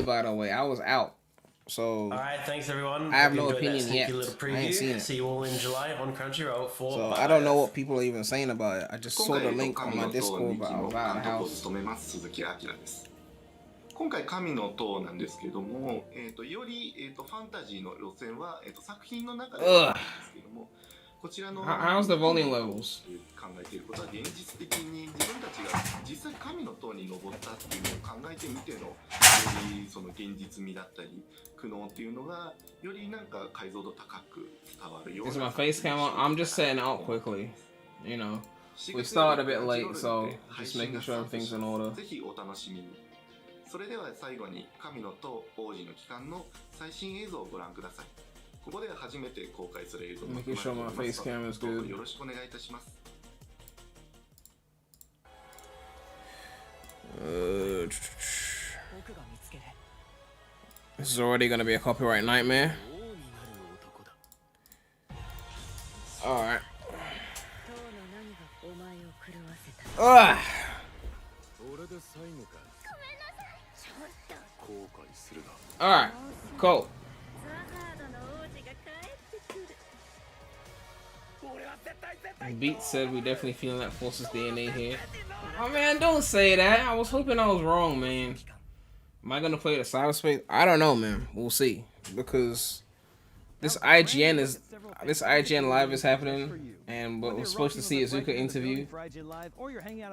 By the way, I was out, so alright, thanks everyone. I have no opinion yet. I ain't seen it. See you all in July on Crunchyroll for so I don't know what people are even saying about it. I just saw the link on my Discord, but I was out of the house. 今回神の塔なんですけども、よりファンタジーの路線は作品の中でなんですけども、こちらの How's the volume levels? 考えていることは現実的に自分たちが実際神の塔に登ったっていうのを考えてみてのよりその現実味だったり苦悩っていうのがよりなんか解像度高く伝わるような。Is my face cam on? I'm just setting out quickly. You know, we started a bit late, so just making sure everything's in order. ぜひお楽しみに。それでは最後に神の塔王子の帰還の最新映像をご覧ください。ここで初めて公開する映像をどうぞよろしくお願いいたします。This is already gonna be a copyright nightmare. Alright. Alright, cool. Beat said we definitely feeling that Force's DNA here. Oh man, don't say that. I was hoping I was wrong, man. Am I gonna play the cyberspace? I don't know, man. We'll see. Because this IGN live is happening, and we're supposed to see Iizuka interview.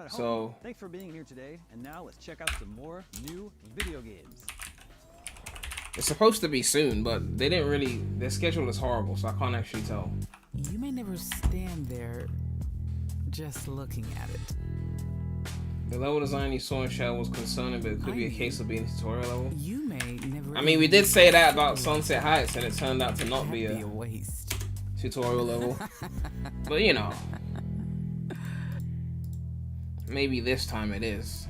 So thanks for being here today, and now let's check out some more new video games. It's supposed to be soon, but they didn't really. Their schedule is horrible, so I can't actually tell. You may never stand there just looking at it. The level design you saw in Chao was concerning, but it could be a case of being a tutorial level. You may never. I mean, we did say that about Sunset Heights, and it turned out to not be a waste. Tutorial level. But you know, maybe this time it is.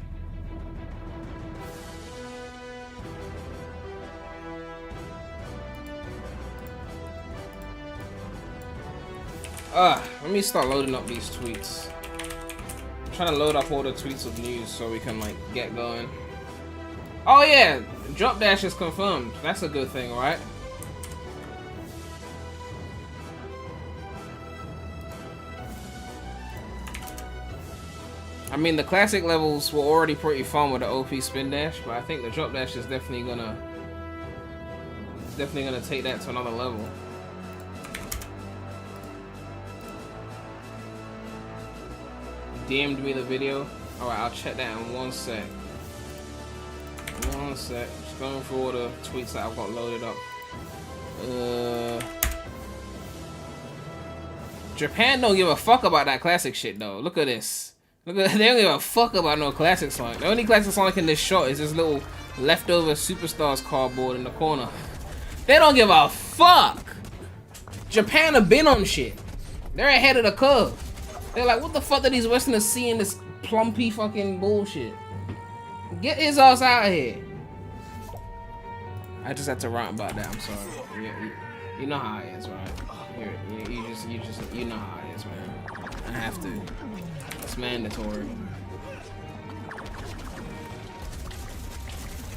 Let me start loading up these tweets. I'm trying to load up all the tweets of news so we can like get going. Oh yeah, Drop Dash is confirmed. That's a good thing, right? I mean, the classic levels were already pretty fun with the OP spin dash, but I think the Drop Dash is definitely gonna take that to another level. DM'd me the video. Alright, I'll check that in one sec. Just going through all the tweets that I've got loaded up. Japan don't give a fuck about that classic shit though. Look at this. They don't give a fuck about no classic Sonic. The only classic Sonic in this shot is this little leftover Superstars cardboard in the corner. They don't give a fuck. Japan have been on shit. They're ahead of the curve. They're like, what the fuck are these Westerners seeing this plumpy fucking bullshit? Get his ass out of here. I just had to rant about that. I'm sorry. You know how it is, right? You know how it is, man. I have to. It's mandatory.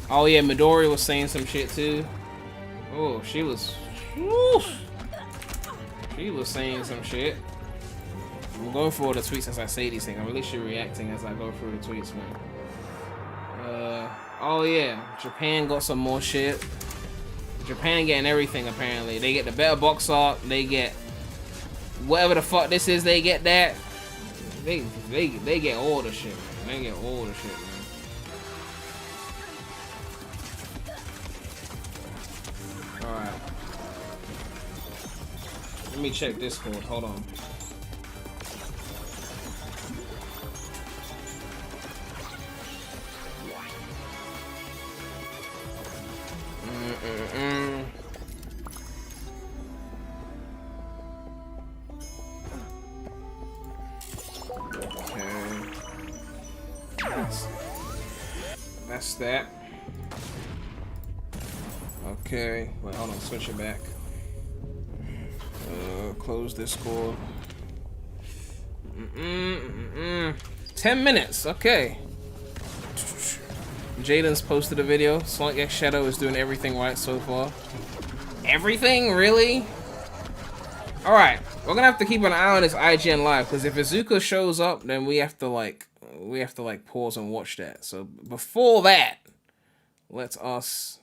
Oh yeah, Midori was saying some shit too. Oh, she was saying some shit. I'm going through all the tweets as I say these things. I'm literally reacting as I go through the tweets, man. Oh yeah, Japan got some more shit. Japan getting everything apparently. They get the better box art. They get whatever the fuck this is. They get that. They get all the shit, man. They get all the shit, man. All right. Let me check Discord. Hold on. That's that. Okay, wait, hold on, switch it back. Close Discord. 10 minutes, okay. Jaden's posted a video. Sonic X Shadow is doing everything right so far. Everything? Really? Alright, we're gonna have to keep an eye on this IGN live, because if Iizuka shows up, then we have to like pause and watch that. So before that, let us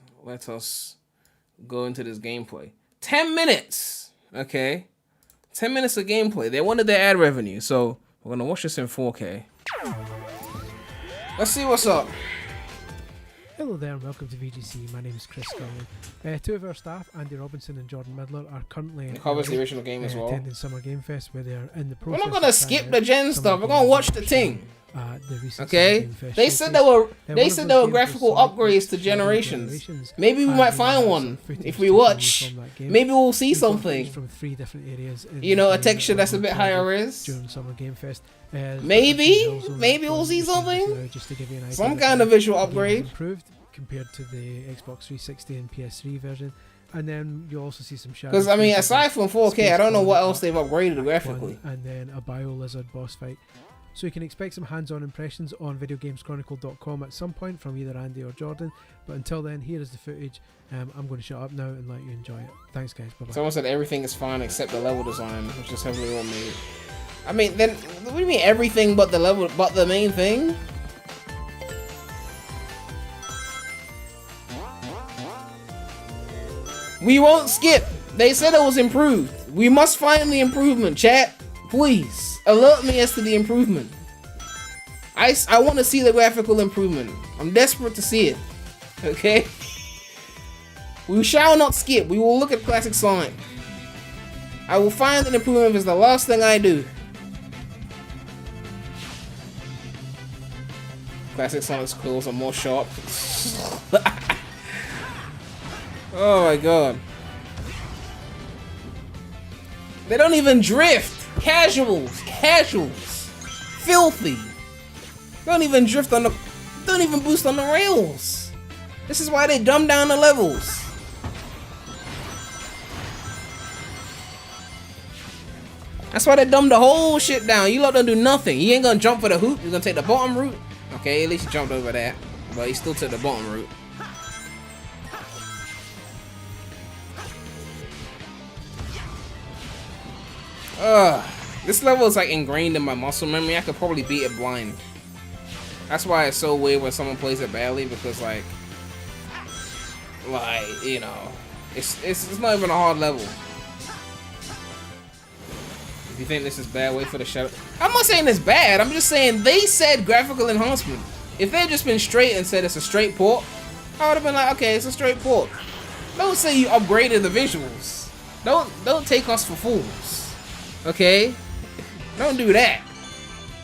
go into this gameplay. 10 minutes! Okay. 10 minutes of gameplay. They wanted their ad revenue, so we're gonna watch this in 4K. Let's see what's up. Hello there and welcome to VGC. My name is Chris Scully. Two of our staff, Andy Robinson and Jordan Midler, are currently It covers the original game as well. attending Summer Game Fest, where they are in the We're process. not gonna skip the gen stuff. We're gonna watch the thing. The recent Okay? Summer Game Fest They said showcase. they said there were graphical upgrades to generations. Maybe we might find one if we watch. Maybe we'll see something. From 3 different areas. You know, a texture that's a bit higher res. During Summer Game Fest. Maybe we'll see something. Just to give you an idea, Some kind of visual the game upgrade. improved compared to the Xbox 360 and PS3 version, and then you also see some shadows. Because I mean, aside from 4K, I don't know what else they've upgraded graphically. And then a bio lizard boss fight. So you can expect some hands-on impressions on videogameschronicle.com at some point from either Andy or Jordan. But until then, here is the footage. I'm going to shut up now and let you enjoy it. Thanks, guys. Bye bye. Someone said everything is fine except the level design, which is heavily automated. I mean, then what do you mean everything but the level, but the main thing? We won't skip. They said it was improved. We must find the improvement, chat. Please alert me as to the improvement. I want to see the graphical improvement. I'm desperate to see it. Okay? We shall not skip. We will look at classic Sonic. I will find an improvement if it's the last thing I do. Classic Sonic's quills are more sharp. Oh my god. They don't even drift. Casuals. Filthy. Don't even drift on the... Don't even boost on the rails. This is why they dumb down the levels. That's why they dumb the whole shit down. You lot don't do nothing. You ain't gonna jump for the hoop. You're gonna take the bottom route. Okay, at least you jumped over that. But he still took the bottom route. This level is like ingrained in my muscle memory. I could probably beat it blind. That's why it's so weird when someone plays it badly, because like you know, it's not even a hard level. If you think this is bad, wait for the shadow. I'm not saying it's bad. I'm just saying they said graphical enhancement. If they had just been straight and said it's a straight port, I would have been like, okay, it's a straight port. Don't say you upgraded the visuals. Don't take us for fools. Okay? Don't do that.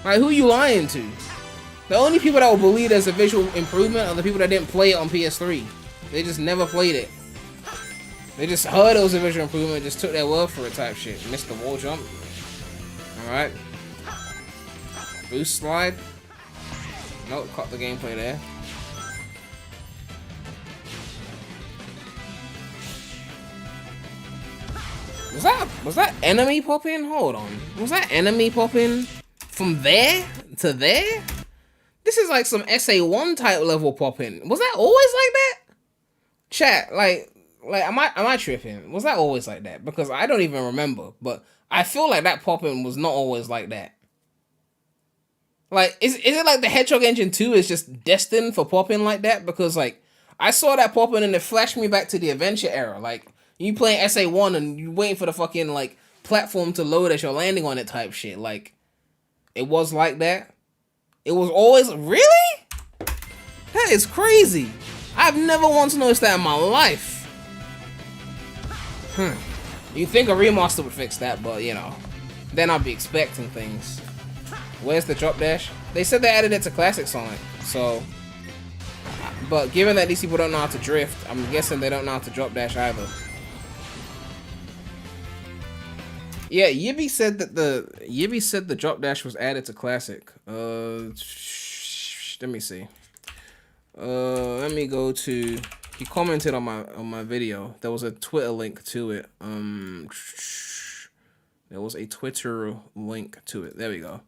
Like, who you lying to? The only people that will believe there's a visual improvement are the people that didn't play it on PS3. They just never played it. They just heard it was a visual improvement, just took their word for it type shit. Missed the wall jump. Alright. Boost slide. Nope, cut the gameplay there. Was that enemy popping? Hold on. Was that enemy popping from there to there? This is like some SA1 type level popping. Was that always like that? Chat, like am I tripping? Was that always like that? Because I don't even remember, but I feel like that popping was not always like that. Like, is it like the Hedgehog Engine 2 is just destined for popping like that? Because like I saw that popping and it flashed me back to the adventure era. Like, you playing SA1 and you waiting for the fucking, like, platform to load as you're landing on it type shit. Like, it was like that. It was always... Really? That is crazy. I've never once noticed that in my life. You think a remaster would fix that, but, you know. Then I'll be expecting things. Where's the drop dash? They said they added it to Classic Sonic, so... But given that these people don't know how to drift, I'm guessing they don't know how to drop dash either. Yeah, Yibby said the drop dash was added to Classic. Let me see. Let me go to. He commented on my video. There was a Twitter link to it. There was a Twitter link to it. There we go.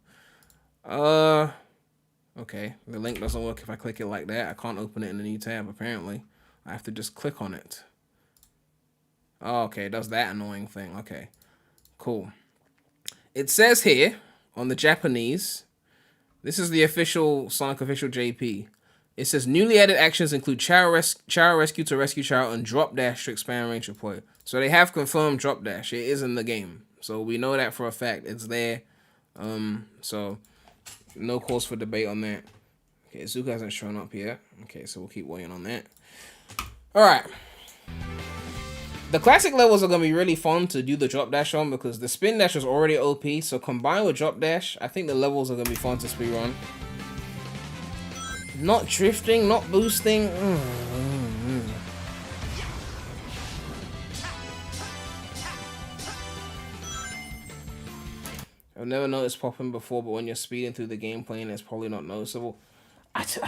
Okay, the link doesn't work if I click it like that. I can't open it in a new tab, apparently. I have to just click on it. Oh, okay, it does that annoying thing. Okay, cool. It says here, on the Japanese, this is the official Sonic official JP. It says, newly added actions include Chao Rescue to rescue Chao and Drop Dash to expand range of play. So they have confirmed Drop Dash. It is in the game. So we know that for a fact. It's there. So no cause for debate on that. Okay, Iizuka hasn't shown up yet. Okay, so we'll keep waiting on that. Alright. The classic levels are going to be really fun to do the drop dash on because the spin dash was already OP. So combined with drop dash, I think the levels are going to be fun to speedrun. Not drifting, not boosting. I've never noticed popping before, but when you're speeding through the game playing, it's probably not noticeable. Was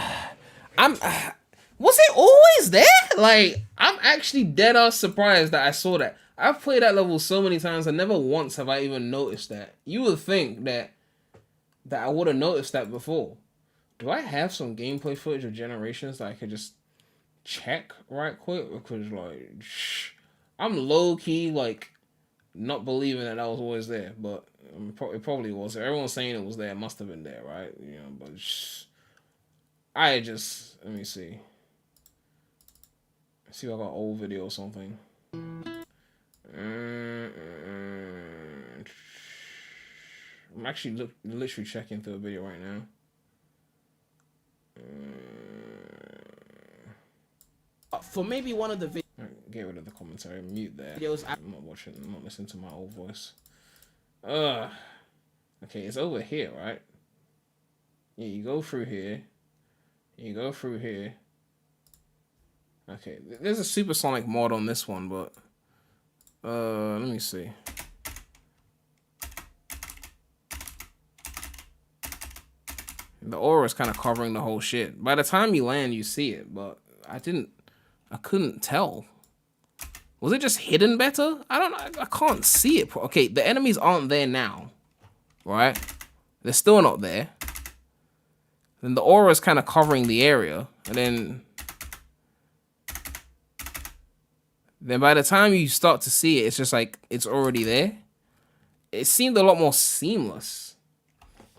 it always there? Like, I'm actually dead ass surprised that I saw that. I've played that level so many times and never once have I even noticed that. You would think that I would have noticed that before. Do I have some gameplay footage of Generations that I could just check right quick? Because, like, I'm low-key, like, not believing that was always there, but it probably was. Everyone's saying it was there. It must have been there, right? You know, but let me see. Let's see if I got an old video or something. I'm actually literally checking through a video right now. For maybe one of the videos. Get rid of the commentary. Mute that. I'm not watching. I'm not listening to my old voice. Okay, it's over here, right? Yeah, you go through here. You go through here. Okay, there's a supersonic mod on this one, but let me see. The aura is kind of covering the whole shit. By the time you land, you see it, but I couldn't tell. Was it just hidden better? I don't know. I can't see it. Okay, the enemies aren't there now, right? They're still not there. Then the aura is kind of covering the area, and then by the time you start to see it, it's just like it's already there. It seemed a lot more seamless.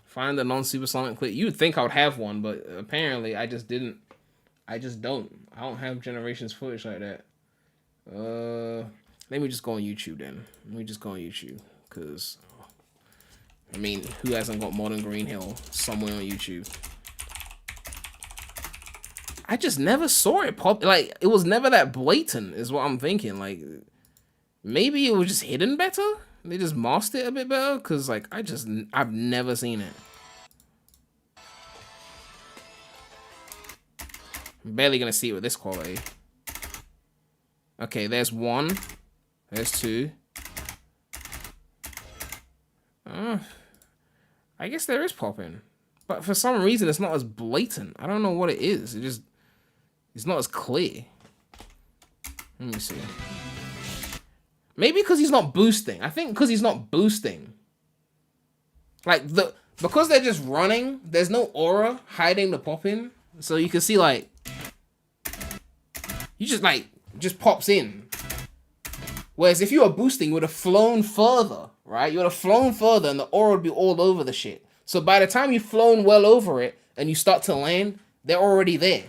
Find a non-supersonic clip. You'd think I would have one, but apparently I just didn't. I just don't. I don't have Generations footage like that. Let me just go on YouTube then. Let me just go on YouTube, because I mean, who hasn't got Modern Green Hill somewhere on YouTube? I just never saw it pop. Like, it was never that blatant, is what I'm thinking. Like, maybe it was just hidden better. They just masked it a bit better, because like I've never seen it. I'm barely gonna see it with this quality. Okay, there's one. There's two. I guess there is popping. But for some reason, it's not as blatant. I don't know what it is. It's not as clear. Let me see. Maybe because he's not boosting. I think because he's not boosting. Like, because they're just running, there's no aura hiding the pop-in. So you can see, like, you just pops in. Whereas if you were boosting, you would have flown further, right? You would have flown further and the aura would be all over the shit. So by the time you've flown well over it and you start to land, they're already there.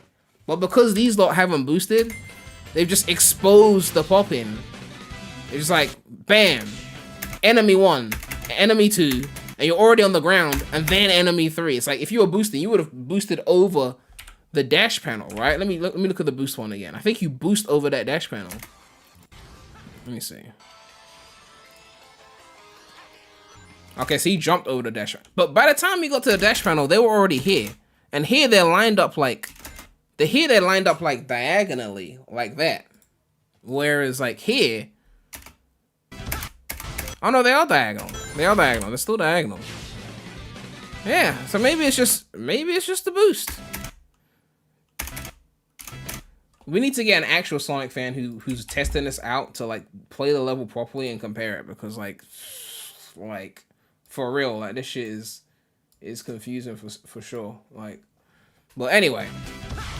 But because these lot haven't boosted, they've just exposed the pop-in. It's just like, bam, enemy 1, enemy 2, and you're already on the ground, and then enemy 3. It's like, if you were boosting, you would have boosted over the dash panel, right? Let me look at the boost one again. I think you boost over that dash panel. Let me see. Okay, so he jumped over the dash. But by the time he got to the dash panel, they were already here. And here they're lined up like... they're lined up like diagonally, like that. Whereas like here... oh no, they are diagonal. They are diagonal. They're still diagonal. Yeah, so maybe it's just the boost. We need to get an actual Sonic fan who's testing this out to like play the level properly and compare it, because like for real, like this shit is is confusing for sure. Like, but anyway,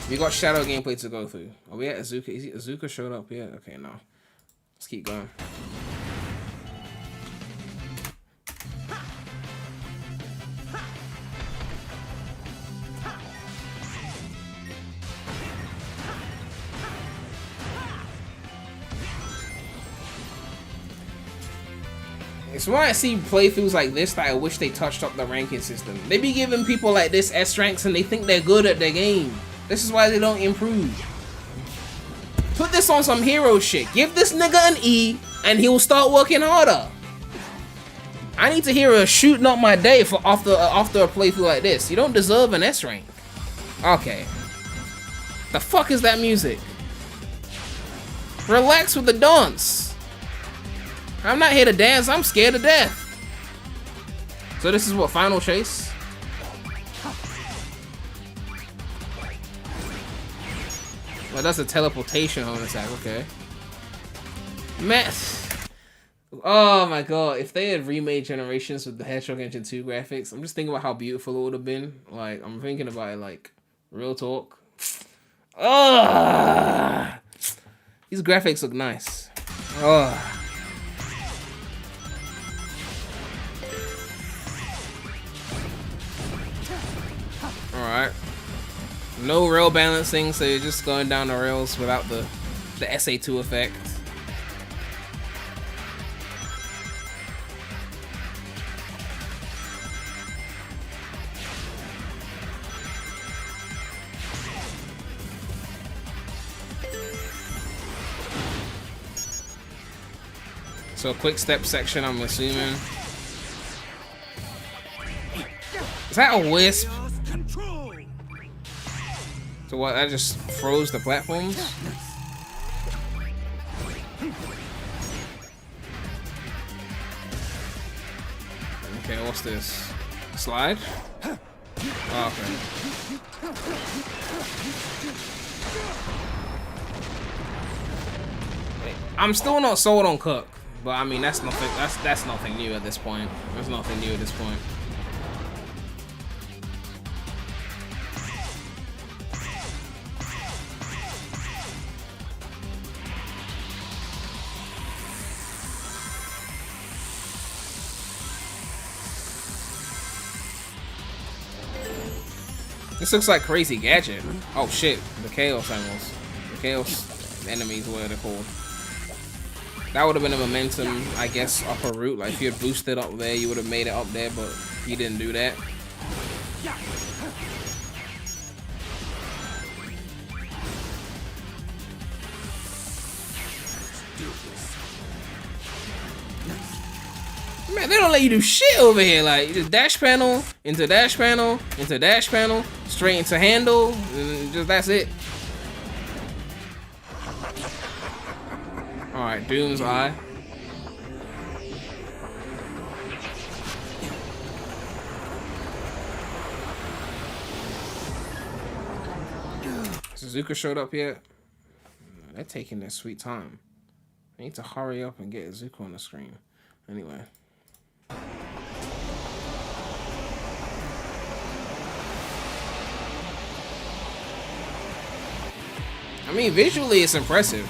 we got Shadow gameplay to go through. Are we at Iizuka? Is Iizuka showed up yet? Okay, no. Let's keep going. It's when I see playthroughs like this that I wish they touched up the ranking system. They be giving people like this S ranks and they think they're good at their game. This is why they don't improve. Put this on some hero shit. Give this nigga an E and he'll start working harder. I need to hear a shooting up my day for after a playthrough like this. You don't deserve an S rank. Okay. The fuck is that music? Relax with the dance. I'm not here to dance, I'm scared to death. So this is what, final chase? Well, that's a teleportation home attack, okay. Man, oh my god, if they had remade Generations with the Hedgehog Engine 2 graphics, I'm just thinking about how beautiful it would have been. Like, I'm thinking about it like, real talk. Ugh. These graphics look nice. Ugh. Alright. No rail balancing, so you're just going down the rails without the SA2 effect. So quick step section, I'm assuming. Is that a wisp? So what, that just froze the platforms? Okay, what's this? Slide? Oh, okay. I'm still not sold on Cook, but I mean that's nothing new at this point. There's nothing new at this point. This looks like Crazy Gadget. Oh shit, the Chaos animals. The Chaos enemies, what they're called. That would have been a momentum, I guess, upper route. Like if you had boosted up there, you would have made it up there, but you didn't do that. Man, they don't let you do shit over here. Like, you just dash panel, into dash panel, into dash panel, straight into handle, and just that's it. Alright, Doom's Eye. Iizuka showed up yet? They're taking their sweet time. I need to hurry up and get Iizuka on the screen. Anyway. I mean, visually it's impressive,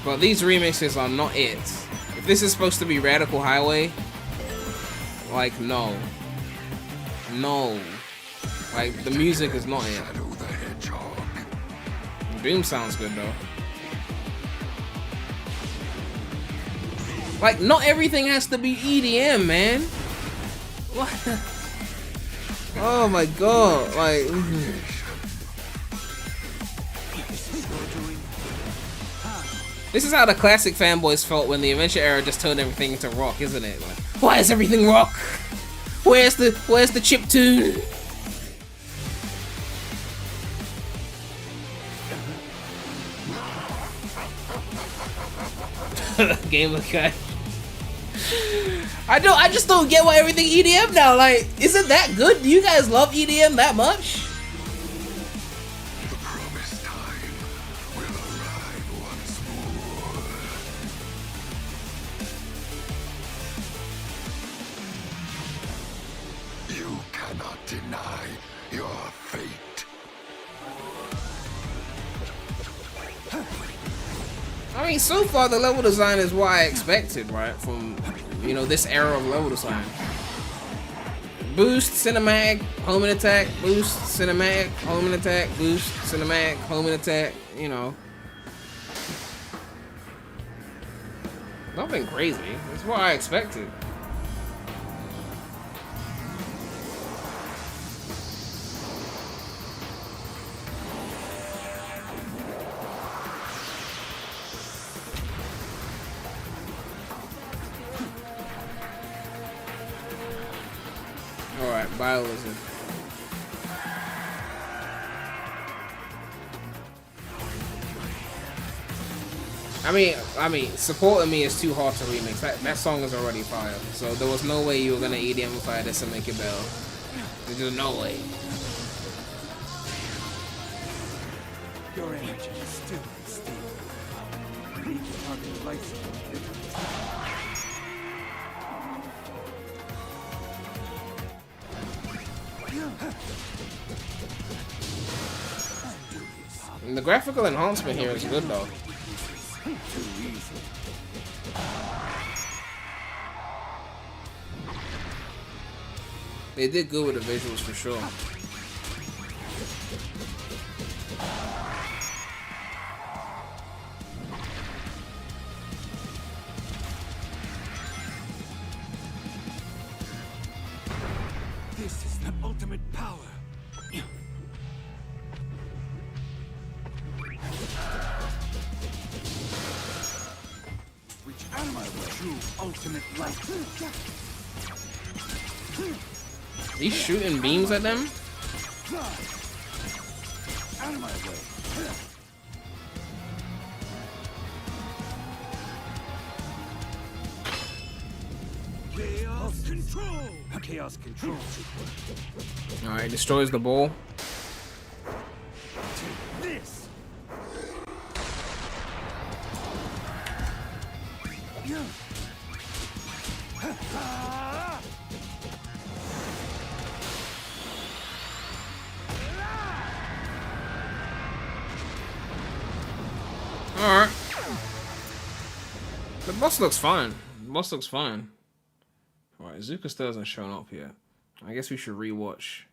but these remixes are not it. If this is supposed to be Radical Highway, like, no. Like, the music is not it. Doom sounds good though. Like, not everything has to be EDM, man. What? Oh my god, like... This is how the classic fanboys felt when the Adventure era just turned everything into rock, isn't it? Like, why is everything rock? Where's the chiptune? Game of guy. I just don't get why everything EDM now. Like, is it that good? Do you guys love EDM that much? The promised time will arrive once more. mean, so far the level design is what I expected, right? From, you know, this era of level design. Boost, cinematic, home and attack, boost, cinematic, home and attack, boost, cinematic, home and attack, you know. Nothing crazy. That's what I expected. Alright, biolizard. I mean, Supporting Me is too hard to remix. That song is already fire. So there was no way you were gonna EDMify this and make it better. There's just no way. Your energy is still unstable. You need to target lights. And the graphical enhancement here is good though. They did good with the visuals for sure. This is the ultimate power. Reach out of my way. True ultimate light. He's shooting beams at them? Out of my way. Chaos control. Chaos control. Alright, destroys the bowl. This. Alright. The boss looks fine. The boss looks fine. Alright, Iizuka still hasn't shown up yet. I guess we should rewatch.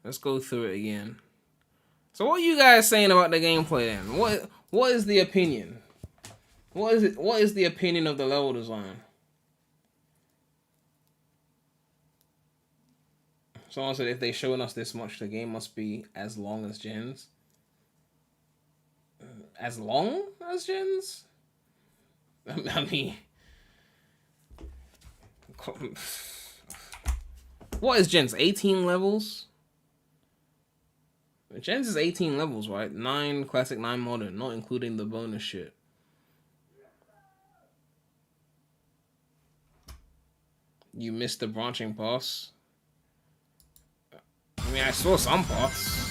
Let's go through it again. So what are you guys saying about the gameplay then? What is the opinion? What is the opinion of the level design? Someone said if they're showing us this much, the game must be as long as Gens. As long as Gens? I mean, what is Gens? 18 levels? Gens is 18 levels, right? 9 classic, 9 modern, not including the bonus shit. You missed the branching pass. I mean, I saw some parts.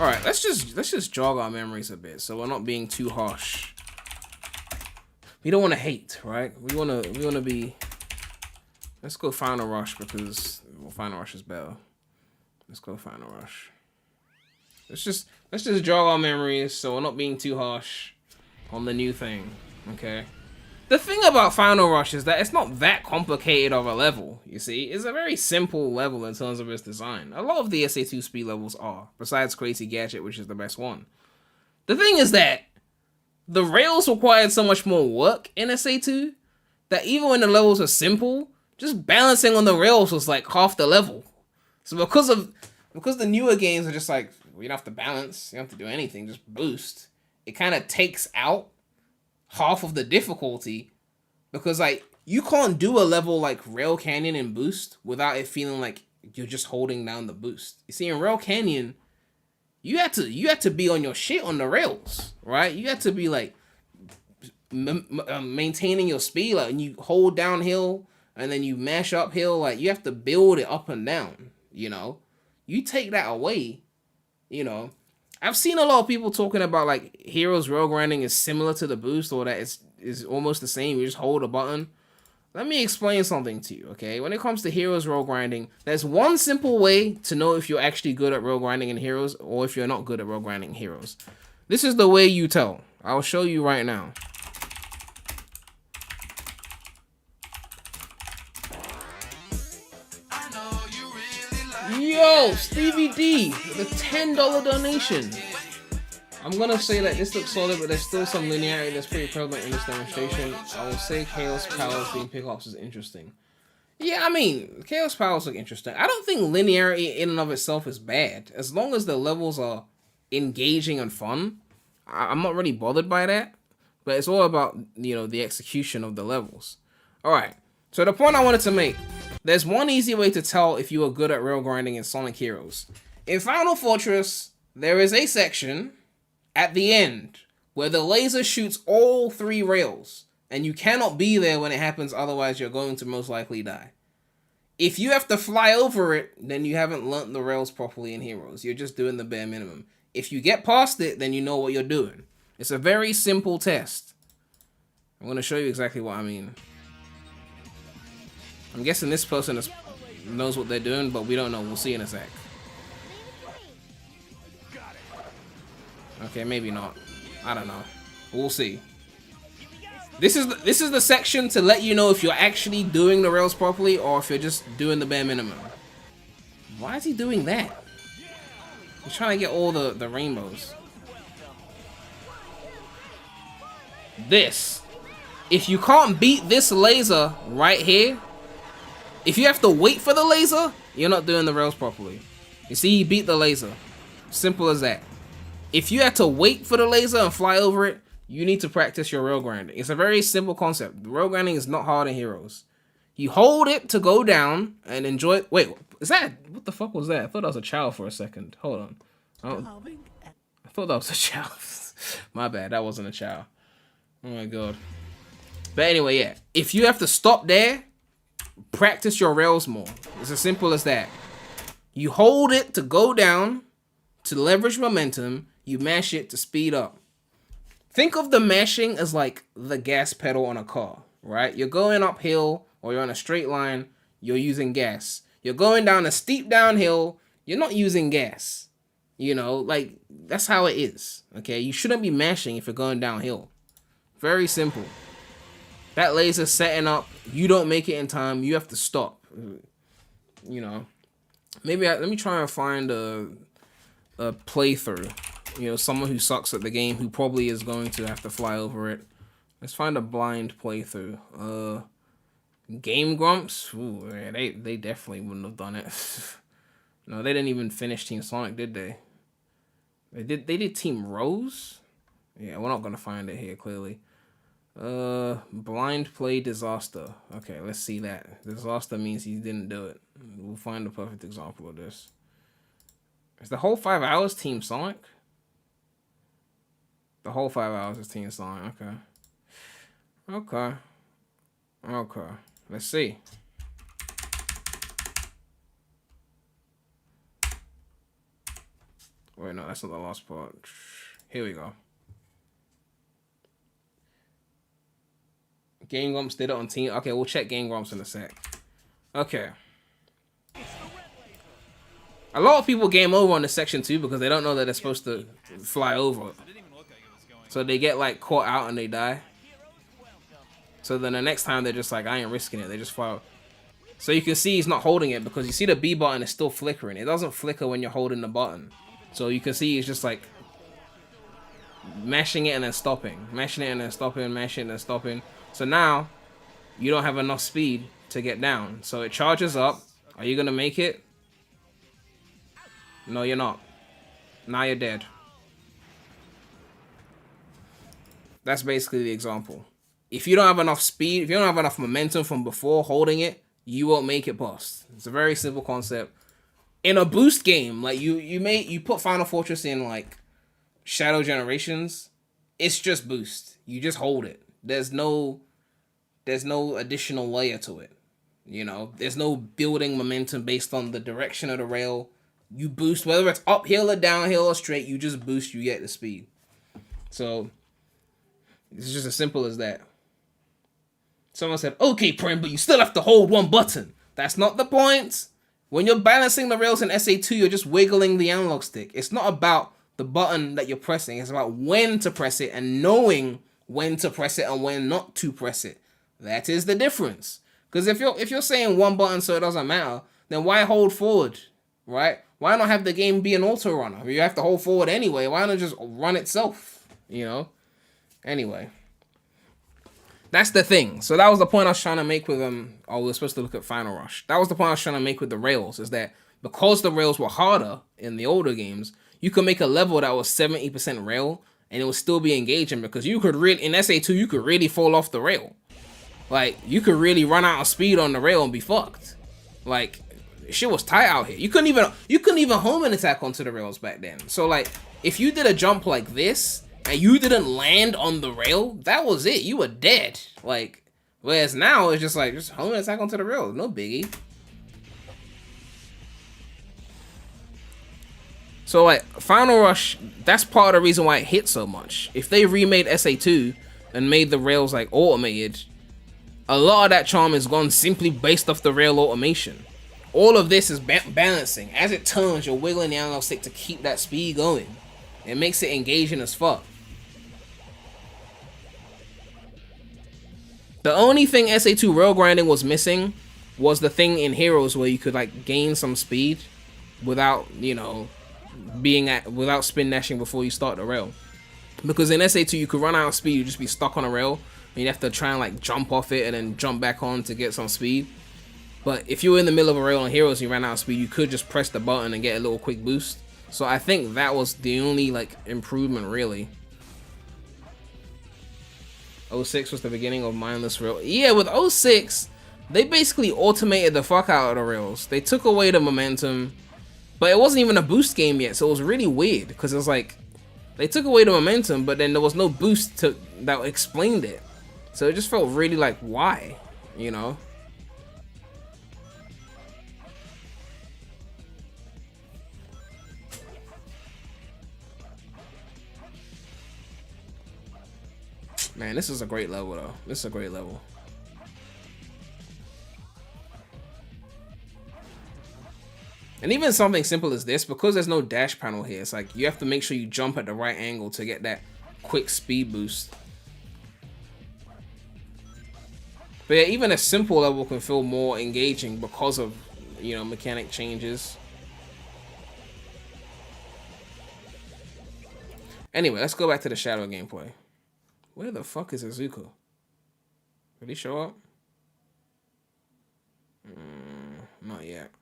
All right, let's just jog our memories a bit, so we're not being too harsh. We don't want to hate, right? We wanna be. Let's go Final Rush because Final Rush is better. Let's go Final Rush. Let's just jog our memories, so we're not being too harsh on the new thing, okay? The thing about Final Rush is that it's not that complicated of a level, you see? It's a very simple level in terms of its design. A lot of the SA2 speed levels are, besides Crazy Gadget, which is the best one. The thing is that the rails required so much more work in SA2 that even when the levels are simple, just balancing on the rails was like half the level. So because the newer games are just like, we don't have to balance, you don't have to do anything, just boost, it kind of takes out half of the difficulty, because like you can't do a level like Rail Canyon and Boost without it feeling like you're just holding down the boost. You see, in Rail Canyon, you had to be on your shit on the rails, right? You had to be like maintaining your speed, like, and you hold downhill and then you mash uphill, like you have to build it up and down. You know, you take that away, you know. I've seen a lot of people talking about like Heroes rail grinding is similar to the boost, or that is almost the same. You just hold a button. let me explain something to you, okay? When it comes to Heroes roll grinding, there's one simple way to know if you're actually good at roll grinding in Heroes or if you're not good at roll grinding Heroes. This is the way you tell. I'll show you right now. Yo, Stevie D, the $10 donation. I'm gonna say that this looks solid, but there's still some linearity that's pretty prevalent in this demonstration. I will say Chaos Powers being pickups is interesting. Yeah, I mean, Chaos Powers look interesting. I don't think linearity in and of itself is bad. As long as the levels are engaging and fun, I'm not really bothered by that. But it's all about, you know, the execution of the levels. Alright, so the point I wanted to make. There's one easy way to tell if you are good at rail grinding in Sonic Heroes. In Final Fortress, there is a section at the end where the laser shoots all 3 rails, and you cannot be there when it happens, otherwise you're going to most likely die. If you have to fly over it, then you haven't learnt the rails properly in Heroes. You're just doing the bare minimum. If you get past it, then you know what you're doing. It's a very simple test. I'm going to show you exactly what I mean. I'm guessing this person knows what they're doing, but we don't know. We'll see in a sec. Okay, maybe not. I don't know. We'll see. This is the section to let you know if you're actually doing the rails properly or if you're just doing the bare minimum. Why is he doing that? He's trying to get all the rainbows. This. If you can't beat this laser right here, if you have to wait for the laser, you're not doing the rails properly. You see, he beat the laser. Simple as that. If you have to wait for the laser and fly over it, you need to practice your rail grinding. It's a very simple concept. Rail grinding is not hard in Heroes. You hold it to go down and enjoy it. Wait, is that... What the fuck was that? I thought that was a Chao for a second. Hold on. I thought that was a Chao. My bad, that wasn't a Chao. Oh my god. But anyway, yeah. If you have to stop there, practice your rails more. It's as simple as that. You hold it to go down, to leverage momentum. You mash it to speed up. Think of the mashing as like the gas pedal on a car, right? You're going uphill or you're on a straight line, you're using gas. You're going down a steep downhill, you're not using gas. You know, like, that's how it is, okay? You shouldn't be mashing if you're going downhill. Very simple. That laser setting up, you don't make it in time, you have to stop. You know, maybe let me try and find a playthrough. You know, someone who sucks at the game who probably is going to have to fly over it. Let's find a blind playthrough. Game Grumps? Ooh, yeah, they definitely wouldn't have done it. No, they didn't even finish Team Sonic, did they? They did Team Rose? Yeah, we're not gonna find it here, clearly. Blind play disaster. Okay, let's see that. Disaster means he didn't do it. We'll find a perfect example of this. Is the whole 5 hours Team Sonic? The whole 5 hours is Team Sonic. Okay. Let's see. Wait, no, that's not the last part. Here we go. Game Grumps did it on Team. Okay, we'll check Game Grumps in a sec. Okay. A lot of people game over on this section too because they don't know that they're supposed to fly over. So they get like caught out and they die. So then the next time they're just like, I ain't risking it. They just fly. So you can see he's not holding it because you see the B button is still flickering. It doesn't flicker when you're holding the button. So you can see he's just like mashing it and then stopping. Mashing it and then stopping. Mashing it and then stopping. So now you don't have enough speed to get down. So it charges up. Are you going to make it? No, you're not. Now you're dead. That's basically the example. If you don't have enough speed, if you don't have enough momentum from before holding it, you won't make it past. It's a very simple concept. In a boost game, like you put Final Fortress in like Shadow Generations, it's just boost. You just hold it. There's no additional layer to it. You know, there's no building momentum based on the direction of the rail. You boost, whether it's uphill or downhill or straight, you just boost, you get the speed. So it's just as simple as that. Someone said, okay, Prem, but you still have to hold one button. That's not the point. When you're balancing the rails in SA2, you're just wiggling the analog stick. It's not about the button that you're pressing. It's about when to press it and knowing when to press it and when not to press it. That is the difference. Because if you're saying one button so it doesn't matter, then why hold forward, right? Why not have the game be an auto runner? You have to hold forward anyway. Why not just run itself, you know? Anyway. That's the thing. So that was the point I was trying to make with we were supposed to look at Final Rush. That was the point I was trying to make with the rails, is that because the rails were harder in the older games, you could make a level that was 70% rail and it would still be engaging, because you could really, in SA2, you could really fall off the rail. Like, you could really run out of speed on the rail and be fucked. Like, shit was tight out here. You couldn't even home an attack onto the rails back then. So like, if you did a jump like this and you didn't land on the rail, that was it. You were dead. Like, whereas now it's just like, just home an attack onto the rail. No biggie. So like, Final Rush, that's part of the reason why it hit so much. If they remade SA2 and made the rails like automated, a lot of that charm is gone simply based off the rail automation. All of this is balancing. As it turns, you're wiggling the analog stick to keep that speed going. It makes it engaging as fuck. The only thing SA2 rail grinding was missing was the thing in Heroes where you could like gain some speed without, you know, without spin dashing before you start the rail. Because in SA2 you could run out of speed, you'd just be stuck on a rail, and you'd have to try and like jump off it and then jump back on to get some speed. But if you were in the middle of a rail on Heroes and you ran out of speed, you could just press the button and get a little quick boost. So I think that was the only like improvement really. 06 was the beginning of mindless rail. Yeah, with 06, they basically automated the fuck out of the rails. They took away the momentum, but it wasn't even a boost game yet, so it was really weird because it was like they took away the momentum, but then there was no boost that explained it. So it just felt really like, why, you know? Man, this is a great level though. This is a great level. And even something simple as this, because there's no dash panel here, it's like you have to make sure you jump at the right angle to get that quick speed boost. But yeah, even a simple level can feel more engaging because of, you know, mechanic changes. Anyway, let's go back to the Shadow gameplay. Where the fuck is Iizuka? Did he show up? Not yet.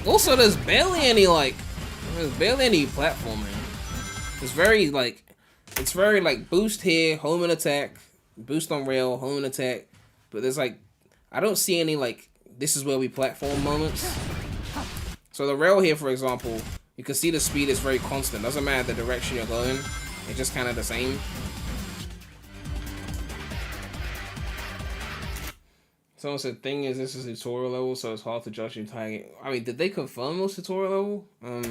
Also, there's barely any platforming. It's very like boost here, home and attack, boost on rail, home and attack. But there's like, I don't see any like, this is where we platform moments. So the rail here, for example, you can see the speed is very constant. Doesn't matter the direction you're going, it's just kind of the same. Someone said, thing is, this is a tutorial level, so it's hard to judge the entire game. I mean, did they confirm this tutorial level?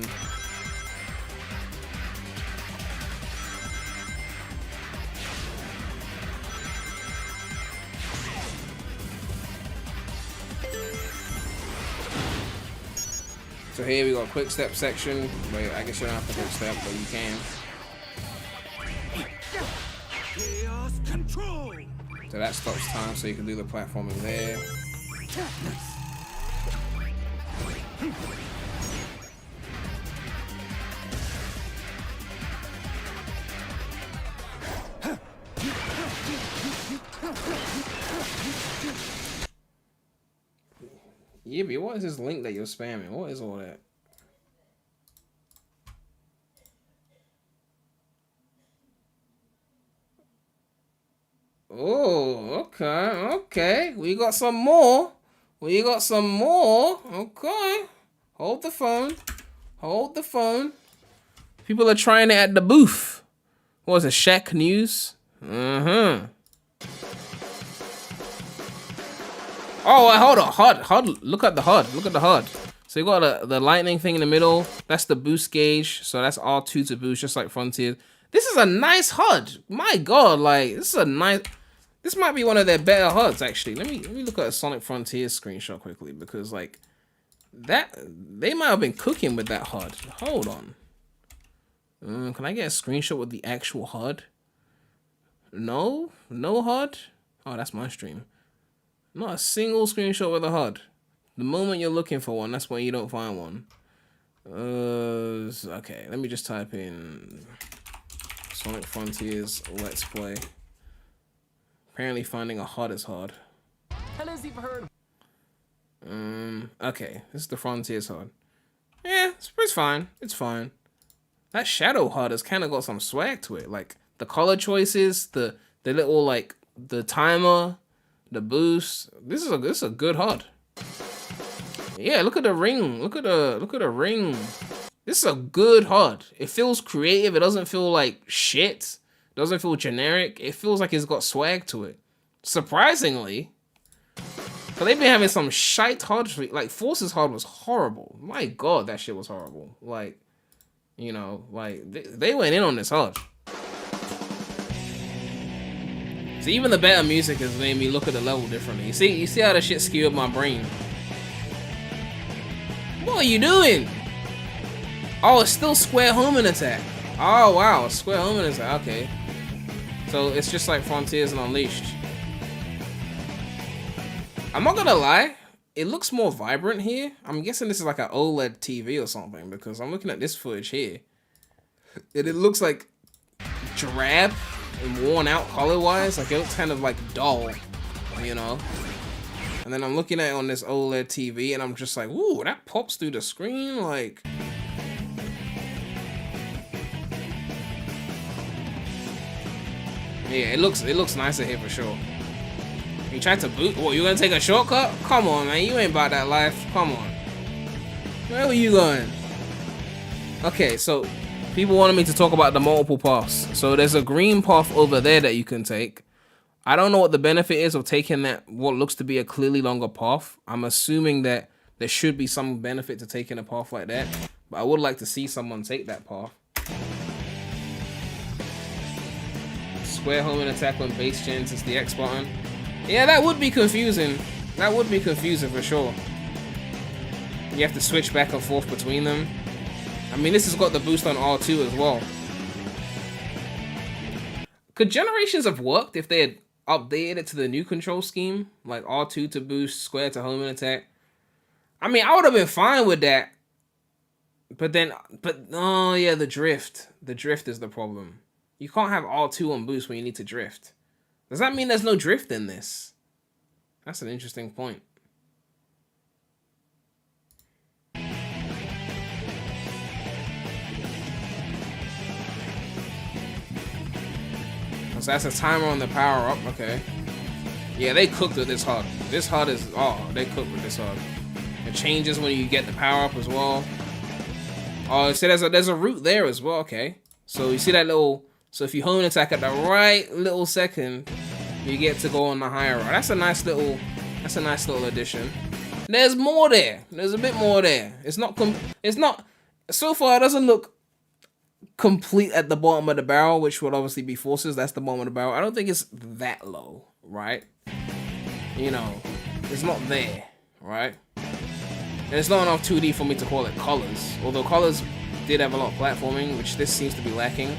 So here we got a quick step section. Wait, I guess you don't have to quick step, but you can. Chaos control. So that stops time, so you can do the platforming there. Yeah, but what is this link that you're spamming? What is all that? Oh, okay. We got some more. Okay. Hold the phone. Hold the phone. People are trying it at the booth. What was it? Shaq News? Oh, wait, hold on. HUD. Look at the HUD. Look at the HUD. So you got the lightning thing in the middle. That's the boost gauge. So that's R2 to boost, just like Frontiers. This is a nice HUD. My God, like this is a nice. This might be one of their better HUDs actually. Let me look at a Sonic Frontiers screenshot quickly because like that they might have been cooking with that HUD. Hold on. Can I get a screenshot with the actual HUD? No HUD. Oh, that's my stream. Not a single screenshot with a HUD. The moment you're looking for one, that's when you don't find one. Okay, let me just type in Sonic Frontiers Let's Play. Apparently finding a HUD is hard. Okay, this is the Frontiers HUD. Yeah, it's fine. It's fine. That Shadow HUD has kind of got some swag to it. Like the color choices, the little like the timer, the boost. This is a good HUD. Yeah, look at the ring. Look at the ring. This is a good HUD. It feels creative. It doesn't feel like shit. It doesn't feel generic. It feels like it's got swag to it. Surprisingly. But they've been having some shite HUD. Like Force's HUD was horrible. My God, that shit was horrible. Like, you know, like they went in on this HUD. So even the better music has made me look at the level differently. You see how the shit skewed my brain. What are you doing? Oh, it's still square homing attack. Oh wow, square homing attack. Okay. So it's just like Frontiers and Unleashed. I'm not gonna lie, it looks more vibrant here. I'm guessing this is like an OLED TV or something because I'm looking at this footage here. And it looks like drab and worn out color-wise. Like it looks kind of like dull, you know? And then I'm looking at it on this OLED TV and I'm just like, ooh, that pops through the screen, like... Yeah, it looks nicer here for sure. You tried to boot? What, you gonna take a shortcut? Come on, man, you ain't about that life. Come on. Where were you going? Okay, so people wanted me to talk about the multiple paths. So there's a green path over there that you can take. I don't know what the benefit is of taking that, what looks to be a clearly longer path. I'm assuming that there should be some benefit to taking a path like that. But I would like to see someone take that path. Square homing attack when base gens is the X button. Yeah, that would be confusing. That would be confusing for sure. You have to switch back and forth between them. I mean, this has got the boost on R2 as well. Could Generations have worked if they had updated it to the new control scheme? Like R2 to boost, square to homing attack? I mean, I would have been fine with that. But oh yeah, the drift. The drift is the problem. You can't have R2 on boost when you need to drift. Does that mean there's no drift in this? That's an interesting point. So that's a timer on the power up, okay. Yeah, they cooked with this HUD. This HUD is, oh, they cooked with this HUD. It changes when you get the power up as well. Oh, so there's a route there as well, okay. So you see that little, so if you home attack at the right little second, you get to go on the higher route. That's a nice little addition. There's more there. There's a bit more there. It's not, so far it doesn't look complete at the bottom of the barrel, which would obviously be Forces. That's the bottom of the barrel. I don't think it's that low, right? You know, it's not there, right? And it's not enough 2D for me to call it colors. Although colors did have a lot of platforming, which this seems to be lacking.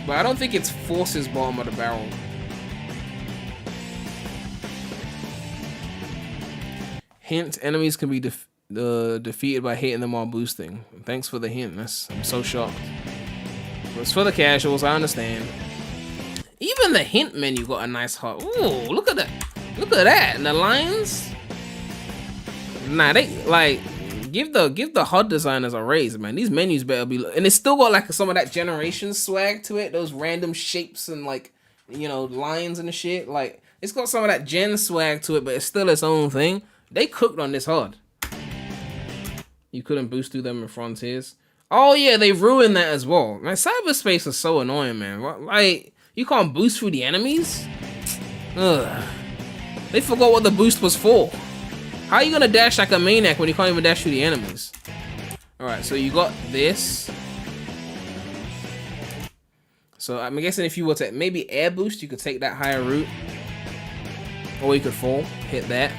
But I don't think it's Forces bottom of the barrel. Hint, enemies can be defeated by hitting them while boosting. Thanks for the hint. I'm so shocked. But it's for the casuals, I understand. Even the hint menu got a nice HUD. Ooh, look at that. Look at that. And the lines. Nah, they like give the HUD designers a raise, man. These menus better be, and it's still got like some of that generation swag to it. Those random shapes and like, you know, lines and shit. Like it's got some of that gen swag to it, but it's still its own thing. They cooked on this HUD. You couldn't boost through them in Frontiers. Oh yeah, they ruined that as well. Man, cyberspace is so annoying, man. Like, you can't boost through the enemies? Ugh. They forgot what the boost was for. How are you gonna dash like a maniac when you can't even dash through the enemies? Alright, so you got this. So I'm guessing if you were to maybe air boost, you could take that higher route. Or you could fall, hit that.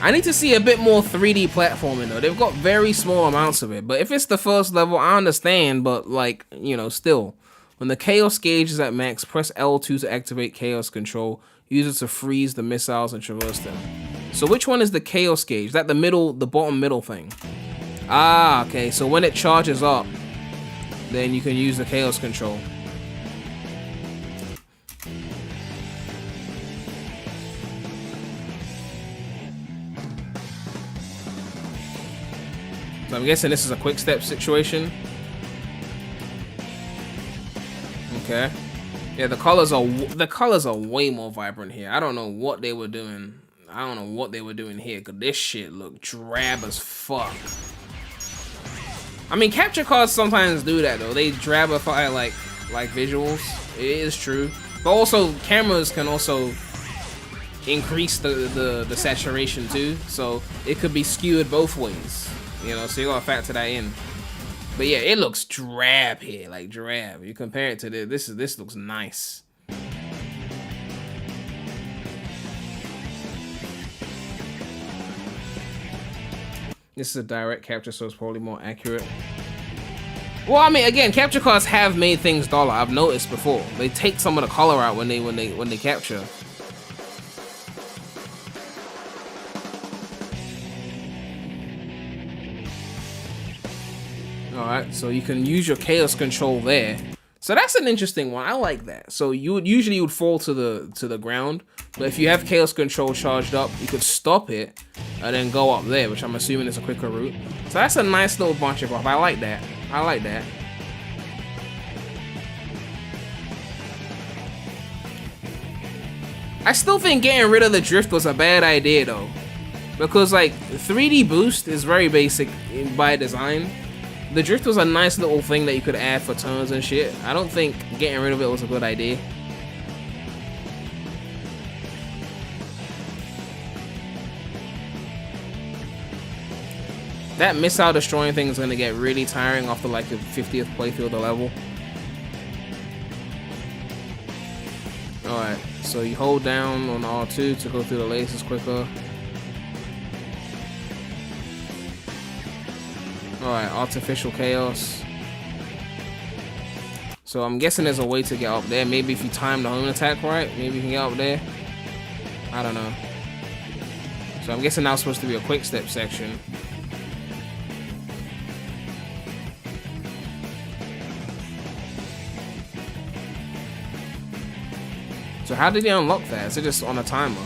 I need to see a bit more 3D platforming though. They've got very small amounts of it. But if it's the first level, I understand. But like, you know, still. When the Chaos gauge is at max, press L2 to activate Chaos control. Use it to freeze the missiles and traverse them. So which one is the Chaos gauge? Is that the middle, the bottom middle thing? Ah, okay. So when it charges up, then you can use the Chaos control. So I'm guessing this is a quick step situation. Okay. Yeah, the colors are way more vibrant here. I don't know what they were doing. I don't know what they were doing here, cause this shit looked drab as fuck. I mean, capture cards sometimes do that though. They drabify like visuals. It is true, but also cameras can also increase the saturation too. So it could be skewed both ways. You know, so you gotta factor that in. But yeah, it looks drab here, like drab. You compare it to this looks nice. This is a direct capture, so it's probably more accurate. Well, I mean, again, capture cards have made things duller. I've noticed before. They take some of the color out when they capture. Alright, so you can use your Chaos control there. So that's an interesting one. I like that. So you would fall to the ground, but if you have Chaos control charged up, you could stop it and then go up there, which I'm assuming is a quicker route. So that's a nice little bunch of buff. I like that. I like that. I still think getting rid of the drift was a bad idea though, because like 3D boost is very basic by design. The drift was a nice little thing that you could add for turns and shit. I don't think getting rid of it was a good idea. That missile destroying thing is gonna get really tiring after like the 50th playthrough of the level. Alright, so you hold down on R2 to go through the lasers quicker. Alright, artificial chaos. So I'm guessing there's a way to get up there. Maybe if you time the home attack right, maybe you can get up there. I don't know. So I'm guessing that's supposed to be a quick step section. So how did he unlock that? Is it just on a timer?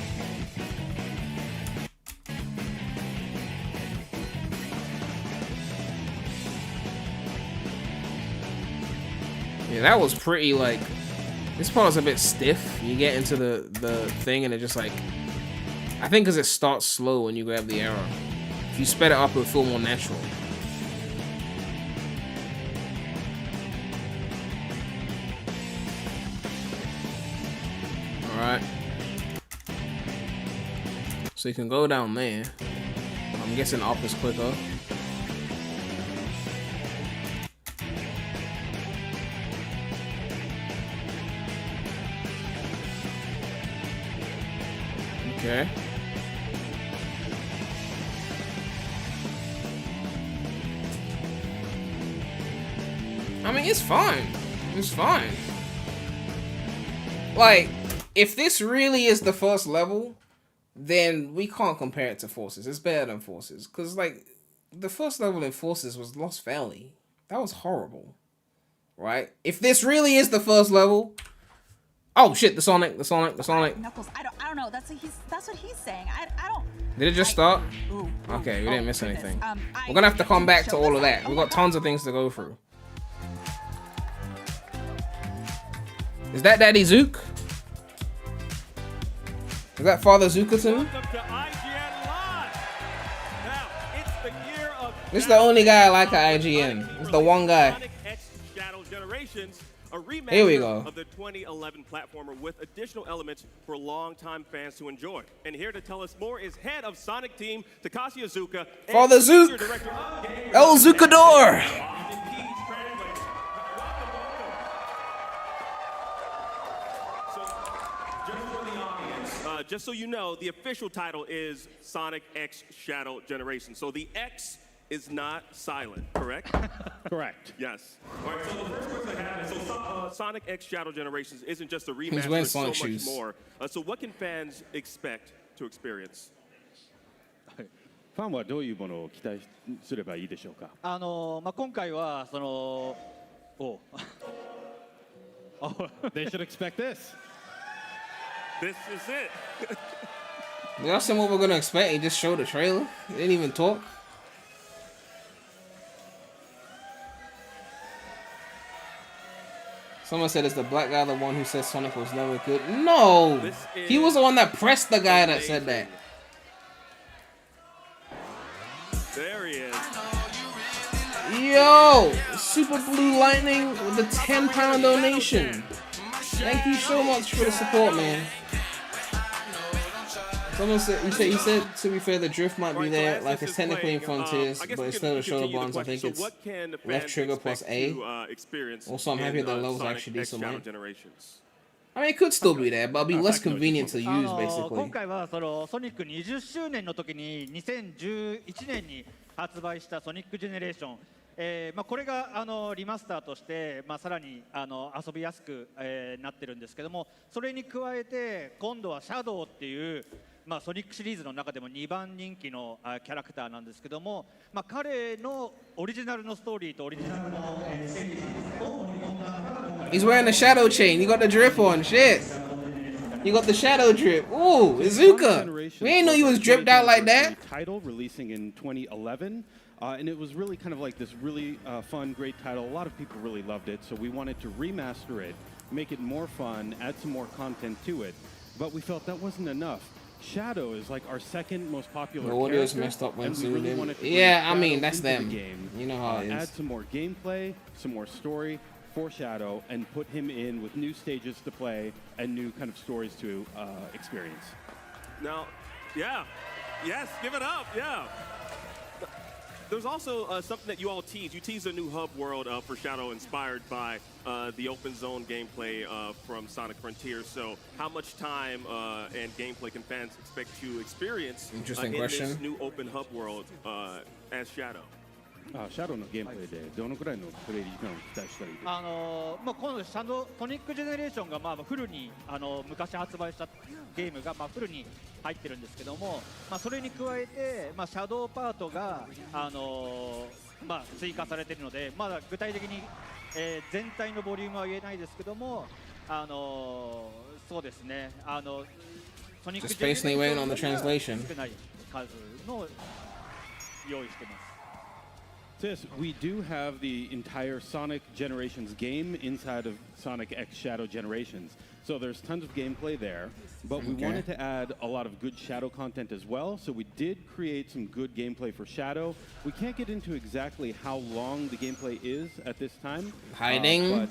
Yeah, that was pretty, like, this part is a bit stiff. You get into the thing and it just like, I think because it starts slow when you grab the arrow. If you sped it up, it would feel more natural. Alright. So you can go down there. I'm guessing up is quicker. Okay. I mean, it's fine. It's fine. Like, if this really is the first level, then we can't compare it to Forces. It's better than Forces. Because, like, the first level in Forces was Lost Valley. That was horrible. Right? If this really is the first level... Oh shit, the Sonic. Knuckles, I don't know. That's what he's saying. I don't. Did it just start? Ooh, okay, we didn't miss anything. We're We're gonna have to come back to all of that. We've got tons of things to go through. Is that Daddy Zook? Is that Father Zuka to me? Welcome to IGN Live. Now, it's the year of This is the only guy I like at IGN. It's the one guy. Sonic X Shadow Generations, a remaster Here we go. of the 2011 platformer with additional elements for longtime fans to enjoy. And here to tell us more is head of Sonic team, Takashi Iizuka. Father and senior Zook. director of game El Zucador. Just so you know, the official title is Sonic X Shadow Generation. So the X is not silent, correct? Correct. Yes. All right, so the first question I have is, so Sonic X Shadow Generations isn't just a He's remaster, wearing it's so Sonic much shoes. more. So what can fans expect to experience? ファンはどういうものを期待すればいいでしょうか。今回はそのThey should expect this. This is it. Y'all seen what we're gonna expect? He just showed the trailer. He didn't even talk. Someone said, is the black guy the one who said Sonic was never good? No! He was the one that pressed the guy that said that. There he is. Yo! Super Blue Lightning with a £10 donation. Thank you so much for the support, man. Someone said, he said, to be fair, the drift might be there, like it's technically in Frontiers, but instead of shoulder bonds, I think it's left trigger plus A. Also, I'm happy the level's actually decent, man. I mean, it could still be there, but it'll be less convenient to use, basically. 今回はそのソニック20周年の時に2011年に発売したソニックジェネレーション。これがリマスターとして、さらに遊びやすく、なってるんですけども、それに加えて今度はシャドウっていう、ソニックシリーズの中でも2番人気のキャラクターなんですけども、彼のオリジナルのストーリーとオリジナルのステージを He's wearing the shadow chain. You got the drip on. Shit. You got the shadow drip. Ooh, Iizuka. We ain't know you was dripped out like that. Title releasing in 2011. And it was really kind of like this really fun, great title. A lot of people really loved it, so we wanted to remaster it, make it more fun, add some more content to it. But we felt that wasn't enough. Shadow is like our second most popular The audio's character, messed up when and we zooming really in. wanted to Yeah, I bring mean, Shadow that's into them. the game, You know how it is. add some more gameplay, some more story for Shadow, and put him in with new stages to play and new kind of stories to experience. Now, yeah. Yes, give it up, yeah. There's also something that you all teased. You teased a new hub world for Shadow inspired by the open zone gameplay from Sonic Frontiers. So how much time and gameplay can fans expect to experience in this new open hub world as Shadow? シャドウのゲームプレイでどのくらいのプレイ時間を期待したらいいですか。今度シャドウソニックジェネレーションがフルに昔発売したゲームがフルに入ってるんですけども、それに加えてシャドウパートが追加されているので、まだ具体的に全体のボリュームは言えないですけども、そうですね。ソニックジェネレーションが少ない数の用意してます。Yes, we do have the entire Sonic Generations game inside of Sonic X Shadow Generations. So there's tons of gameplay there, but we wanted to add a lot of good Shadow content as well. So we did create some good gameplay for Shadow. We can't get into exactly how long the gameplay is at this time. Hiding. But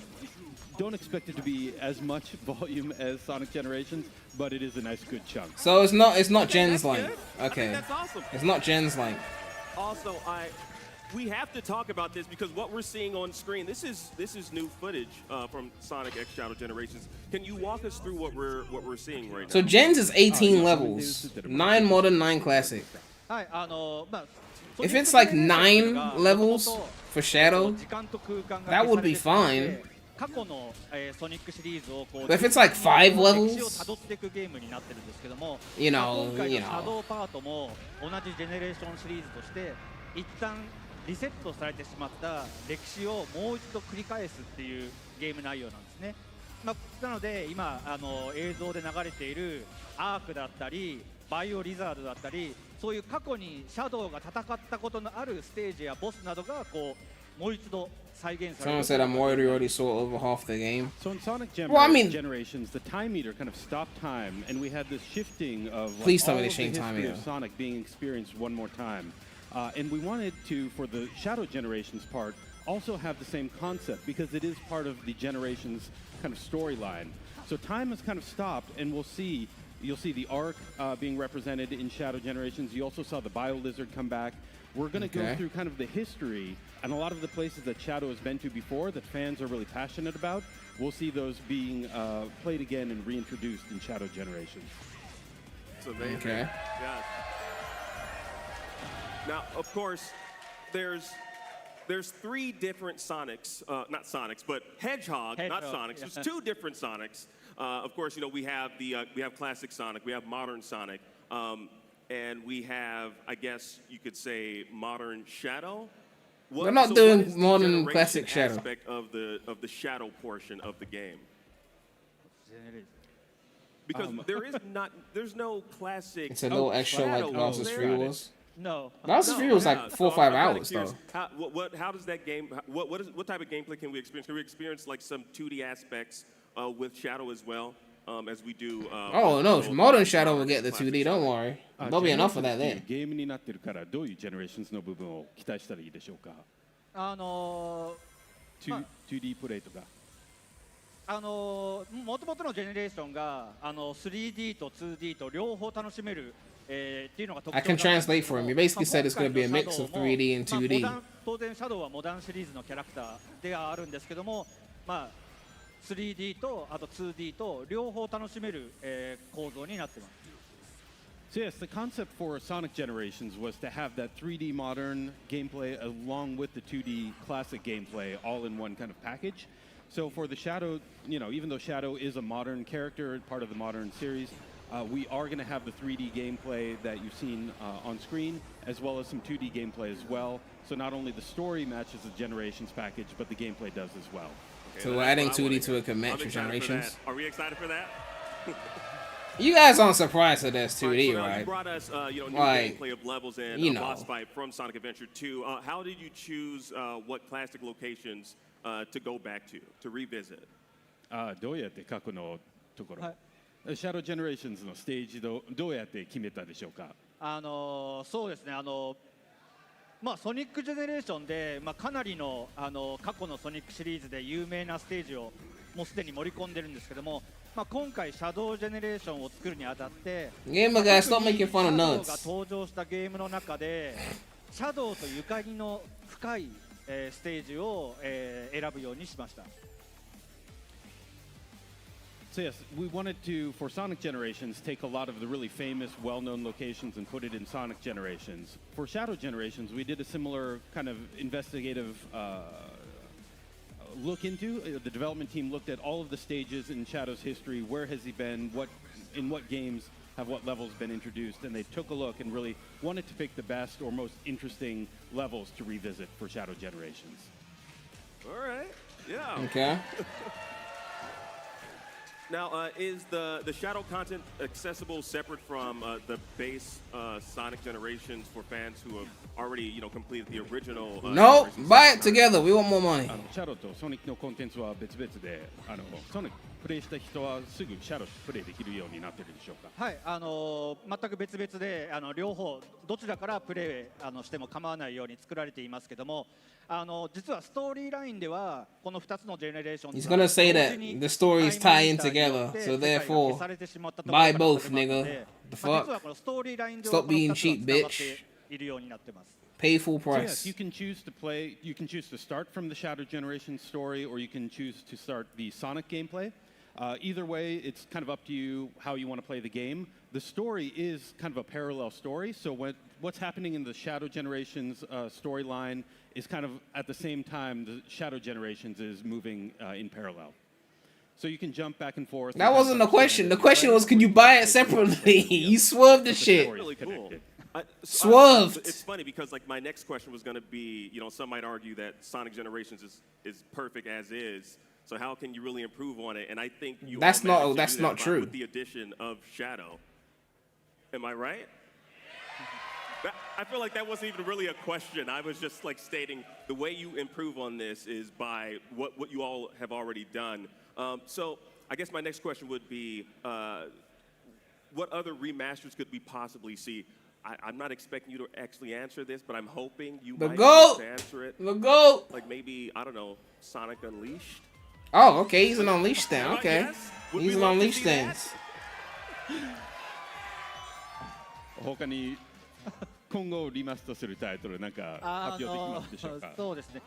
don't expect it to be as much volume as Sonic Generations, but it is a nice good chunk. So it's not Gen's length. Okay. That's awesome. It's not Gen's length. Also, we have to talk about this because what we're seeing on screen, this is new footage from Sonic X Shadow Generations. Can you walk us through what we're seeing right now? So Gen's is 18 levels, 9 modern, 9 classic. If it's like 9 levels for Shadow, that would be fine. But if it's like 5 levels, you know. 一旦リセットされてしまった歴史をもう一度繰り返すっていうゲーム内容なんですね。なので今映像で流れているアークだったりバイオリザードだったり、そういう過去にシャドウが戦ったことのあるステージやボスなどがもう一度再現され Someone る said I'm already saw over half the game. So in Sonic Well, I mean- Generations, the time meter kind of stopped time, and we had this shifting of like, Please tell all me of they the changed time history of meter. Sonic being experienced one more time. And we wanted to, for the Shadow Generations part, also have the same concept because it is part of the Generations kind of storyline. So time has kind of stopped, and you'll see the Ark being represented in Shadow Generations. You also saw the Bio Lizard come back. We're going to go through kind of the history and a lot of the places that Shadow has been to before that fans are really passionate about. We'll see those being played again and reintroduced in Shadow Generations. It's amazing. Okay. Yeah. Now, of course, there's 3 different Sonics, not Sonics, but Hedgehog, not Sonics. Yeah. There's 2 different Sonics. Of course, you know we have classic Sonic, we have modern Sonic, and we have, I guess you could say, modern Shadow. They're not doing modern classic Shadow. Aspect of the Shadow portion of the game. Because there's no classic. It's a little extra Shadow like Bowser's there. Fury was. No. Bowser's Fury was like 4 or 5 hours though. How does that game? What type of gameplay can we experience? Can we experience like some 2D aspects with Shadow as well, as we do? Oh no, modern Shadow will get the 2D. Don't worry, there'll be enough of that there. ゲームになってるからどういう Generations の部分を期待したらいいでしょうか。2D プレイとか。もともとのジェネレーションが3D と 2D と両方楽しめるっていうのが特徴 I can translate for him. You basically said it's going to be a mix of 3D and 2D. 当然シャドウはモダンシリーズのキャラクターではあるんですけども、まあ 3D とあと 2D と両方楽しめる構造になってます。So yes, the concept for Sonic Generations was to have that 3D modern gameplay along with the 2D classic gameplay all in one kind of package. So for the Shadow, you know, even though Shadow is a modern character, part of the modern series, we are going to have the 3D gameplay that you've seen on screen, as well as some 2D gameplay as well. So not only the story matches the Generations package, but the gameplay does as well. Okay, So we're adding 2D to it can match with Generations. Are we excited for that? You guys aren't surprised that there's 2D, So now right? you brought us, new Like, gameplay of levels and you a know. boss fight from Sonic Adventure 2. How did you choose what classic locations to go back to revisit? どうやって過去のところ、シャドウジェネレーションズのステージどうやって決めたでしょうか。そうですね。まあソニックジェネレーションでかなりの過去のソニックシリーズで有名なステージをもうすでに盛り込んでるんですけども、今回シャドウジェネレーションを作るにあたって、Gamer guys, stop making fun of シャドウ nuts. が登場したゲームの中で、シャドウとゆかりの深いステージを選ぶようにしました。So yes, we wanted to, for Sonic Generations, take a lot of the really famous, well-known locations and put it in Sonic Generations. For Shadow Generations, we did a similar kind of investigative look into. The development team looked at all of the stages in Shadow's history. Where has he been? In what games have what levels been introduced? And they took a look and really wanted to pick the best or most interesting levels to revisit for Shadow Generations. All right. Yeah. Okay. Now, is the Shadow content accessible separate from the base Sonic Generations for fans who have already, completed the original? No, buy it together. We want more money. シャドウとソニックのコンテンツは別々で、ソニックプレイした人はすぐシャドウプレイできるようになってるでしょうか。はい、全く別々で両方どちらからプレイしても構わないように作られていますけども、実はストーリーラインではこの2つのジェネレーション He's gonna say that the stories tie in together, so therefore, buy both, nigga. The fuck? Stop being cheap, bitch. Pay full So yes, price. you can choose to start from the Shadow Generation story, or you can choose to start the Sonic gameplay. Either way, it's kind of up to you how you want to play the game. The story is kind of a parallel story, so what's happening in the Shadow Generations storyline is kind of at the same time the Shadow Generations is moving in parallel. So you can jump back and forth. That wasn't the question. The question was, can you buy it separately? You swerved the shit. Really cool. Swerved. It's funny because my next question was going to be, some might argue that Sonic Generations is perfect as is. So how can you really improve on it? And I think you That's all managed to that's do that not true. With the addition of Shadow. Am I right? I feel like that wasn't even really a question. I was just like stating the way you improve on this is by what you all have already done. So I guess my next question would be, what other remasters could we possibly see? I'm not expecting you to actually answer this, but I'm hoping you might be able to answer it. The GOAT! Like maybe, I don't know, Sonic Unleashed? Oh, okay, he's an Unleashed then. Okay. Yes? Would He's we an love to Unleashed see then. that? 他に今後リマストするタイトルなんか発表できますでしょうか。そうですね。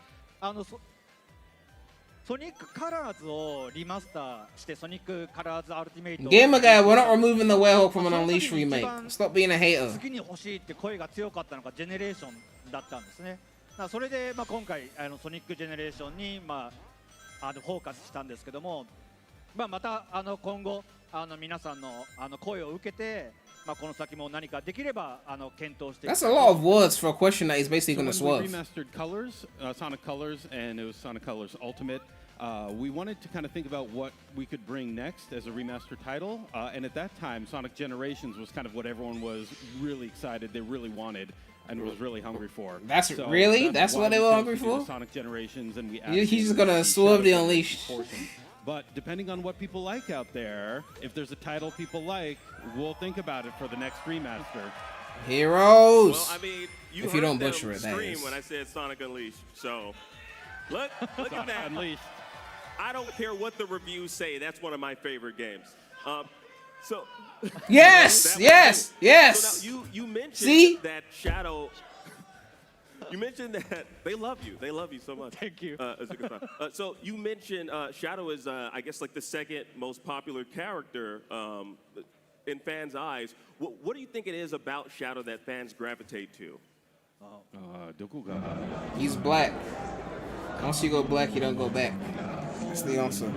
ソニックカラーズをリマスターしてソニックカラーズアルティメイト。Gamer guy, we're not removing the Werehog from an Unleashed remake. Stop being a hater. 次に欲しいって声が強かったのがジェネレーションだったんですね。それで今回ソニックジェネレーションにフォーカスしたんですけども、また今後皆さんの声を受けて。この先も何かできれば検討して。 That's a lot of words for a question that he's basically going to So when swerve. we remastered Colors, Sonic Colors, and it was Sonic Colors Ultimate. We wanted to kind of think about what we could bring next as a remastered title, and at that time, Sonic Generations was kind of what everyone was really excited, they really wanted, and was really hungry for. That's what they were hungry for? Sonic Generations, and we He's just going to swerve the Unleashed. But depending on what people like out there, if there's a title people like, we'll think about it for the next remaster. Heroes. Well, I mean, if you don't butcher it, that scream is. when I said Sonic Unleashed. So, look at that. Unleashed. I don't care what the reviews say. That's one of my favorite games. Yes, yes, yes. So now you mentioned See? that Shadow. You mentioned that they love you. They love you so much. Thank you. So you mentioned Shadow is, I guess, like the second most popular character in fans' eyes. What do you think it is about Shadow that fans gravitate to? He's black. Once you go black, you don't go back. That's the answer.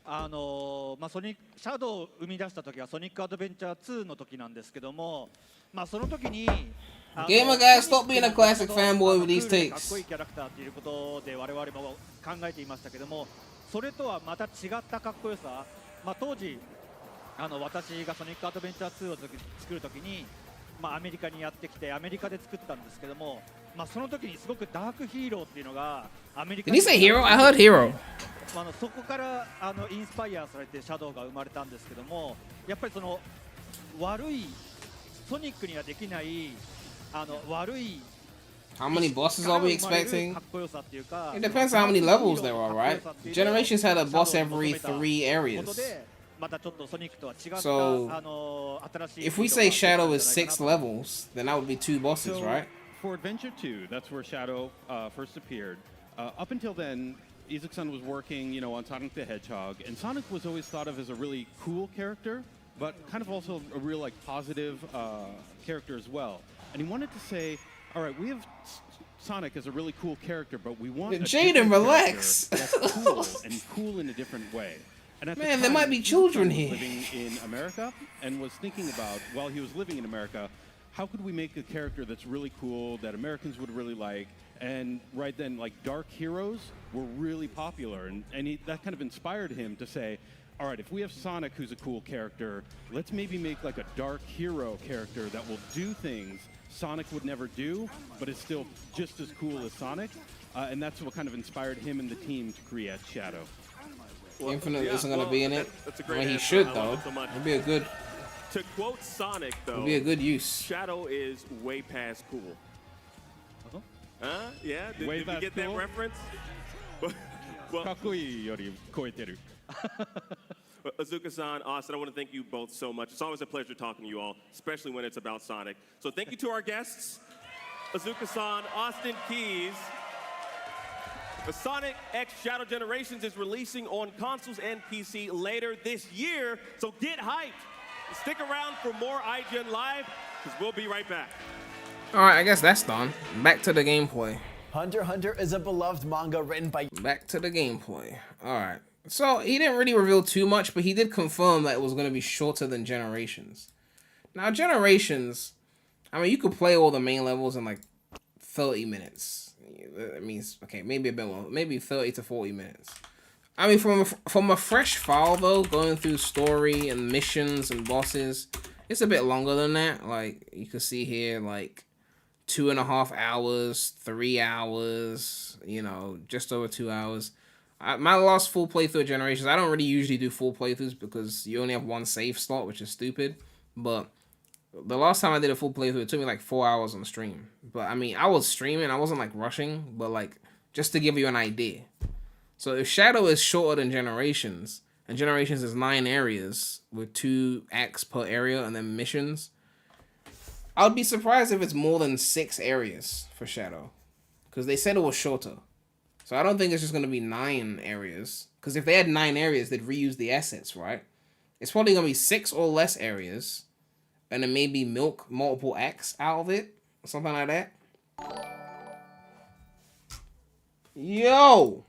シャドウを生み出した時はソニックアドベンチャー2の時なんですけども、その時に Gamer guy, stop being a classic fanboy with these takes. かっこいいキャラクターということで我々も考えていましたけども、それとはまた違ったかっこよさ。当時私がソニックアドベンチャー2を作る時にアメリカにやってきてアメリカで作ったんですけども、その時にすごくダークヒーローっていうのがアメリカ Did he say hero? I heard hero. そこからインスパイアされてシャドウが生まれたんですけども、やっぱりその悪いソニックにはできない悪い How many bosses are we expecting? It depends on how many levels there are, right? Generations had a boss every 3 areas. So, if we say Shadow is 6 levels, then that would be 2 bosses, right? For Adventure 2, that's where Shadow first appeared. Up until then, Iizuka-san was working, on Sonic the Hedgehog, and Sonic was always thought of as a really cool character, but kind of also a real positive character as well. And he wanted to say, all right, we have Sonic as a really cool character, but we want Jaden, relax. That's cool and cool in a different way. And at Man, there might be children here. Living in America, and was thinking about while he was living in America, how could we make a character that's really cool that Americans would really like? And right then, dark heroes were really popular, and that kind of inspired him to say, all right, if we have Sonic who's a cool character, let's maybe make a dark hero character that will do things Sonic would never do, but is still just as cool as Sonic. And that's what kind of inspired him and the team to create Shadow. Infinite isn't going to be in it. He should, though. It'd be a good... To quote Sonic, though, it'd be a good use. Shadow is way past cool. Yeah? Did we get that reference? Iizuka-san, Austin, I want to thank you both so much. It's always a pleasure talking to you all, especially when it's about Sonic. So thank you to our guests, Iizuka-san, Austin Keys. The Sonic X Shadow Generations is releasing on consoles and PC later this year, so get hyped. Stick around for more IGN Live, because we'll be right back. Alright, I guess that's done. Back to the gameplay. Hunter x Hunter is a beloved manga written by... Back to the gameplay. Alright. So, he didn't really reveal too much, but he did confirm that it was going to be shorter than Generations. Now, Generations, I mean, you could play all the main levels in 30 minutes. That means, okay, maybe a bit more. Maybe 30 to 40 minutes. I mean, from a fresh file, though, going through story and missions and bosses, it's a bit longer than that. You can see here, 2.5 hours, 3 hours, you know, just over 2 hours. My last full playthrough of Generations, I don't really usually do full playthroughs because you only have one save slot, which is stupid. But the last time I did a full playthrough, it took me like 4 hours on stream. But I mean, I was streaming, I wasn't like rushing, but like just to give you an idea. So if Shadow is shorter than Generations, and Generations is 9 areas with 2 acts per area and then missions, I would be surprised if it's more than 6 areas for Shadow, because they said it was shorter. So I don't think it's just going to be 9 areas, because if they had 9 areas, they'd reuse the assets, right? It's probably going to be 6 or less areas, and then maybe milk multiple acts out of it, or something like that. Yo!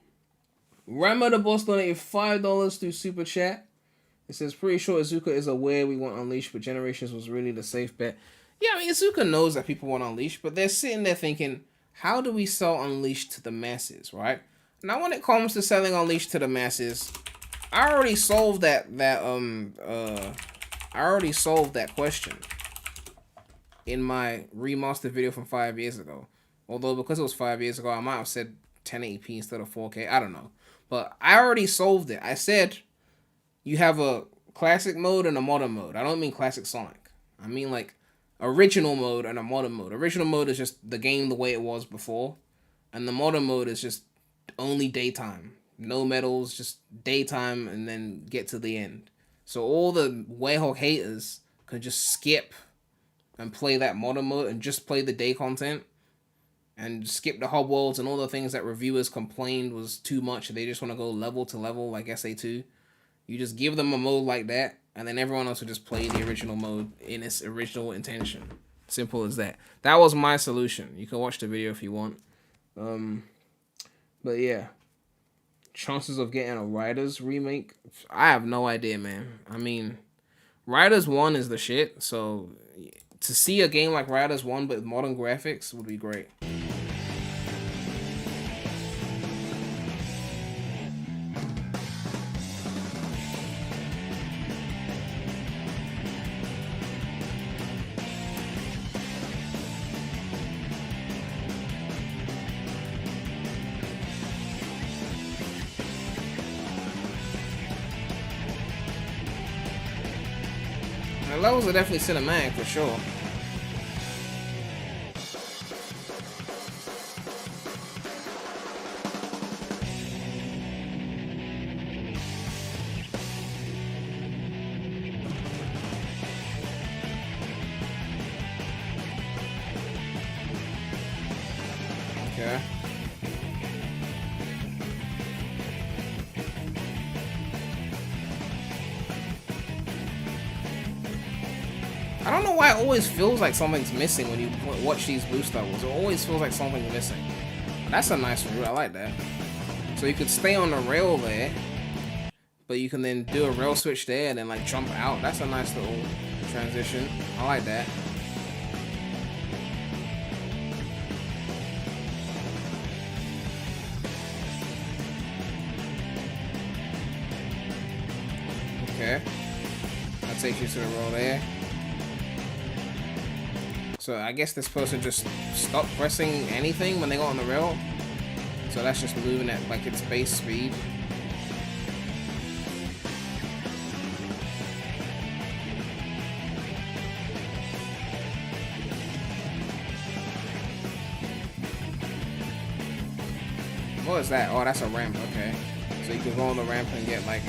Rama the Boss donated $5 through Super Chat. It says, pretty sure Iizuka is aware we want Unleashed, but Generations was really the safe bet. Yeah, I mean, Iizuka knows that people want Unleashed, but they're sitting there thinking, how do we sell Unleashed to the masses, right? Now, when it comes to selling Unleashed to the masses, I already solved that question in my remastered video from 5 years ago. Although, because it was 5 years ago, I might have said 1080p instead of 4K. I don't know. But I already solved it. I said you have a classic mode and a modern mode. I don't mean classic Sonic. I mean like original mode and a modern mode. Original mode is just the game the way it was before. And the modern mode is just only daytime. No medals, just daytime and then get to the end. So all the Werehog haters can just skip and play that modern mode and just play the day content. And skip the hub worlds and all the things that reviewers complained was too much. They just want to go level to level like SA2. You just give them a mode like that, and then everyone else will just play the original mode in its original intention. Simple as that. That was my solution. You can watch the video if you want. But yeah. Chances of getting a Riders remake? I have no idea, man. I mean, Riders 1 is the shit, so to see a game like Riders 1 but with modern graphics would be great. The levels are definitely cinematic for sure. Okay. I don't know why it always feels like something's missing when you watch these boost levels. It always feels like something's missing. That's a nice route. I like that. So you could stay on the rail there, but you can then do a rail switch there and then like jump out. That's a nice little transition. I like that. Okay. That takes you to the rail there. So I guess this person just stopped pressing anything when they got on the rail. So that's just moving at like its base speed. What is that? Oh, that's a ramp. Okay. So you can go on the ramp and get like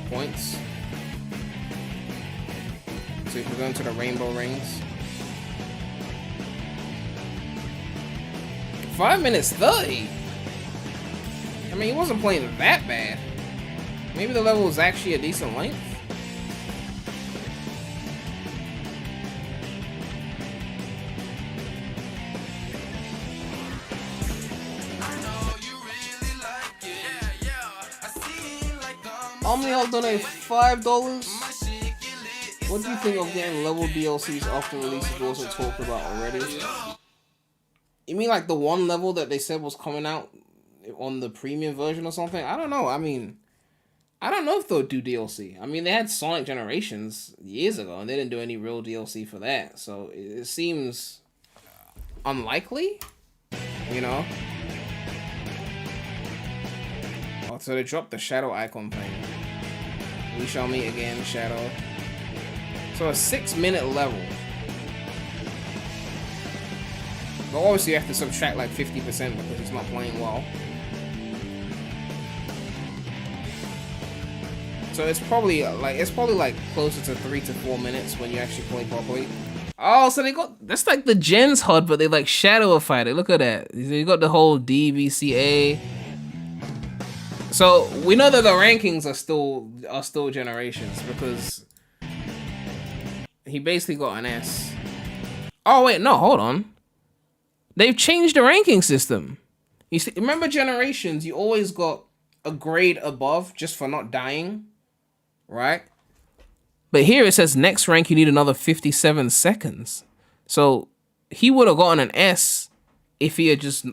points. So you can go into the rainbow rings. 5 minutes 30? I mean, he wasn't playing that bad. Maybe the level was actually a decent length. Omnihawk donated $5. What do you think of getting level DLCs after releases wasn't talked about already? You mean like the one level that they said was coming out on the premium version or something? I don't know. I mean, I don't know if they'll do DLC. I mean, they had Sonic Generations years ago, and they didn't do any real DLC for that. So it seems unlikely, you know. Oh, so they dropped the shadow icon thing. We shall meet again, shadow. So a 6-minute level. But obviously you have to subtract like 50% because he's not playing well. So it's probably like closer to 3 to 4 minutes when you actually play properly. Oh, so they got, that's like the Gens HUD, but they like shadowify it. Look at that. You got the whole DVCA. So we know that the rankings are still generations because he basically got an S. Oh wait, no, hold on. They've changed the ranking system. You see, remember generations, you always got a grade above just for not dying, right? But here it says next rank you need another 57 seconds. So he would have gotten an S if he had just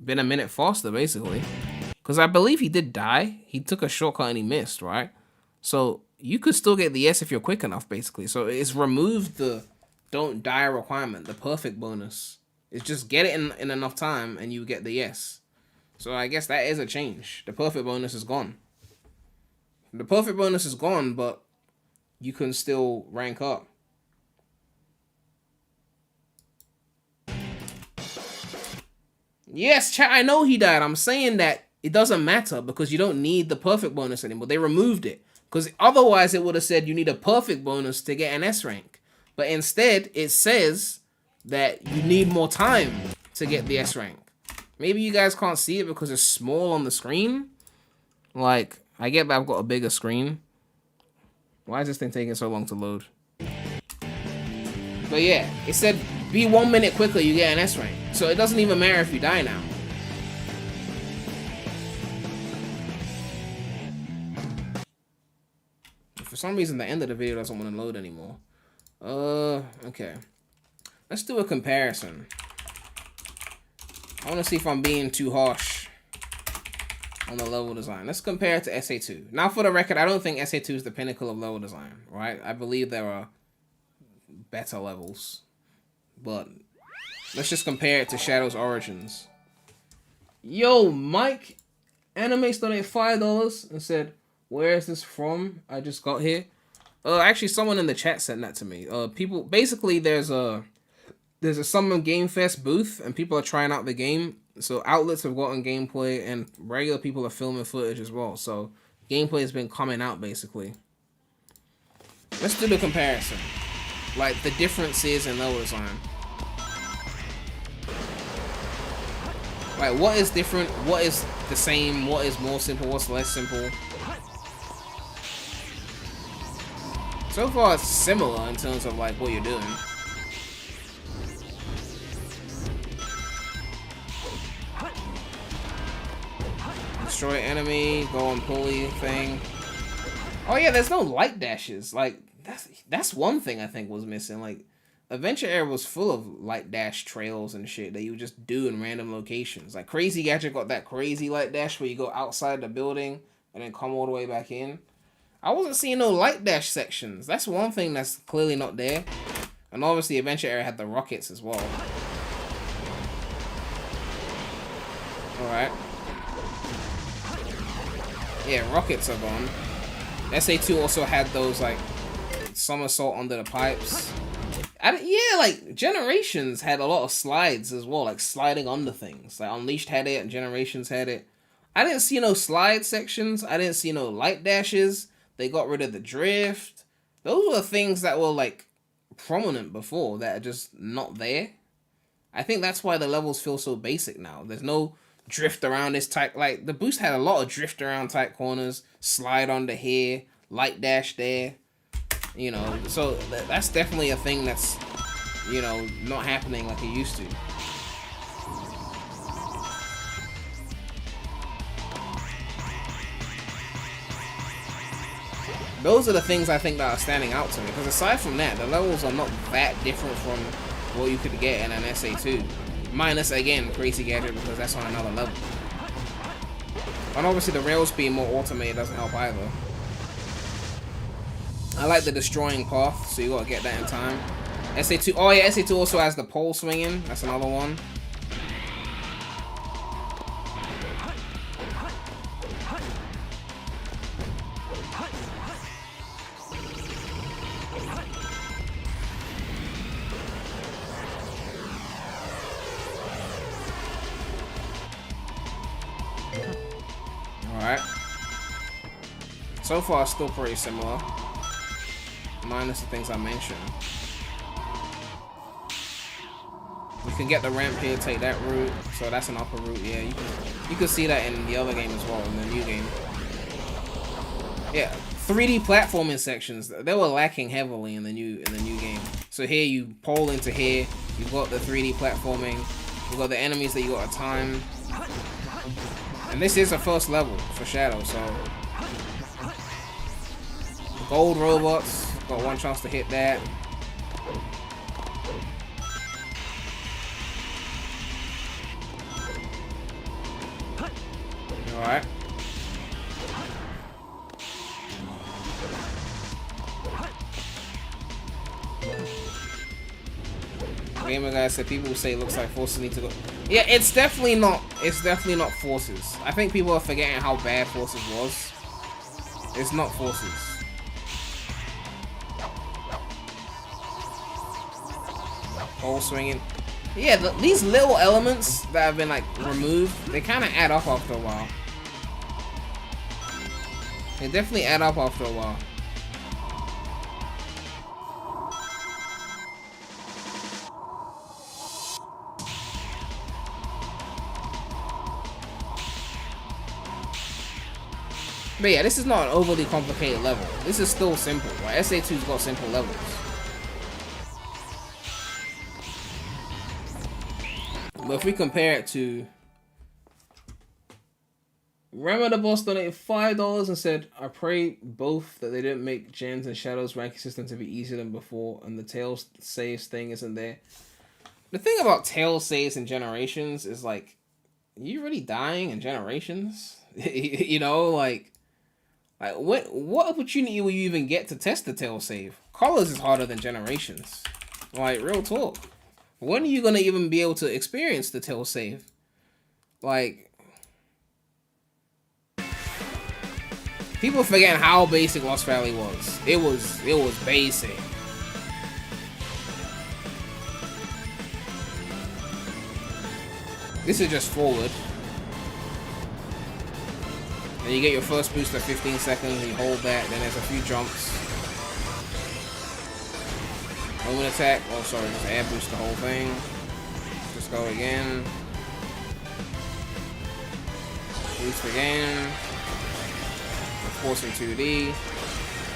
been a minute faster, basically. Because I believe he did die. He took a shortcut and he missed, right? So you could still get the S if you're quick enough, basically. So it's removed the don't die requirement, the perfect bonus. It's just get it in enough time and you get the yes. So I guess that is a change. The perfect bonus is gone. The perfect bonus is gone, but you can still rank up. Yes, chat, I know he died. I'm saying that it doesn't matter because you don't need the perfect bonus anymore. They removed it. Because otherwise it would have said you need a perfect bonus to get an S rank. But instead, it says that you need more time to get the S rank. Maybe you guys can't see it because it's small on the screen. Like, I get that I've got a bigger screen. Why is this thing taking so long to load? But yeah, it said be 1 minute quicker, you get an S rank. So it doesn't even matter if you die now. For some reason, the end of the video doesn't want to load anymore. Okay. Let's do a comparison. I want to see if I'm being too harsh on the level design. Let's compare it to SA2. Now, for the record, I don't think SA2 is the pinnacle of level design, right? I believe there are better levels. But let's just compare it to Shadow's Origins. Yo, Mike Anime donated $5 and said, where is this from? I just got here. Actually, someone in the chat sent that to me. People, basically, there's a Summon Game Fest booth, and people are trying out the game. So outlets have gotten gameplay, and regular people are filming footage as well. So gameplay has been coming out, basically. Let's do the comparison. Like, the differences in level design. Like, what is different? What is the same? What is more simple? What's less simple? So far, it's similar in terms of, like, what you're doing. Destroy enemy, go on pulley thing. Oh yeah, there's no light dashes. Like, that's one thing I think was missing. Like, Adventure Era was full of light dash trails and shit that you would just do in random locations. Like, Crazy Gadget got that crazy light dash where you go outside the building and then come all the way back in. I wasn't seeing no light dash sections. That's one thing that's clearly not there. And obviously Adventure Era had the rockets as well. Alright. Yeah, rockets are gone. SA2 also had those, like, somersault under the pipes. Yeah, like, Generations had a lot of slides as well, like sliding under things. Like, Unleashed had it, and Generations had it. I didn't see no slide sections. I didn't see no light dashes. They got rid of the drift. Those were things that were, like, prominent before that are just not there. I think that's why the levels feel so basic now. There's no drift around this type. Like, the boost had a lot of drift around tight corners, slide under here, light dash there. You know, so that's definitely a thing that's, you know, not happening like it used to. Those are the things I think that are standing out to me, because aside from that, the levels are not that different from what you could get in an SA2. Minus, again, Crazy Gadget, because that's on another level. And obviously the rails being more automated doesn't help either. I like the destroying path, so you gotta get that in time. SA2. Oh yeah, SA2 also has the pole swinging. That's another one. Alright. So far, still pretty similar. Minus the things I mentioned. You can get the ramp here, take that route. So that's an upper route. Yeah, you can see that in the other game as well, in the new game. Yeah, 3D platforming sections. They were lacking heavily in the new game. So here you pole into here. You've got the 3D platforming. You've got the enemies that you got to time. And this is a first level for Shadow, so gold robots, got one chance to hit that. Alright. Gamer guy said people will say it looks like forces need to go. Yeah, it's definitely not. It's definitely not forces. I think people are forgetting how bad forces was. It's not forces. Pole swinging. Yeah, these little elements that have been like removed, they kind of add up after a while. They definitely add up after a while. But yeah, this is not an overly complicated level. This is still simple. Like SA2's got simple levels. But if we compare it to Rama the boss donated $5 and said, I pray both that they didn't make Gens and Shadows ranking system to be easier than before and the Tails saves thing isn't there. The thing about Tails saves in Generations is like, you really dying in Generations? You know, like what opportunity will you even get to test the Tails save? Colors is harder than Generations. Like, real talk. When are you gonna even be able to experience the Tails save? Like, people forgetting how basic Lost Valley was. It was basic. This is just forward. And you get your first boost at 15 seconds, and you hold that, then there's a few jumps. Moment attack, oh sorry, just air boost the whole thing. Just go again. Boost again. Force in 2D.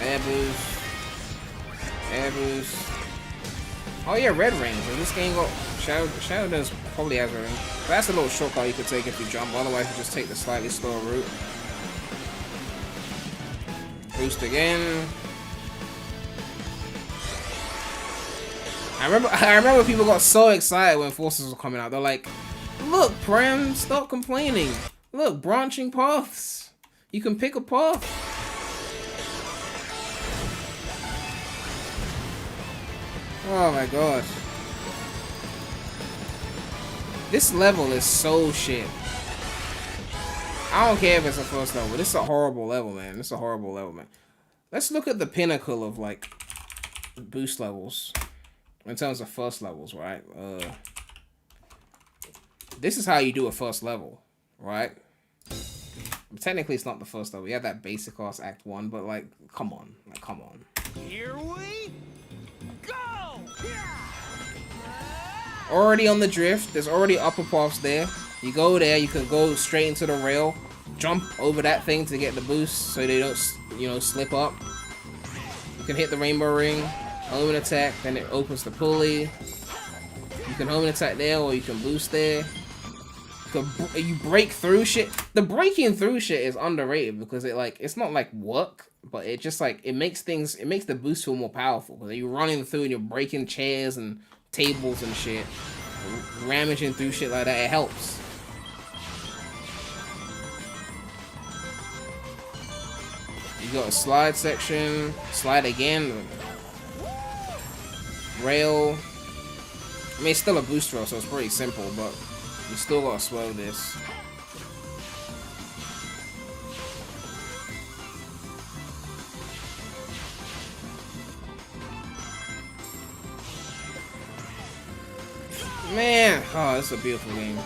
Air boost. Air boost. Oh yeah, red rings. And this game got Shadow does probably has a ring. But that's a little shortcut you could take if you jump, otherwise you just take the slightly slower route. Boost again. I remember people got so excited when forces were coming out. They're like, look, Prem, stop complaining. Look, branching paths. You can pick a path. Oh my god. This level is so shit. I don't care if it's a first level. This is a horrible level, man. This is a horrible level, man. Let's look at the pinnacle of, like, boost levels. In terms of first levels, right? This is how you do a first level, right? Technically, it's not the first level. You have that basic class Act 1, but, like, come on. Like, come on. Here we go! Already on the drift. There's already upper paths there. You go there, you can go straight into the rail, jump over that thing to get the boost so they don't, you know, slip up. You can hit the rainbow ring, home and attack, then it opens the pulley. You can home and attack there, or you can boost there. You break through shit. The breaking through shit is underrated because it's not like work, but it just like, it makes the boost feel more powerful. Because you're running through and you're breaking chairs and tables and shit, rammaging through shit like that, it helps. You got a slide section, slide again. rail. I mean, it's still a boost throw, so it's pretty simple, but you still gotta swell this. Man, oh, this is a beautiful game.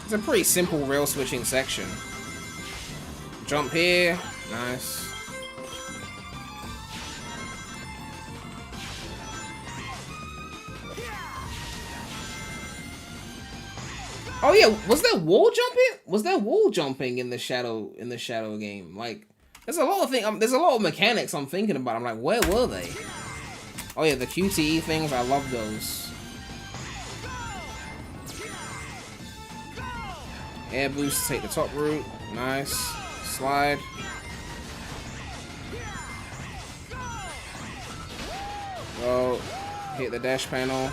It's a pretty simple rail switching section. Jump here, nice. Oh yeah, was there wall jumping? Was there wall jumping in the shadow game? Like, there's a lot of things. There's a lot of mechanics I'm thinking about. I'm like, where were they? Oh yeah, the QTE things. I love those. Air boost to take the top route. Nice. Slide. Go. Hit the dash panel.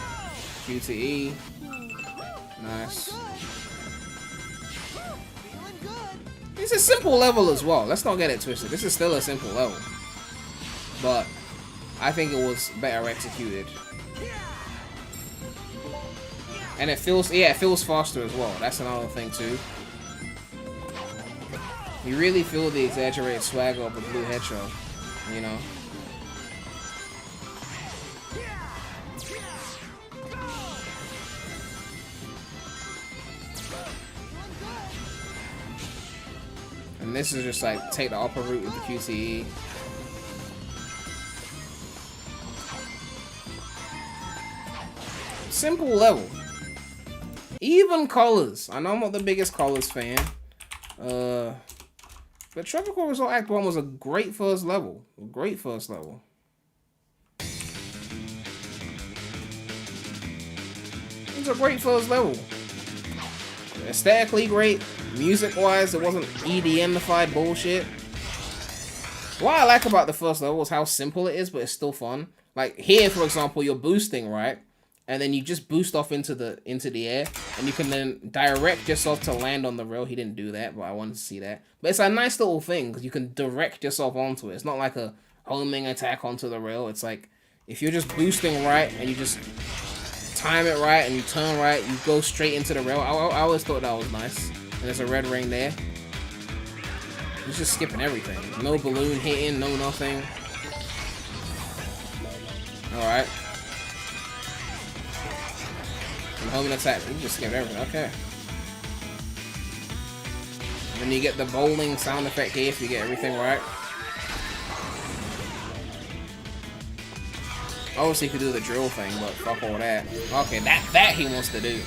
QTE. Nice. It's a simple level as well. Let's not get it twisted. This is still a simple level. But I think it was better executed. And it feels, yeah, it feels faster as well. That's another thing too. You really feel the exaggerated swagger of the blue hedgehog, you know? And this is just like, take the upper route with the QTE. Simple level. Even colors. I know I'm not the biggest colors fan. But Tropical Resort Act 1 was a great first level. A great first level. It was a great first level. Aesthetically great. Music-wise, it wasn't EDM-ified bullshit. What I like about the first level is how simple it is, but it's still fun. Like here, for example, you're boosting, right? And then you just boost off into the air, and you can then direct yourself to land on the rail. He didn't do that, but I wanted to see that. But it's a nice little thing, because you can direct yourself onto it. It's not like a homing attack onto the rail. It's like, if you're just boosting right, and you just time it right, and you turn right, you go straight into the rail. I always thought that was nice. And there's a red ring there. He's just skipping everything. No balloon hitting, no nothing. Alright. And homing attack. You just skipped everything. Okay. And then you get the bowling sound effect here if you get everything right. Obviously you could do the drill thing, but fuck all that. Okay, that he wants to do.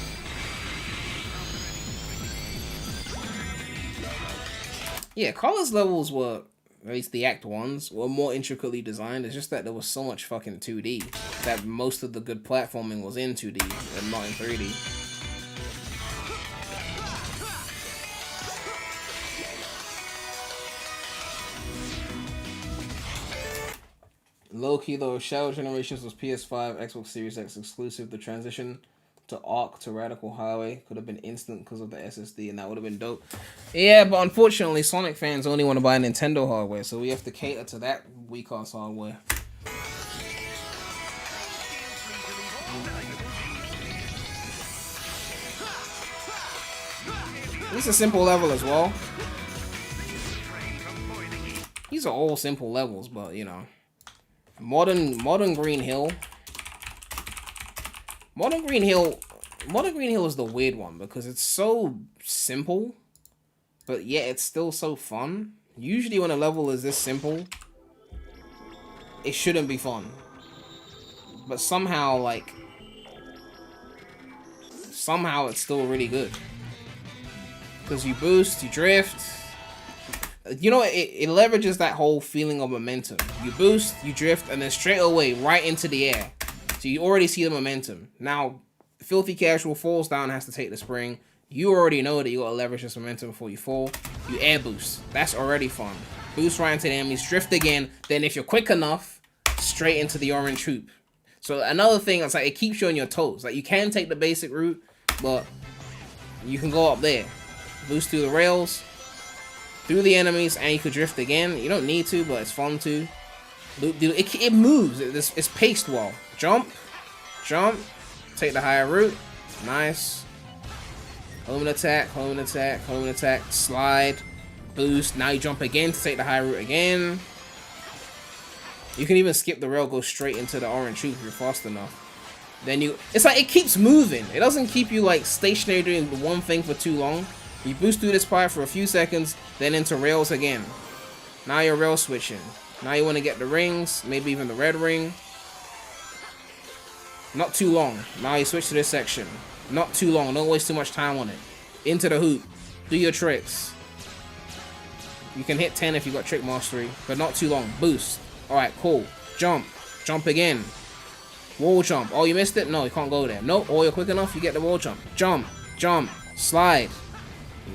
Yeah, Colors levels were, at least the Act 1s, were more intricately designed. It's just that there was so much fucking 2D that most of the good platforming was in 2D and not in 3D. Low-key though, Shadow Generations was PS5, Xbox Series X exclusive. The transition to Arc to Radical Highway could have been instant because of the SSD, and that would have been dope. Yeah, but unfortunately, Sonic fans only want to buy Nintendo hardware, so we have to cater to that weak-ass hardware. It's a simple level as well. These are all simple levels, but you know, modern Green Hill. Modern Green Hill is the weird one because it's so simple, but yet it's still so fun. Usually when a level is this simple, it shouldn't be fun. But somehow it's still really good. Because you boost, you drift. You know, it leverages that whole feeling of momentum. You boost, you drift, and then straight away, right into the air. So you already see the momentum. Now, Filthy Casual falls down, has to take the spring. You already know that you gotta leverage this momentum before you fall. You air boost. That's already fun. Boost right into the enemies, drift again. Then if you're quick enough, straight into the orange hoop. So another thing, it's like it keeps you on your toes. Like you can take the basic route, but you can go up there. Boost through the rails, through the enemies, and you could drift again. You don't need to, but it's fun to. It moves. It's paced well. Jump, jump, take the higher route. Nice. Home attack, home attack, home attack. Slide, boost. Now you jump again to take the higher route again. You can even skip the rail, go straight into the orange hoop if you're fast enough. Then it's like it keeps moving. It doesn't keep you like stationary doing one thing for too long. You boost through this part for a few seconds, then into rails again. Now you're rail switching. Now you want to get the rings, maybe even the red ring. Not too long. Now you switch to this section. Not too long. Don't waste too much time on it. Into the hoop. Do your tricks. You can hit 10 if you got trick mastery, but not too long. Boost. Alright, cool. Jump. Jump again. Wall jump. Oh, you missed it? No, you can't go there. Nope. Oh, you're quick enough, you get the wall jump. Jump. Jump. Slide.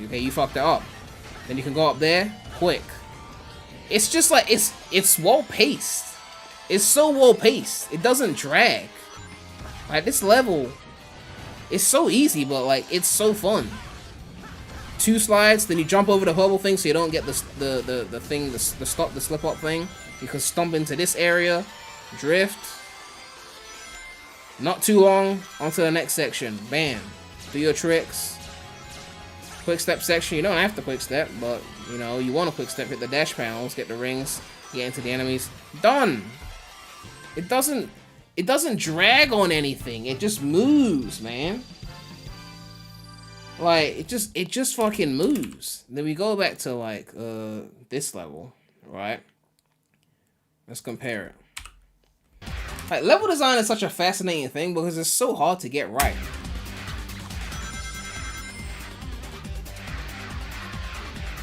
Okay, you fucked it up. Then you can go up there. Quick. It's just like, it's well paced. It's so well paced. It doesn't drag. Like, this level, it's so easy, but like, it's so fun. 2 slides, then you jump over the bubble thing so you don't get the slip up thing. You can stomp into this area, drift. Not too long, onto the next section. Bam. Do your tricks. Quick step section, you don't have to quick step, but you know, you want to quick step, hit the dash panels, get the rings, get into the enemies. Done. It doesn't drag on anything. It just moves, man. Like, it just fucking moves. Then we go back to like this level, right? Let's compare it. Like, level design is such a fascinating thing because it's so hard to get right.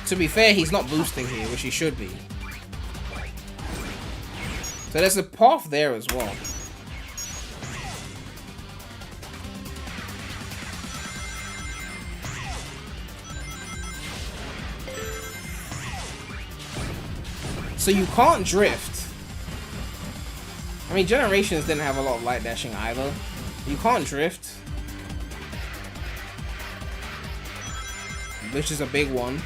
To be fair, he's not boosting here, which he should be. So there's a path there as well. So you can't drift. I mean, Generations didn't have a lot of light dashing either. You can't drift, which is a big one.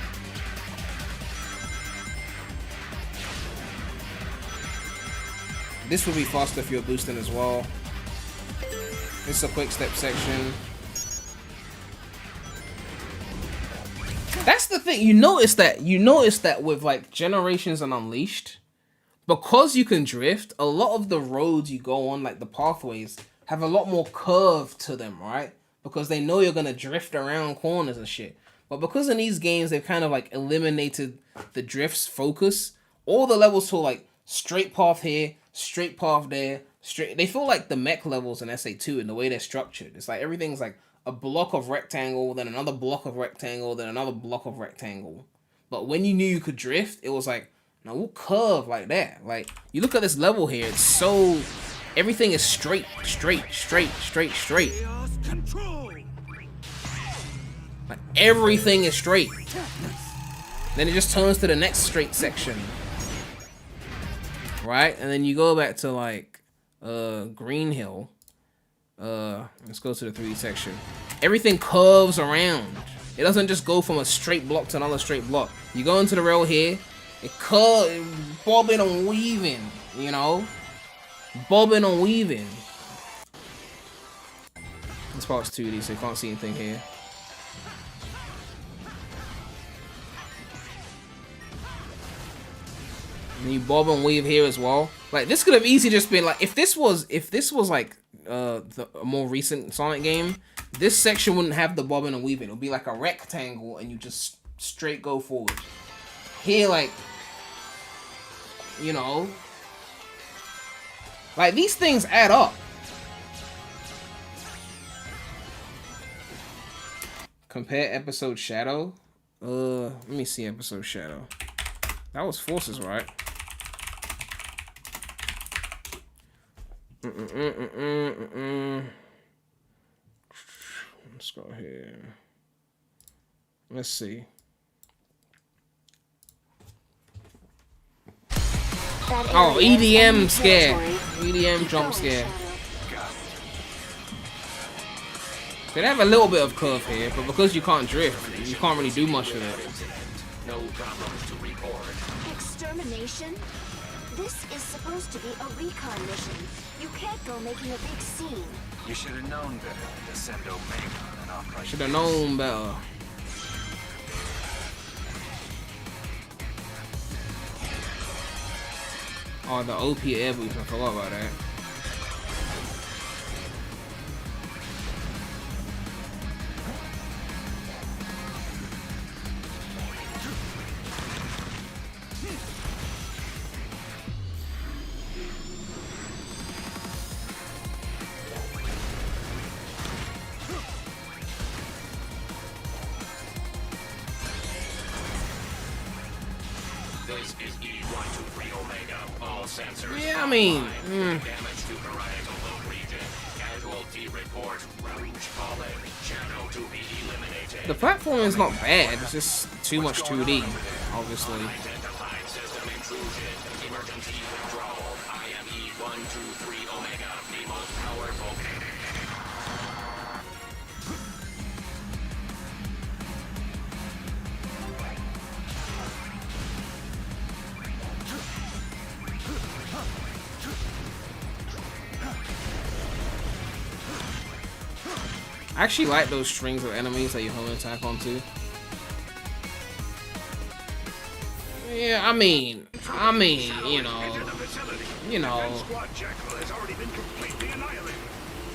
This would be faster if you're boosting as well. This is a quick step section. That's the thing. You notice that with like Generations and Unleashed, because you can drift, a lot of the roads you go on, like the pathways, have a lot more curve to them, right? Because they know you're gonna drift around corners and shit. But because in these games they've kind of like eliminated the drift's focus, all the levels feel like straight path here, straight path there, straight. They feel like the mech levels in SA2 in the way they're structured. It's like everything's like a block of rectangle, then another block of rectangle, then another block of rectangle. But when you knew you could drift, it was like, now we'll curve like that. Like, you look at this level here, it's so, everything is straight, straight, straight, straight, straight. Like, everything is straight. Then it just turns to the next straight section. Right? And then you go back to like Green Hill. Let's go to the 3D section. Everything curves around. It doesn't just go from a straight block to another straight block. You go into the rail here, it curves, bobbing and weaving, you know? Bobbing and weaving. This part's 2D, so you can't see anything here. And you bob and weave here as well. Like, this could have easily just been like, if this was like a more recent Sonic game, this section wouldn't have the bobbing and weaving. It would be like a rectangle and you just straight go forward. Here, like, you know, like these things add up. Compare episode Shadow. Let me see episode Shadow. That was Forces, right? Let's go here. Let's see. Oh, EDM scare. EDM jump scare. They have a little bit of curve here, but because you can't drift, you can't really do much with it. No problems to report. Extermination? This is supposed to be a recon mission. You can't go making a big scene. You should have known better than to send Omega on an off-right. Should have known better. Oh, the OP air boost, I forgot about that. This is E123 Omega. All sensors. Yeah, I mean, damage to parietal lobe region. Casualty report. Rouge fallen. Channel to be eliminated. the platform is not bad. It's just too much 2D, obviously. Identified system intrusion. Emergency withdrawal. IME 123 Omega. The most powerful. I actually like those strings of enemies that you home attack onto. Yeah, I mean, you know. Squad Jackal has already been completely annihilated.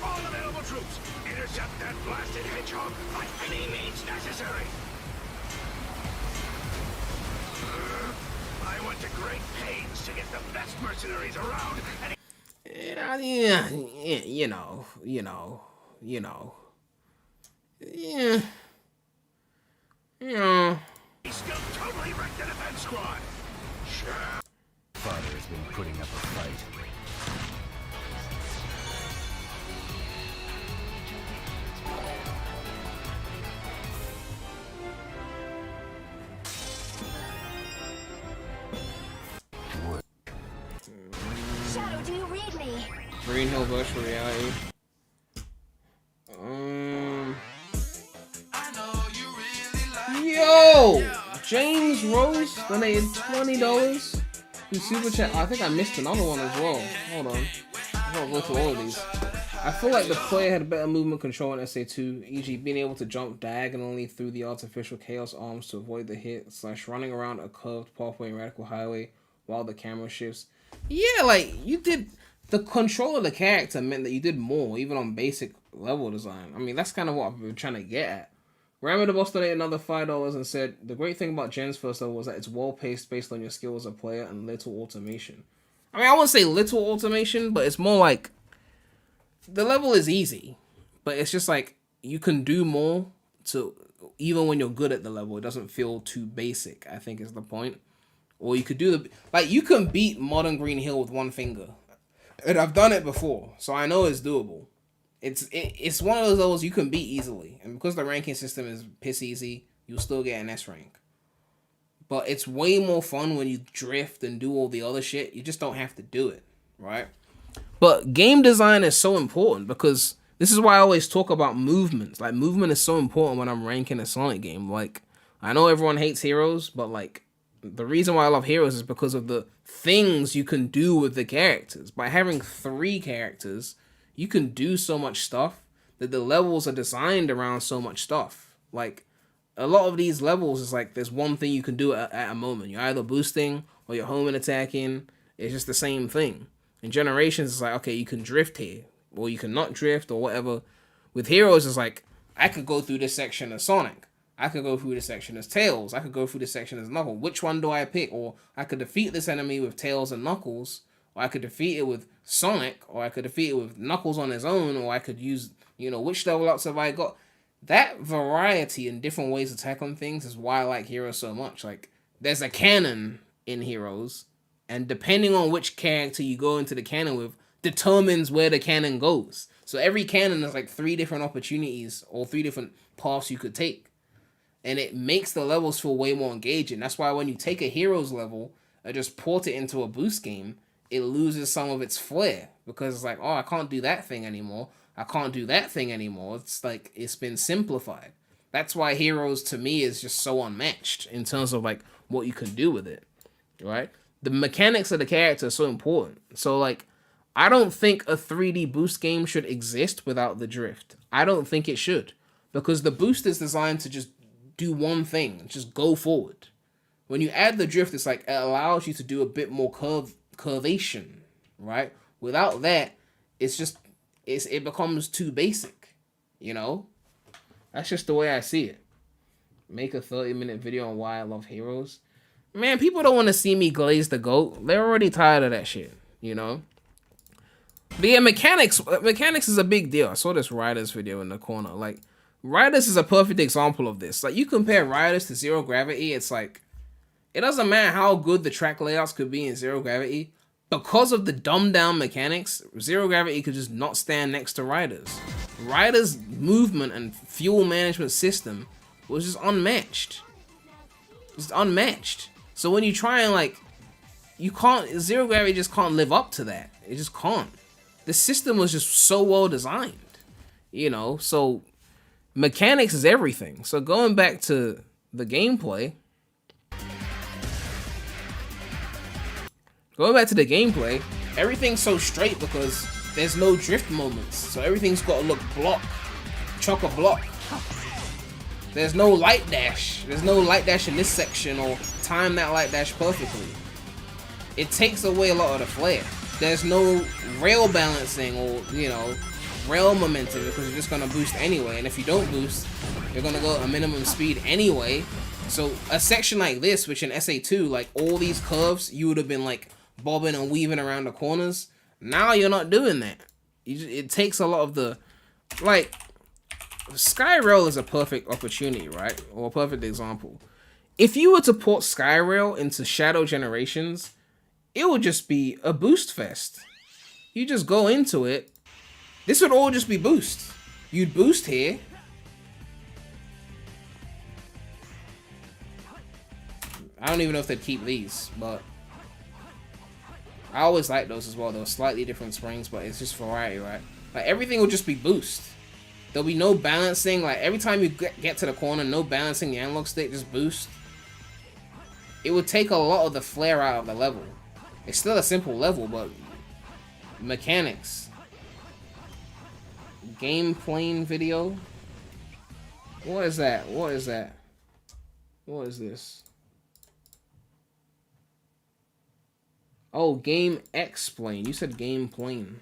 All available troops, intercept that blasted hedgehog by any means necessary. I went to great pains to get the best mercenaries around. And Yeah, you know. Yeah. he still totally wrecked the defense squad. Father has been putting up a fight. Shadow, do you read me? Green Hill Virtual Reality. Yo! James Rose donated $20 to Super Chat. I think I missed another one as well. Hold on. I gotta go through all of these. I feel like the player had better movement control in SA2, e.g. being able to jump diagonally through the artificial chaos arms to avoid the hit, / running around a curved pathway in Radical Highway while the camera shifts. Yeah, like, you did... The control of the character meant that you did more, even on basic level design. I mean, that's kind of what I've been trying to get at. Rammer the Boss donated another $5 and said, the great thing about Gen's first level was that it's well-paced based on your skill as a player and little automation. I mean, I wouldn't say little automation, but it's more like... The level is easy, but it's just like, you can do more to... Even when you're good at the level, it doesn't feel too basic, I think is the point. Or you could do the... Like, you can beat Modern Green Hill with one finger. And I've done it before, so I know it's doable. It's one of those levels you can beat easily. And because the ranking system is piss easy, you'll still get an S rank. But it's way more fun when you drift and do all the other shit. You just don't have to do it, right? But game design is so important because this is why I always talk about movements. Like, movement is so important when I'm ranking a Sonic game. Like, I know everyone hates Heroes, but like, the reason why I love Heroes is because of the things you can do with the characters. By having 3 characters, you can do so much stuff that the levels are designed around so much stuff. Like, a lot of these levels is like, there's one thing you can do at a moment. You're either boosting or you're home and attacking. It's just the same thing. In Generations, it's like, okay, you can drift here, or you can not drift, or whatever. With Heroes, it's like, I could go through this section as Sonic. I could go through this section as Tails. I could go through this section as Knuckles. Which one do I pick? Or I could defeat this enemy with Tails and Knuckles, or I could defeat it with Sonic, or I could defeat it with Knuckles on his own, or I could use, which level ups have I got? That variety and different ways to tackle things is why I like Heroes so much. Like, there's a canon in Heroes, and depending on which character you go into the canon with, determines where the canon goes. So every canon is like 3 different opportunities, or 3 different paths you could take. And it makes the levels feel way more engaging. That's why when you take a Heroes level and just port it into a boost game, it loses some of its flair. Because it's like, oh, I can't do that thing anymore. I can't do that thing anymore. It's like, it's been simplified. That's why Heroes, to me, is just so unmatched in terms of like what you can do with it, right? the mechanics of the character are so important. So like, I don't think a 3D boost game should exist without the drift. I don't think it should, because the boost is designed to just do one thing, just go forward. When you add the drift, it's like it allows you to do a bit more curvation, right? Without that, it's just it becomes too basic, you know? That's just the way I see it. Make a 30-minute video on why I love heroes. Man, people don't want to see me glaze the goat. They're already tired of that shit, you know? But yeah, mechanics is a big deal. I saw this Riders video in the corner. Like, Riders is a perfect example of this. Like, you compare Riders to Zero Gravity, it's like, it doesn't matter how good the track layouts could be in Zero Gravity. Because of the dumbed down mechanics, Zero Gravity could just not stand next to Riders. Riders' movement and fuel management system was just unmatched. Just unmatched. So when you try and like, Zero Gravity just can't live up to that. It just can't. The system was just so well designed, you know? So mechanics is everything. So going back to the gameplay, everything's so straight because there's no drift moments. So everything's got to look chock-a-block. There's no light dash. There's no light dash in this section or time that light dash perfectly. It takes away a lot of the flair. There's no rail balancing or, you know, rail momentum because you're just going to boost anyway. And if you don't boost, you're going to go at a minimum speed anyway. So a section like this, which in SA2, like all these curves, you would have been like bobbing and weaving around the corners. Now you're not doing that. It takes a lot of the, like, Skyrail is a perfect opportunity, right? Or a perfect example. If you were to port Skyrail into Shadow Generations, it would just be a boost fest. You just go into it. This would all just be boost. You'd boost here. I don't even know if they'd keep these, but I always like those as well. They're slightly different springs, but it's just variety, right? Like, everything will just be boost. There'll be no balancing. Like, every time you get to the corner, no balancing the analog stick, just boost. It would take a lot of the flair out of the level. It's still a simple level, but mechanics. Game plane video. What is that? What is that? What is this? Oh, game explain. You said game plane.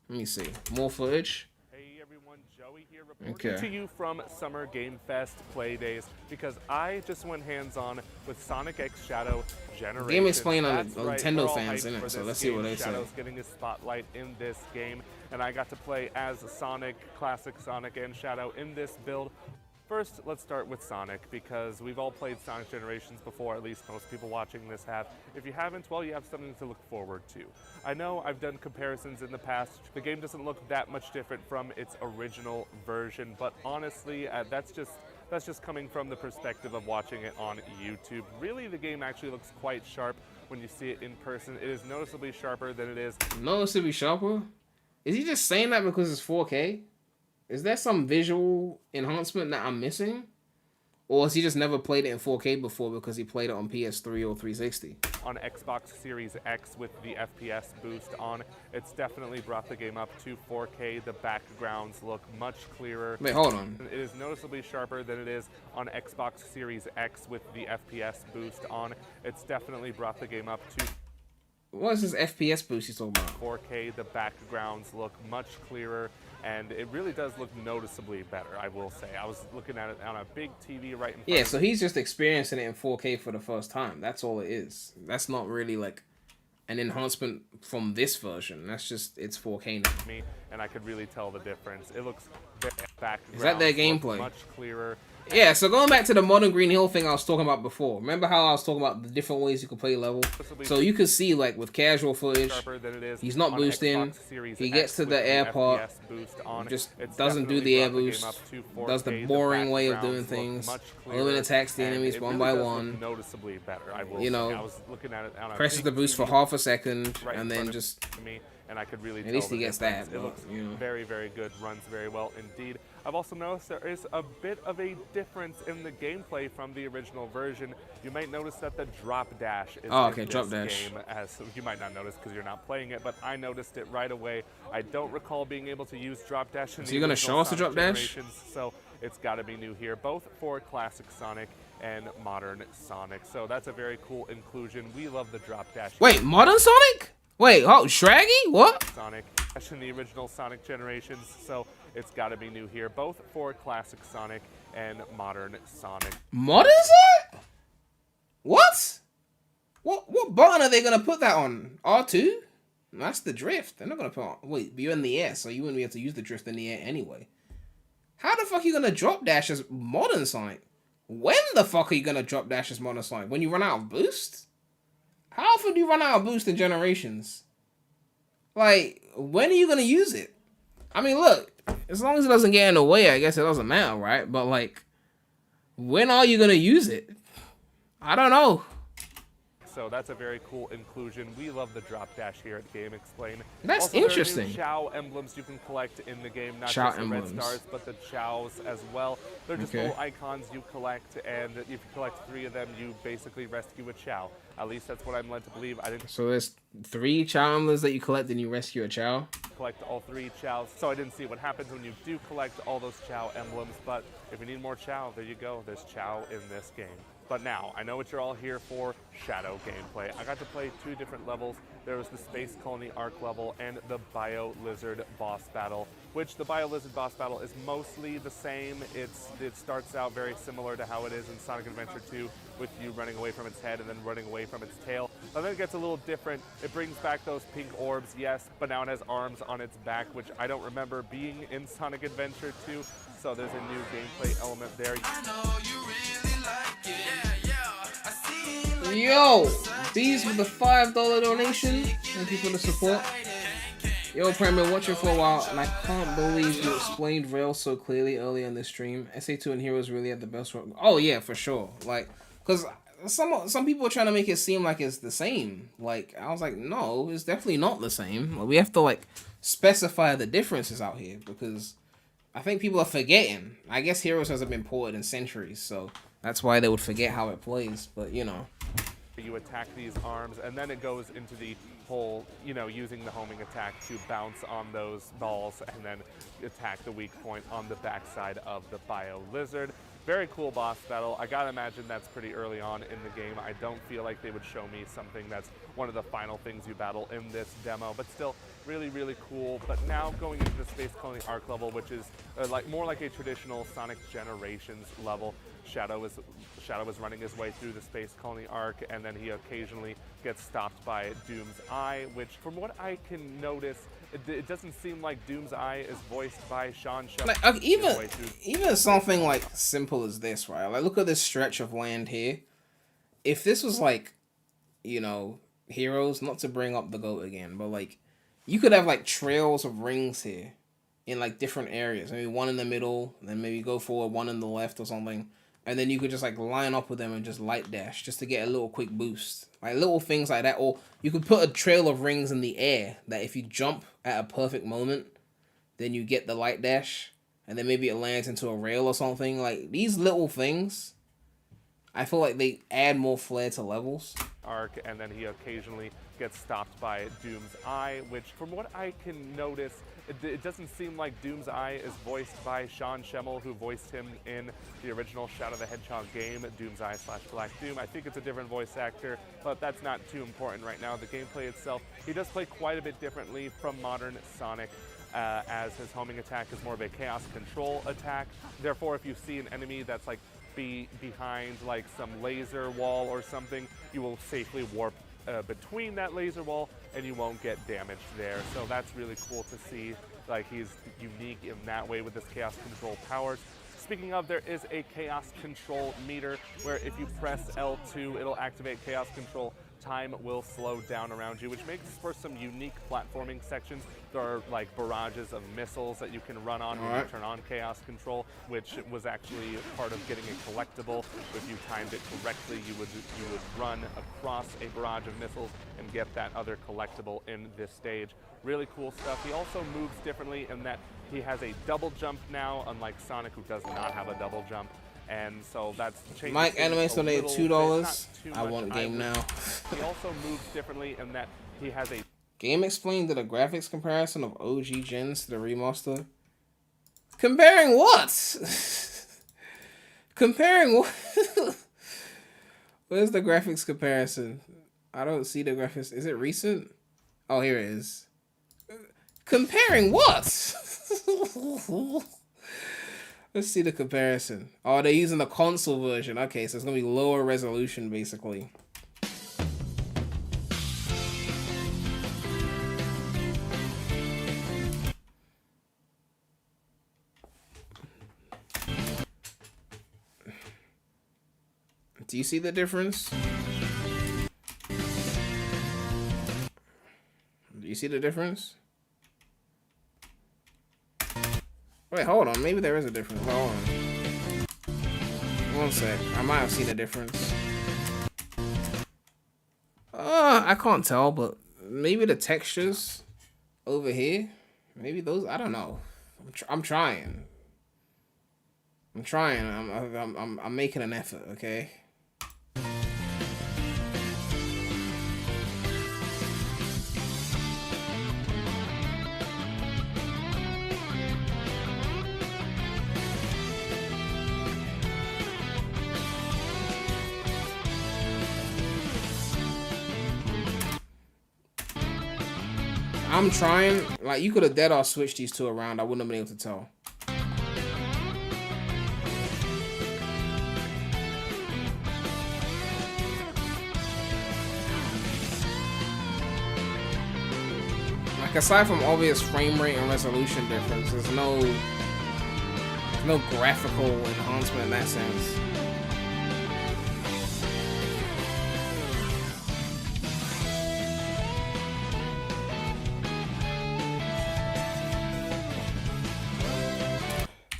Let me see. More footage. Hey everyone, Joey here reporting to you from Summer Game Fest Play Days because I just went hands-on with Sonic X Shadow Generations. Game explain on right, Nintendo fans in it, so let's see what they say. Shadow's getting a spotlight in this game, and I got to play as Sonic, classic Sonic and Shadow in this build. First, let's start with Sonic, because we've all played Sonic Generations before, at least most people watching this have. If you haven't, well, you have something to look forward to. I know I've done comparisons in the past. The game doesn't look that much different from its original version, but honestly, that's just coming from the perspective of watching it on YouTube. Really, the game actually looks quite sharp when you see it in person. It is noticeably sharper than it is. Noticeably sharper? Is he just saying that because it's 4K? Is there some visual enhancement that I'm missing? Or has he just never played it in 4K before because he played it on PS3 or 360? On Xbox Series X with the FPS boost on, it's definitely brought the game up to 4K. The backgrounds look much clearer. Wait, hold on. It is noticeably sharper than it is on Xbox Series X with the FPS boost on. It's definitely brought the game up to... What is this FPS boost he's talking about? 4K, the backgrounds look much clearer, and it really does look noticeably better, I will say. I was looking at it on a big TV right in front Yeah, so he's just experiencing it in 4K for the first time. That's all it is. That's not really like an enhancement from this version. That's just, it's 4K now. And I could really tell the difference. It looks back. Is that their gameplay? Much clearer. Yeah, so going back to the Modern Green Hill thing I was talking about before. Remember how I was talking about the different ways you could play level? So you could see, like, with casual footage, he's not boosting. He gets to the air part, just doesn't do the air boost, does the boring way of doing things, only attacks the enemies one by one, you know, presses the boost for half a second, and then just... And I could really at least he gets that. It looks very, very good, runs very well indeed. I've also noticed there is a bit of a difference in the gameplay from the original version. You might notice that the drop dash is in drop this dash. game, as you might not notice because you're not playing it, but I noticed it right away. I don't recall being able to use drop dash in So the you're gonna original show us the Sonic drop dash? generations, so it's got to be new here, both for classic Sonic and modern Sonic. So that's a very cool inclusion. We love the drop dash. Wait, modern Sonic? Wait, oh, Shraggy? What? Sonic in the original Sonic generations, so it's got to be new here, both for classic Sonic and modern Sonic. Modern Sonic? What? What button are they gonna put that on? R2? That's the drift. They're not gonna put on. Wait, you're in the air, so you wouldn't be able to use the drift in the air anyway. How the fuck are you gonna drop dash as modern Sonic? When the fuck are you gonna drop dash as modern Sonic? When you run out of boost? How often do you run out of boost in Generations? Like, when are you gonna use it? I mean, look, as long as it doesn't get in the way, I guess it doesn't matter, right? But like, when are you gonna use it? I don't know. So that's a very cool inclusion. We love the drop dash here at Game Explain. That's also, interesting. There are new Chao emblems you can collect in the game, not Chao just the emblems. red stars, but the Chaos as well. They're just little icons you collect, and if you collect 3 of them, you basically rescue a Chao. At least that's what I'm led to believe. I didn't So there's 3 Chao emblems that you collect and you rescue a Chao? collect all 3 Chaos, so I didn't see what happens when you do collect all those Chao emblems, but if you need more Chao, there you go. There's Chao in this game. But now, I know what you're all here for, Shadow gameplay. I got to play 2 different levels. There was the Space Colony Arc level and the Bio Lizard boss battle, which the Bio Lizard boss battle is mostly the same. It starts out very similar to how it is in Sonic Adventure 2, with you running away from its head and then running away from its tail. But then it gets a little different. It brings back those pink orbs, yes, but now it has arms on its back, which I don't remember being in Sonic Adventure 2. So there's a new gameplay element there. Yo, these for the $5 donation. Thank you for the support. Yo, Prem, been watching for a while, and I can't believe you explained Rails so clearly earlier in this stream. SA2 and Heroes really had the best work. Oh yeah, for sure. Like, cause some people are trying to make it seem like it's the same. Like, I was like, no, it's definitely not the same. Like, we have to like specify the differences out here because I think people are forgetting. I guess Heroes hasn't been ported in centuries, so that's why they would forget how it plays. But you know. You attack these arms, and then it goes into the whole, you know, using the homing attack to bounce on those balls and then attack the weak point on the backside of the Bio Lizard. Very cool boss battle. I gotta imagine that's pretty early on in the game. I don't feel like they would show me something that's one of the final things you battle in this demo, but still really, really cool. But now going into the Space Colony Arc level, which is more like a traditional Sonic Generations level. Shadow is running his way through the Space Colony Arc, and then he occasionally gets stopped by Doom's Eye, which from what I can notice, it doesn't seem like Doom's Eye is voiced by Sean Shepard. Like, even something like simple as this, right? Like, look at this stretch of land here. If this was like, you know, Heroes, not to bring up the GOAT again, but like, you could have like trails of rings here in like different areas. Maybe one in the middle, and then maybe go forward, one in the left or something. And then you could just like line up with them and just light dash just to get a little quick boost. Like little things like that. Or you could put a trail of rings in the air that if you jump at a perfect moment, then you get the light dash. And then maybe it lands into a rail or something. Like these little things, I feel like they add more flair to levels. Arc, and then he occasionally gets stopped by Doom's Eye, which from what I can notice, it doesn't seem like Doom's Eye is voiced by Sean Schemmel, who voiced him in the original Shadow the Hedgehog game, Doom's Eye / Black Doom. I think it's a different voice actor, but that's not too important right now. The gameplay itself, he does play quite a bit differently from modern Sonic, as his homing attack is more of a chaos control attack. Therefore, if you see an enemy that's like behind like some laser wall or something, you will safely warp between that laser wall and you won't get damaged there. So that's really cool to see. Like, he's unique in that way with his chaos control powers. Speaking of, there is a chaos control meter where if you press L2, it'll activate chaos control time will slow down around you, which makes for some unique platforming sections. There are like barrages of missiles that you can run on when you turn on chaos control, which was actually part of getting a collectible. If you timed it correctly, you would run across a barrage of missiles and get that other collectible in this stage. Really cool stuff. He also moves differently in that he has a double jump now, unlike Sonic, who does not have a double jump. And so that's changed. Mike Anime donated $2. I want game now. He also moves differently in that he has a Game Explained did a graphics comparison of OG gens to the remaster. Comparing what? Comparing what? Where's the graphics comparison? I don't see the graphics. Is it recent? Oh, here it is. Comparing what? Let's see the comparison. Oh, they're using the console version. Okay, so it's gonna be lower resolution, basically. Do you see the difference? Do you see the difference? Wait, hold on. Maybe there is a difference. Hold on. One sec. I might have seen a difference. I can't tell, but maybe the textures over here. Maybe those. I don't know. I'm trying. I'm trying. I'm making an effort. Okay. I'm trying. Like, you could have dead or switched these two around. I wouldn't have been able to tell. Like, aside from obvious frame rate and resolution difference, there's no graphical enhancement in that sense.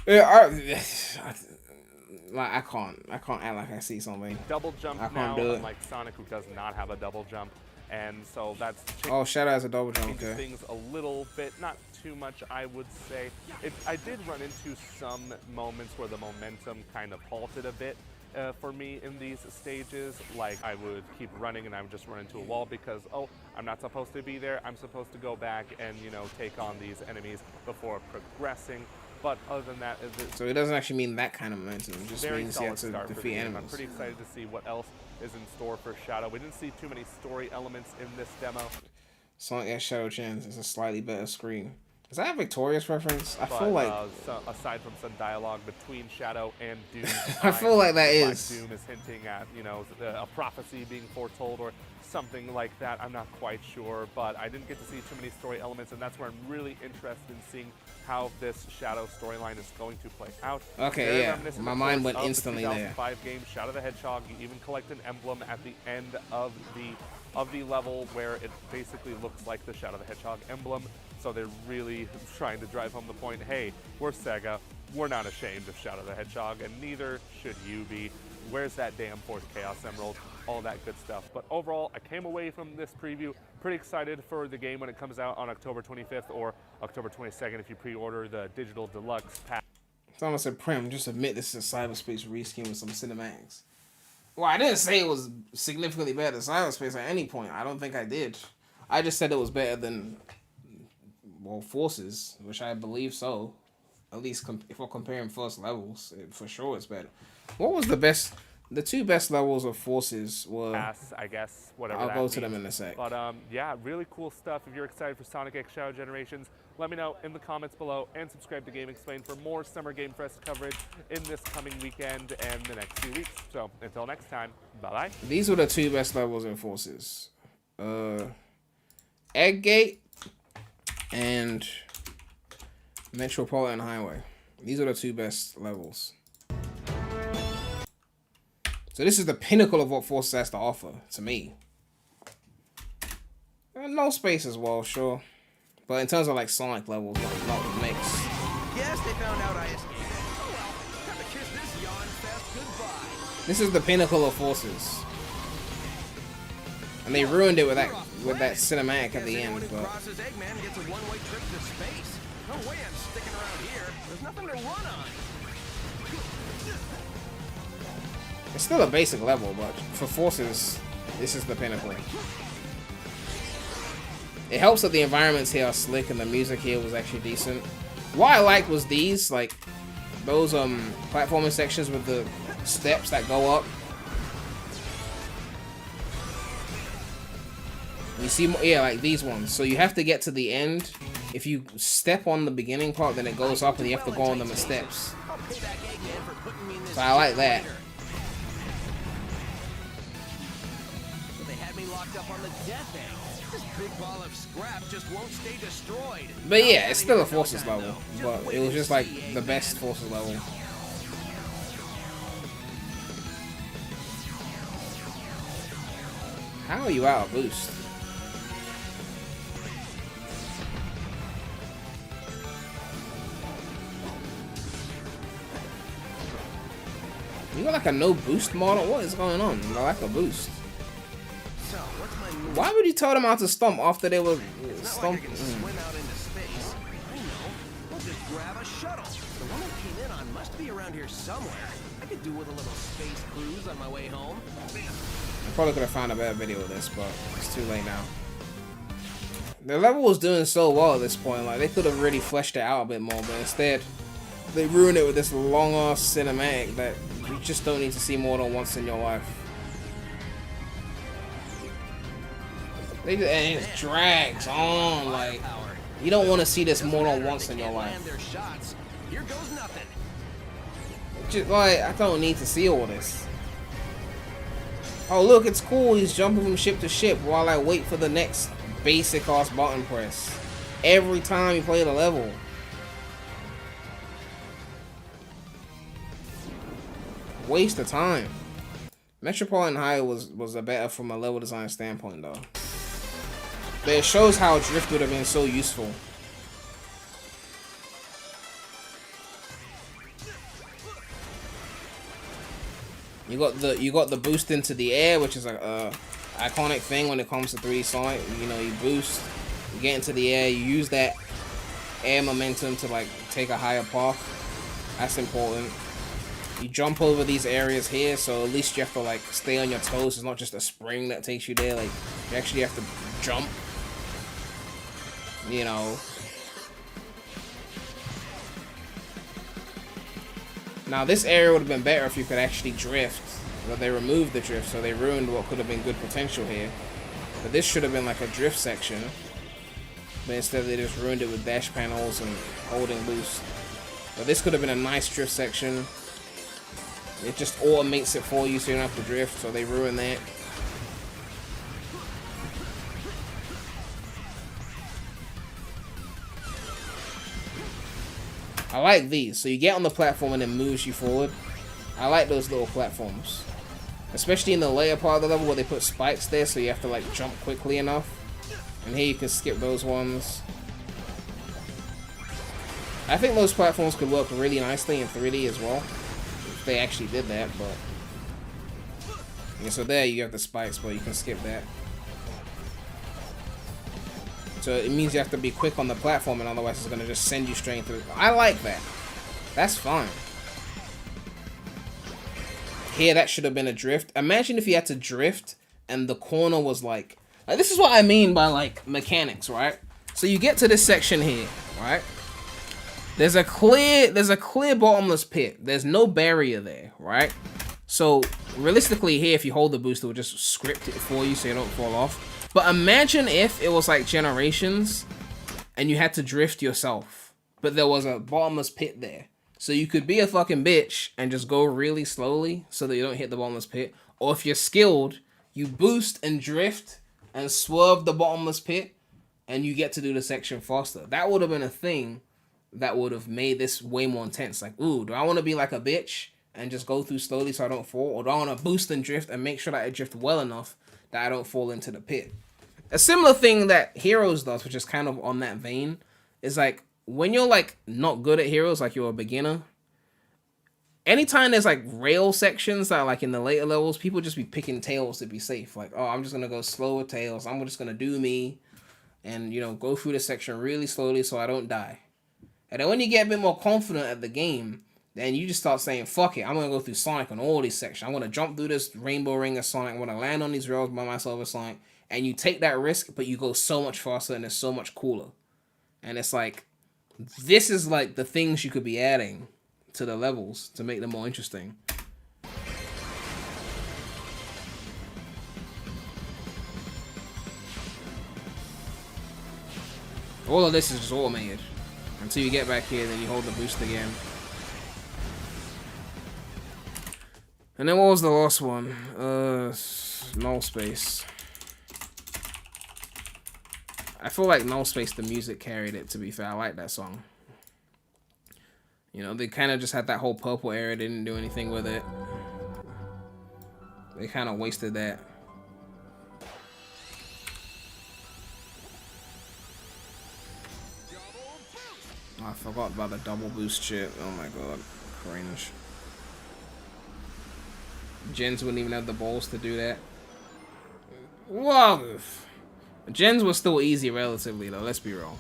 Yeah, I can't act like I see something. Double jump I can't now, do it. unlike Sonic, who does not have a double jump, and so that's Oh, Shadow has a double jump. changes Okay. things a little bit, not too much, I would say. I did run into some moments where the momentum kind of halted a bit for me in these stages. Like, I would keep running and I would just run into a wall because, oh, I'm not supposed to be there. I'm supposed to go back and, you know, take on these enemies before progressing. But other than that, So it doesn't actually mean that kind of momentum. It just very means you have solid to start for the defeat game. enemies. I'm pretty excited to see what else is in store for Shadow. We didn't see too many story elements in this demo. Sonic X Shadow Chins is a slightly better screen. Is that a Victorious reference? I But, feel like so aside from some dialogue between Shadow and Doom, I feel like that is. Doom is hinting at, you know, a prophecy being foretold or something like that. I'm not quite sure, but I didn't get to see too many story elements, and that's where I'm really interested in seeing how this Shadow storyline is going to play out. Okay, Very yeah. reminiscent, My of mind course, went of the instantly there. 2005 game Shadow the Hedgehog. You even collect an emblem at the end of the level where it basically looks like the Shadow the Hedgehog emblem. So they're really trying to drive home the point, hey, we're Sega, we're not ashamed of Shadow the Hedgehog, and neither should you be. Where's that damn fourth Chaos Emerald? All that good stuff. But overall, I came away from this preview pretty excited for the game when it comes out on October 25th or October 22nd if you pre-order the digital deluxe pack. Someone said, Prim, just admit this is a cyberspace reskin with some cinematics. Well, I didn't say it was significantly better than cyberspace at any point. I don't think I did. I just said it was better than, well, Forces, which I believe so. At least if we're comparing first levels, for sure it's better. What was the best? The two best levels of Forces were... Pass, I guess, whatever I'll that go to means. them in a sec. But yeah, really cool stuff. If you're excited for Sonic X Shadow Generations, let me know in the comments below, and subscribe to Game Explained for more Summer Game Fest coverage in this coming weekend and the next few weeks. So until next time, bye-bye. These were the two best levels in Forces. Eggate and Metropolitan Highway. These are the two best levels. So this is the pinnacle of what Forces has to offer, to me. No space as well, sure. But in terms of like Sonic levels, like not mix. Yes, they found out I escaped. Oh well, time to kiss this yawn fest goodbye. This is the pinnacle of forces. And they ruined it with that cinematic at the end, but Crosses Eggman gets a one-way trip to space. No way I'm sticking around here. There's nothing to run on. it's still a basic level, but for forces, this is the pinnacle. It helps that the environments here are slick and the music here was actually decent. What I liked was these, like, those platforming sections with the steps that go up. You see, yeah, like these ones. So you have to get to the end. If you step on the beginning part, then it goes up and you have to go on them as steps. So I like that. So they had me locked up on the death end. This big ball of scrap just won't stay destroyed. But yeah, it's still a forces level. But it was just like the best forces level. How are you out of boost? You got like a no boost model? What is going on? I like a boost. So, what's my move? Why would you tell them how to stomp after they were stomping? Swim out into space. I know. We'll just grab a shuttle. The one that came in on must be around here somewhere. I could do with a little space cruise on my way home. I probably could have found a better video of this, but it's too late now. The level was doing so well at this point, like they could have really fleshed it out a bit more, but instead they ruined it with this long ass cinematic that you just don't need to see more than once in your life. And it drags on, like you don't want to see this more than once in your life. Here goes nothing. Just like I don't need to see all this. Oh look, it's cool. He's jumping from ship to ship while I wait for the next basic ass button press every time you play the level. Waste of time. Metropolitan High was a better from a level design standpoint though. But it shows how drift would have been so useful. You got the boost into the air, which is a iconic thing when it comes to 3D Sonic. You know, you boost, you get into the air, you use that air momentum to like take a higher path. That's important. You jump over these areas here, so at least you have to like stay on your toes. It's not just a spring that takes you there. Like you actually have to jump. You know. Now this area would have been better if you could actually drift, but they removed the drift, so they ruined what could have been good potential here. But this should have been like a drift section, but instead they just ruined it with dash panels and holding boost. But this could have been a nice drift section. It just automates it for you so you don't have to drift, so they ruined that. I like these. So you get on the platform and it moves you forward. I like those little platforms. Especially in the later part of the level where they put spikes there so you have to like jump quickly enough. And here you can skip those ones. I think those platforms could work really nicely in 3D as well. If they actually did that, but... Yeah, so there you have the spikes, but you can skip that. So it means you have to be quick on the platform, and otherwise it's going to just send you straight through. I like that. That's fine. Here, that should have been a drift. Imagine if you had to drift, and the corner was like this is what I mean by, like, mechanics, right? So you get to this section here, right? There's a clear bottomless pit. There's no barrier there, right? So, realistically here, if you hold the boost, it will just script it for you so you don't fall off. But imagine if it was like Generations and you had to drift yourself, but there was a bottomless pit there. So you could be a fucking bitch and just go really slowly so that you don't hit the bottomless pit. Or if you're skilled, you boost and drift and swerve the bottomless pit and you get to do the section faster. That would have been a thing that would have made this way more intense. Like, ooh, do I want to be like a bitch and just go through slowly so I don't fall? Or do I want to boost and drift and make sure that I drift well enough that I don't fall into the pit? A similar thing that Heroes does, which is kind of on that vein, is like when you're like not good at Heroes, like you're a beginner. Anytime there's like rail sections that are like in the later levels, people just be picking Tails to be safe. Like, oh, I'm just gonna go slow with Tails. I'm just gonna do me, and you know, go through this section really slowly so I don't die. And then when you get a bit more confident at the game, then you just start saying, fuck it, I'm gonna go through Sonic on all these sections. I'm gonna jump through this rainbow ring of Sonic. I'm gonna land on these rails by myself as Sonic. And you take that risk, but you go so much faster and it's so much cooler. And it's like, this is like the things you could be adding to the levels to make them more interesting. All of this is just automated. Until you get back here, then you hold the boost again. And then what was the last one? Null Space. I feel like Null Space, the music carried it, to be fair. I like that song. You know, they kind of just had that whole purple era, didn't do anything with it. They kind of wasted that. Oh, I forgot about the double boost shit. Oh my god. Cringe. Gens wouldn't even have the balls to do that. Whoa! Gens was still easy relatively though, let's be real.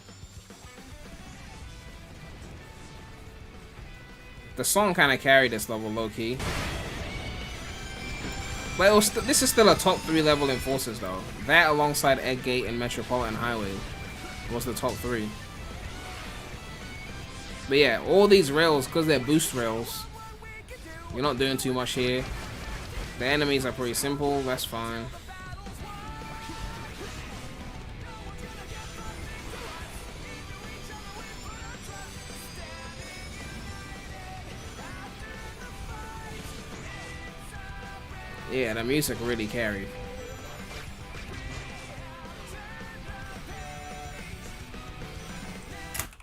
The song kind of carried this level low-key. But it was this is still a top 3 level in Forces though. That alongside Egg Gate and Metropolitan Highway was the top 3. But yeah, all these rails, because they're boost rails, you're not doing too much here. The enemies are pretty simple, that's fine. Yeah, the music really carried.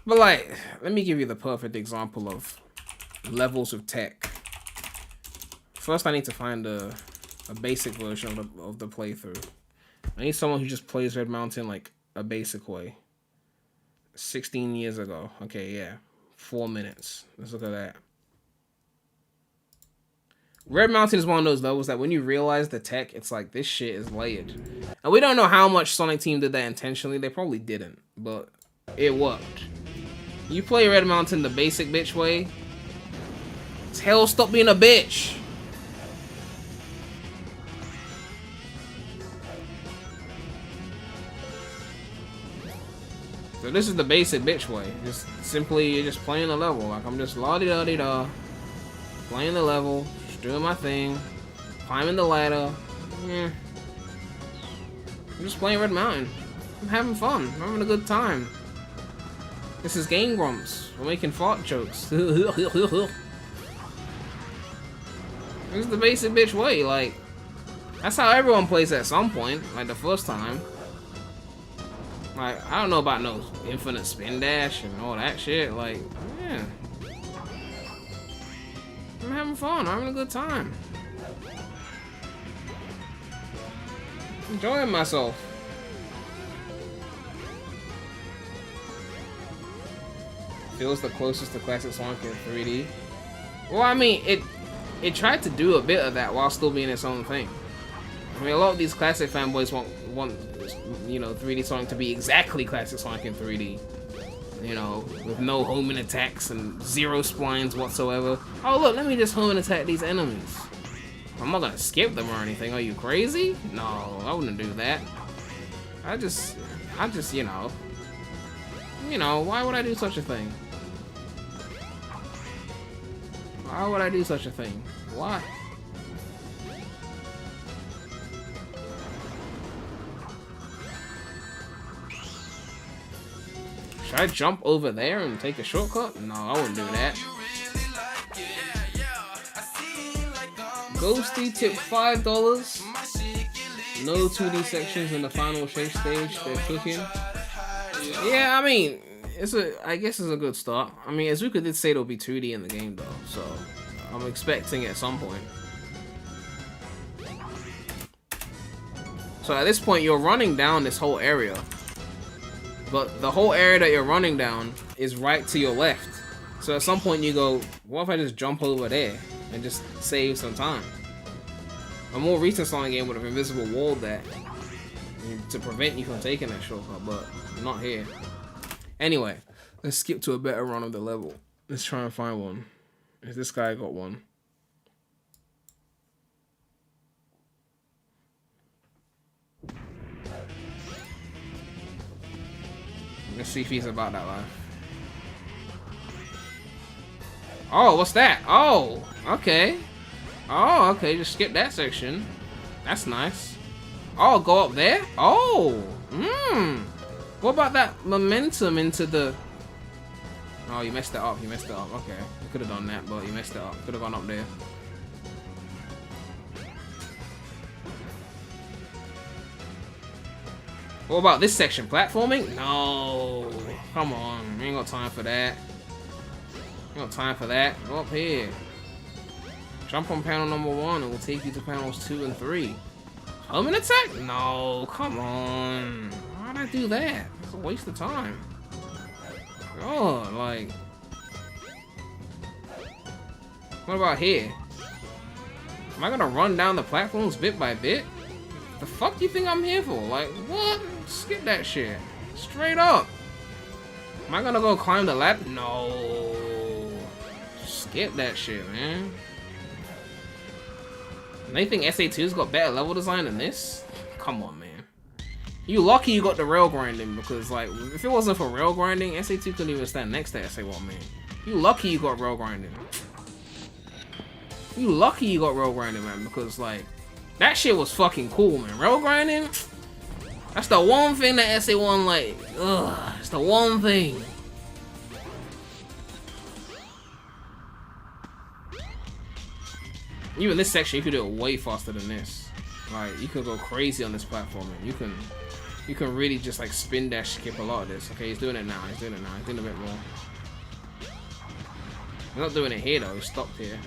But like, let me give you the perfect example of levels of tech. First, I need to find a basic version of the playthrough. I need someone who just plays Red Mountain like a basic way. 16 years ago. Okay, yeah. 4 minutes. Let's look at that. Red Mountain is one of those levels that when you realize the tech, it's like, this shit is layered. And we don't know how much Sonic Team did that intentionally. They probably didn't, but it worked. You play Red Mountain the basic bitch way, Tails, stop being a bitch. So this is the basic bitch way. Just simply, you're just playing the level. Like, I'm just la-di-da-di-da, playing the level, just doing my thing, climbing the ladder. Yeah. I'm just playing Red Mountain. I'm having fun. I'm having a good time. This is Game Grumps. We're making fart jokes. This is the basic bitch way. Like, that's how everyone plays at some point. Like, the first time. Like, I don't know about no infinite spin dash and all that shit. Like, yeah. I'm having fun. I'm having a good time. Enjoying myself. Feels the closest to classic Sonic in 3D. Well, I mean, it tried to do a bit of that while still being its own thing. I mean, a lot of these classic fanboys want you know, 3D Sonic to be exactly classic Sonic in 3D. You know, with no homing attacks and 0 splines whatsoever. Oh look, let me just home and attack these enemies. I'm not gonna skip them or anything. Are you crazy? No, I wouldn't do that. I just, you know, why would I do such a thing? Why would I do such a thing? Why? Should I jump over there and take a shortcut? No, I wouldn't do that. Ghosty tip $5. No 2D sections in the final shape stage. They're cooking. Yeah, I mean, I guess it's a good start. I mean, Iizuka did say it'll be 2D in the game though, so I'm expecting it at some point. So at this point, you're running down this whole area. But the whole area that you're running down is right to your left. So at some point you go, what if I just jump over there and just save some time? A more recent Sonic game would have invisible walled that to prevent you from taking that shortcut, but not here. Anyway, let's skip to a better run of the level. Let's try and find one. If this guy got one. Let's see if he's about that life. Oh, what's that? Oh, okay. Oh, okay, just skip that section. That's nice. Oh, go up there? Oh, what about that momentum into the... Oh, you messed it up, you messed it up. Okay, you could have done that, but you messed it up. Could have gone up there. What about this section? Platforming? No. Come on. We ain't got time for that. Ain't got time for that. Go up here. Jump on panel number 1 and we'll take you to panels 2 and 3. Homing attack? No. Come on. Why'd I do that? It's a waste of time. Oh, like... What about here? Am I gonna run down the platforms bit by bit? The fuck do you think I'm here for? Like, what? Skip that shit. Straight up. Am I gonna go climb the ladder? No. Skip that shit, man. And they think SA2's got better level design than this? Come on, man. You lucky you got the rail grinding, because, like, if it wasn't for rail grinding, SA2 couldn't even stand next to SA1, man. You lucky you got rail grinding. You lucky you got rail grinding, man, because, like, that shit was fucking cool, man. Rail grinding, that's the one thing that SA1, like, ugh, it's the one thing. Even this section, you could do it way faster than this. Like, you could go crazy on this platforming. You can really just, like, spin dash skip a lot of this. Okay, he's doing it now. He's doing it now. He's doing a bit more. He's not doing it here, though. He stopped here.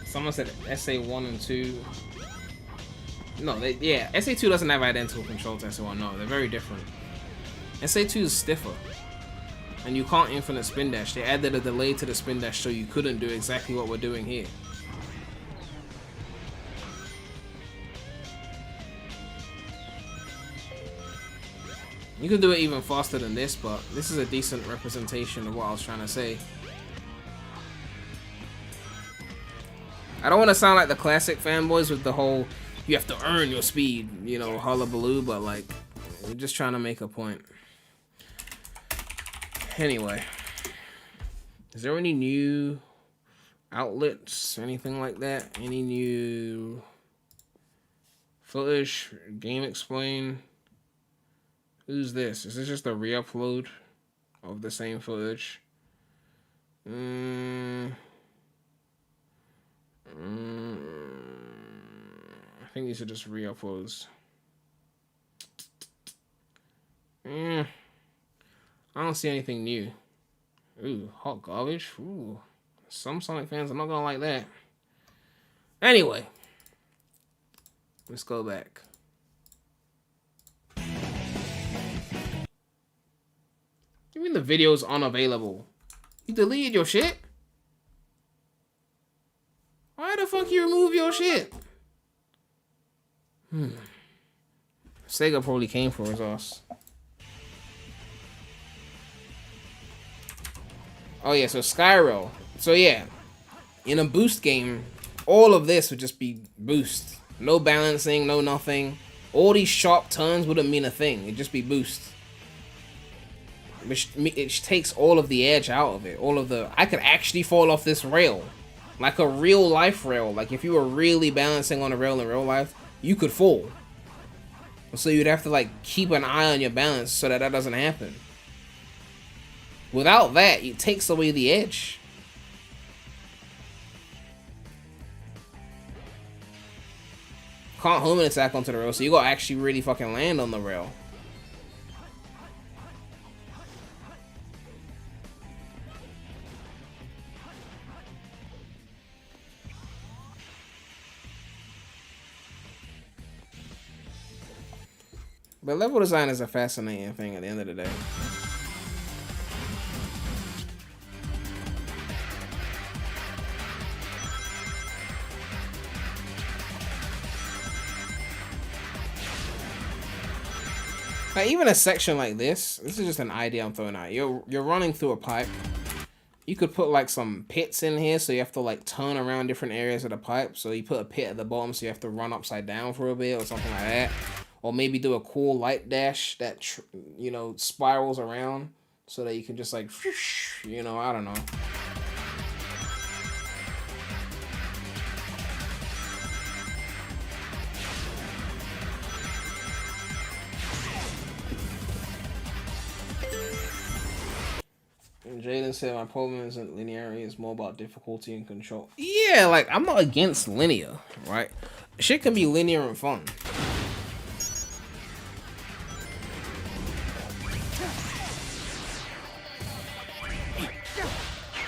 Someone said SA1 and 2. No, yeah, SA2 doesn't have identical control to SA1. No, they're very different. SA2 is stiffer. And you can't infinite spin dash. They added a delay to the spin dash so you couldn't do exactly what we're doing here. You can do it even faster than this, but this is a decent representation of what I was trying to say. I don't want to sound like the classic fanboys with the whole you have to earn your speed, you know, hullabaloo, but like, we're just trying to make a point. Anyway, is there any new outlets, anything like that? Any new footage, game explain? Who's this? Is this just a re-upload of the same footage? I think these are just re-uploads. I don't see anything new. Ooh, hot garbage. Ooh, some Sonic fans are not gonna like that. Anyway, let's go back. You mean the video's unavailable? You deleted your shit? Why the fuck you remove your shit? Sega probably came for his ass. Oh yeah, so Skyro. So yeah, in a boost game, all of this would just be boost. No balancing, no nothing. All these sharp turns wouldn't mean a thing. It'd just be boost. Which it takes all of the edge out of it. All of the... I could actually fall off this rail. Like a real life rail. Like if you were really balancing on a rail in real life, you could fall. So you'd have to like keep an eye on your balance so that doesn't happen. Without that, it takes away the edge. Can't home and attack onto the rail, so you gotta actually really fucking land on the rail. But level design is a fascinating thing at the end of the day. Like even a section like this is just an idea I'm throwing out. You're running through a pipe. You could put like some pits in here, so you have to like turn around different areas of the pipe. So you put a pit at the bottom, so you have to run upside down for a bit or something like that. Or maybe do a cool light dash that you know, spirals around so that you can just like, you know, I don't know. Jaden said my problem isn't linearity, it's more about difficulty and control. Yeah, like I'm not against linear, right? Shit can be linear and fun.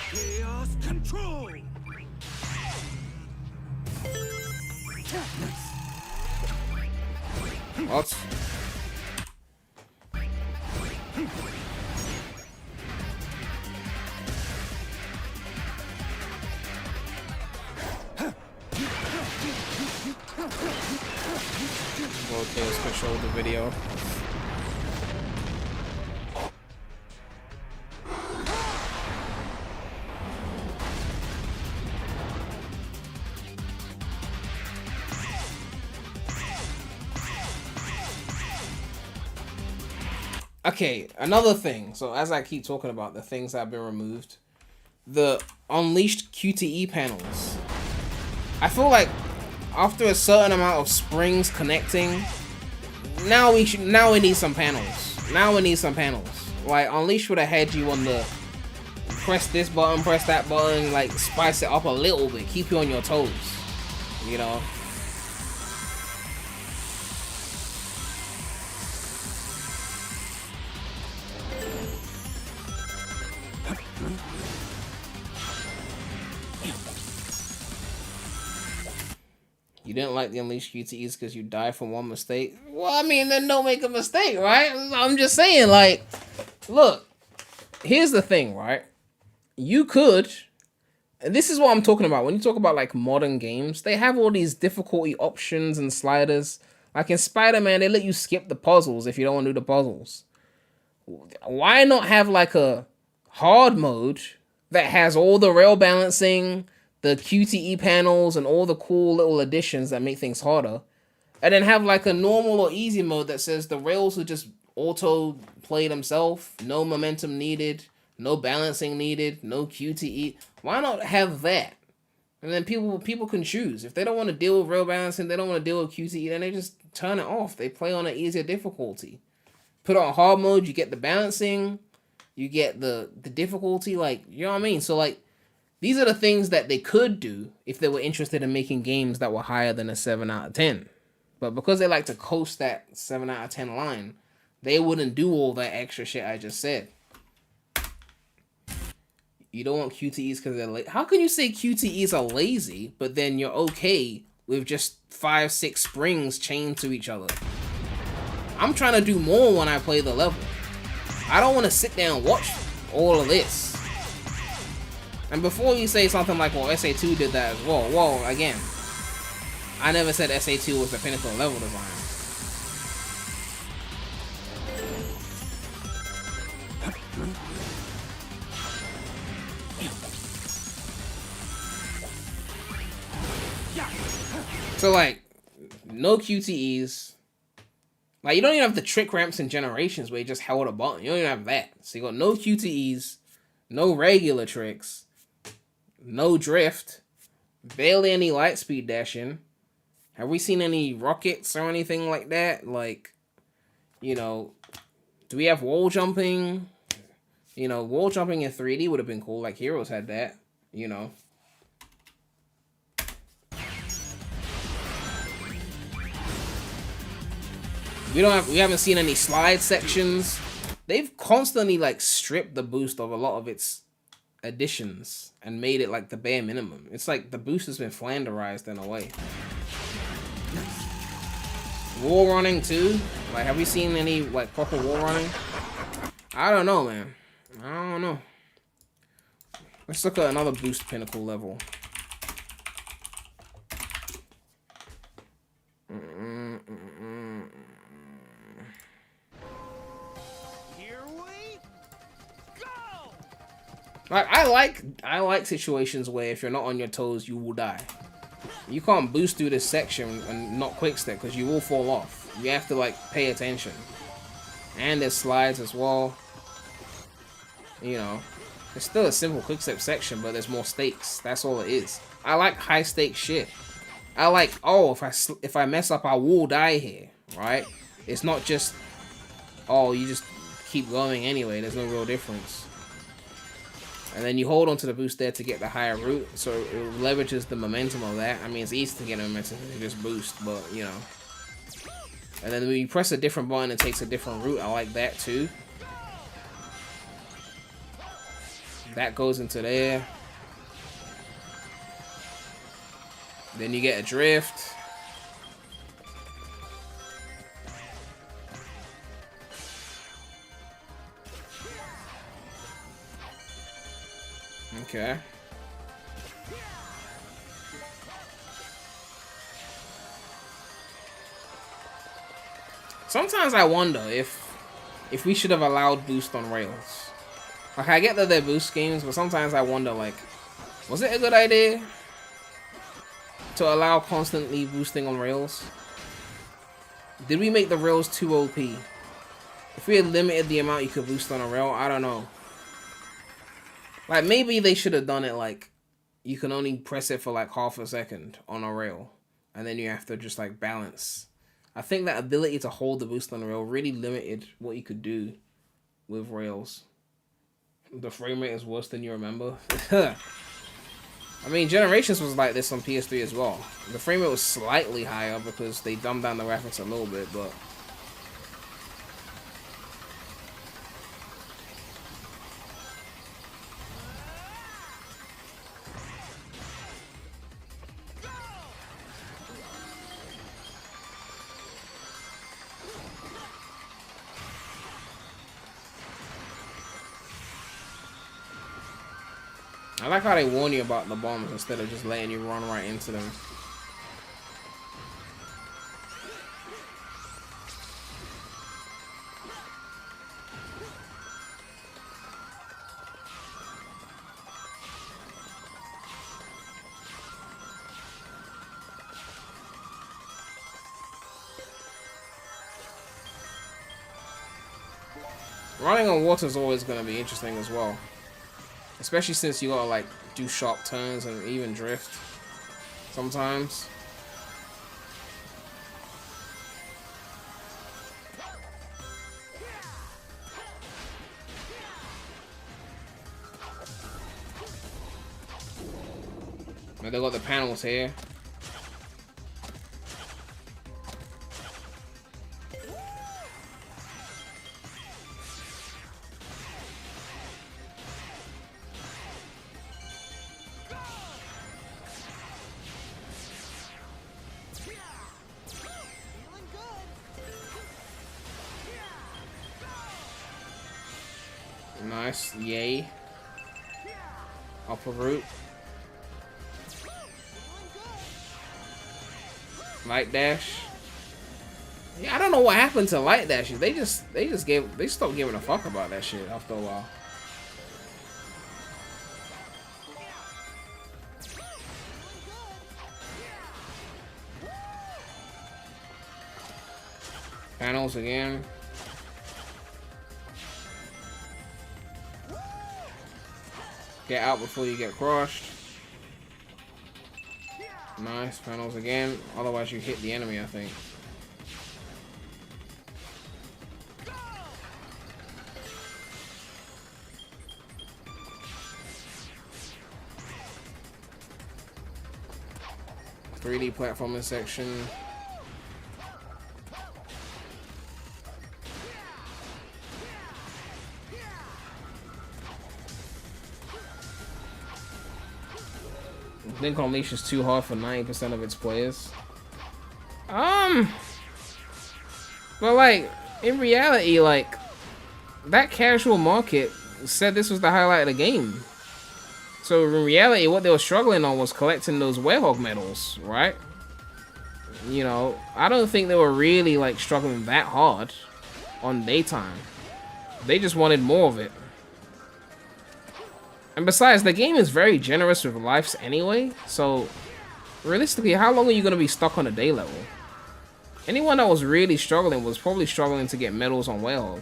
Chaos control. What? Okay, let's control the video. Okay, another thing. So as I keep talking about the things that have been removed, the unleashed QTE panels. I feel like after a certain amount of springs connecting, now we need some panels. Now we need some panels. Like Unleash would have had you on the press this button, press that button, like spice it up a little bit, keep you on your toes, you know. You didn't like the Unleashed QTEs because you died from one mistake? Well, I mean, then don't make a mistake, right? I'm just saying, like, look, here's the thing, right? You could, and this is what I'm talking about. When you talk about, like, modern games, they have all these difficulty options and sliders. Like in Spider-Man, they let you skip the puzzles if you don't want to do the puzzles. Why not have, like, a hard mode that has all the rail balancing, the QTE panels, and all the cool little additions that make things harder, and then have like a normal or easy mode that says the rails will just auto play themselves, no momentum needed, no balancing needed, no QTE. Why not have that? And then people can choose. If they don't want to deal with rail balancing, they don't want to deal with QTE, then they just turn it off. They play on an easier difficulty. Put on hard mode, you get the balancing, you get the difficulty, like, you know what I mean? So like, these are the things that they could do if they were interested in making games that were higher than a 7 out of 10. But because they like to coast that 7 out of 10 line, they wouldn't do all that extra shit I just said. You don't want QTEs because they're lazy. How can you say QTEs are lazy, but then you're okay with just 5-6 springs chained to each other? I'm trying to do more when I play the level. I don't want to sit there and watch all of this. And before you say something like, well, SA2 did that as well. Whoa, again, I never said SA2 was the pinnacle level design. So, like, no QTEs. Like, you don't even have the trick ramps and generations where you just held a button. You don't even have that. So you got no QTEs, no regular tricks, no drift, barely any light speed dashing. Have we seen any rockets or anything like that? Like, you know, do we have wall jumping? You know, wall jumping in 3D would have been cool. Like Heroes had that, you know. We haven't seen any slide sections. They've constantly like stripped the boost of a lot of its additions and made it like the bare minimum. It's like the boost has been flanderized in a way. Wall running too? Like, have we seen any like proper wall running? I don't know, man. I don't know. Let's look at another boost pinnacle level. Here we go. Like I like situations where if you're not on your toes, you will die. You can't boost through this section and not quick step because you will fall off. You have to like pay attention. And there's slides as well. You know, it's still a simple quick step section, but there's more stakes. That's all it is. I like high stakes shit. I like, oh, if I mess up, I will die here, right? It's not just, oh, you just keep going anyway. There's no real difference. And then you hold on to the boost there to get the higher route, so it leverages the momentum of that. I mean, it's easy to get momentum if you just boost, but, you know. And then when you press a different button, it takes a different route. I like that, too. That goes into there. Then you get a drift. Okay. Sometimes I wonder if we should have allowed boost on rails. Like, I get that they're boost schemes, but sometimes I wonder, like, was it a good idea to allow constantly boosting on rails? Did we make the rails too OP? If we had limited the amount you could boost on a rail, I don't know. Like, maybe they should have done it like, you can only press it for like half a second on a rail. And then you have to just like balance. I think that ability to hold the boost on the rail really limited what you could do with rails. The frame rate is worse than you remember. I mean, Generations was like this on PS3 as well. The frame rate was slightly higher because they dumbed down the graphics a little bit, but... I like how they warn you about the bombs instead of just letting you run right into them. Running on water is always going to be interesting as well. Especially since you gotta like do sharp turns and even drift sometimes. And they got the panels here. Nice, yay. Upper root. Light dash. Yeah, I don't know what happened to light dashes. They stopped giving a fuck about that shit after a while. Panels again. Get out before you get crushed. Nice, panels again. Otherwise you hit the enemy, I think. .3D platforming section. Link Unleashed is too hard for 90% of its players. But like, in reality, like, that casual market said this was the highlight of the game. So in reality, what they were struggling on was collecting those werehog medals, right? You know, I don't think they were really like struggling that hard on daytime. They just wanted more of it. And besides, the game is very generous with lives anyway, so realistically, how long are you going to be stuck on a day level? Anyone that was really struggling was probably struggling to get medals on werehog.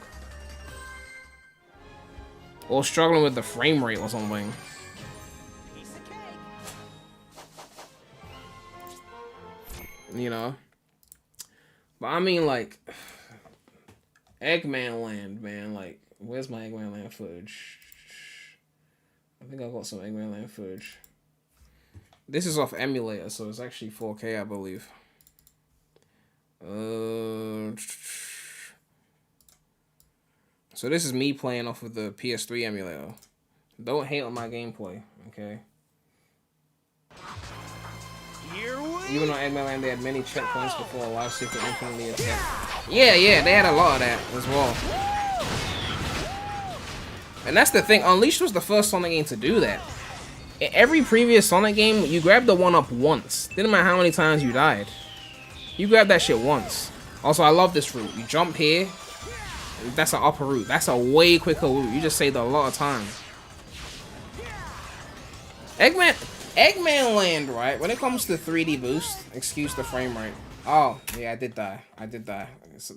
Or struggling with the frame rate or something. You know? But I mean, like, Eggman Land, man. Like, where's my Eggman Land footage? I think I got some Eggman Land footage. This is off emulator, so it's actually 4K, I believe. So this is me playing off of the PS3 emulator. Don't hate on my gameplay, okay? Even on Eggman Land, they had many checkpoints before a live super infinitely attack. Yeah, they had a lot of that as well. And that's the thing, Unleashed was the first Sonic game to do that. In every previous Sonic game, you grabbed the 1-up once. Didn't matter how many times you died. You grabbed that shit once. Also, I love this route. You jump here. That's an upper route. That's a way quicker route. You just saved a lot of time. Eggman Land, right? When it comes to 3D boost, excuse the frame rate. Oh, yeah, I did die. So,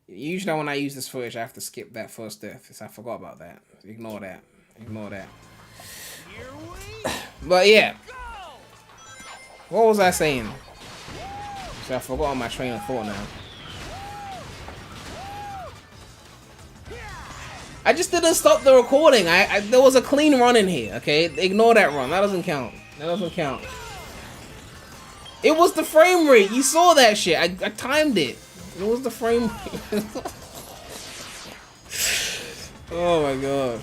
usually when I use this footage, I have to skip that first death. So I forgot about that. Ignore that. But yeah. What was I saying? So I forgot my train of thought now. I just didn't stop the recording. There was a clean run in here, okay? Ignore that run. That doesn't count. It was the frame rate. You saw that shit. I timed it. It was the frame rate. Oh my god.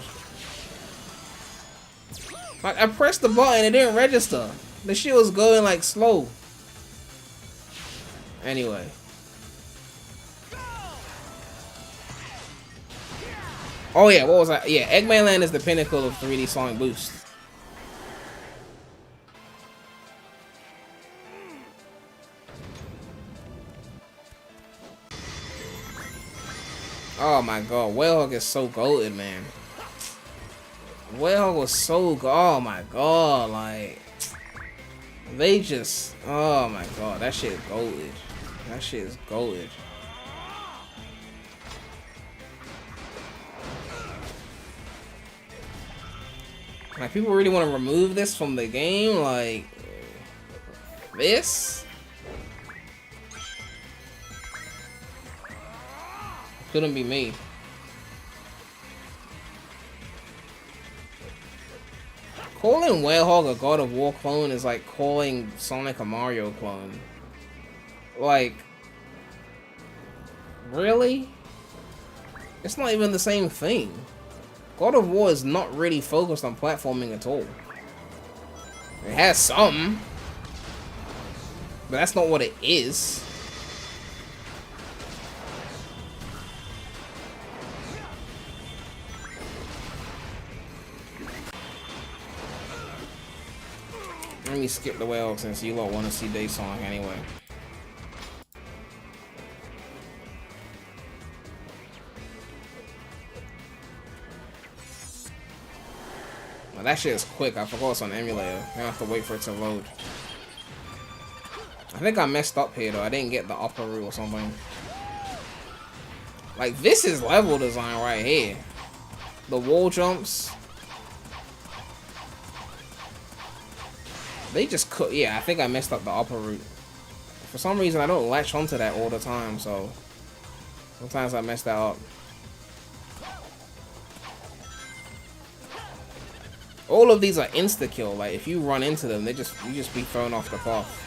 Like, I pressed the button, it didn't register. The shit was going like slow. Anyway. Oh yeah, what was I? Yeah, Eggman Land is the pinnacle of 3D Sonic Boost. Oh my god, werehog is so goated, man. werehog was so good. Oh my god, like they just, oh my god, that shit is goated. That shit is goated. Like, people really want to remove this from the game, like this? Couldn't be me. Calling werehog a God of War clone is like calling Sonic a Mario clone. Like, really? It's not even the same thing. God of War is not really focused on platforming at all. It has some, but that's not what it is. Let me skip the werehog since you lot want to see Day Sonic anyway. Well, that shit is quick. I forgot it's on emulator. I have to wait for it to load. I think I messed up here though. I didn't get the upper route or something. Like, this is level design right here. The wall jumps. They just could, yeah, I think I messed up the upper route. For some reason, I don't latch onto that all the time, so sometimes I mess that up. All of these are insta-kill. Like, if you run into them, you just be thrown off the path.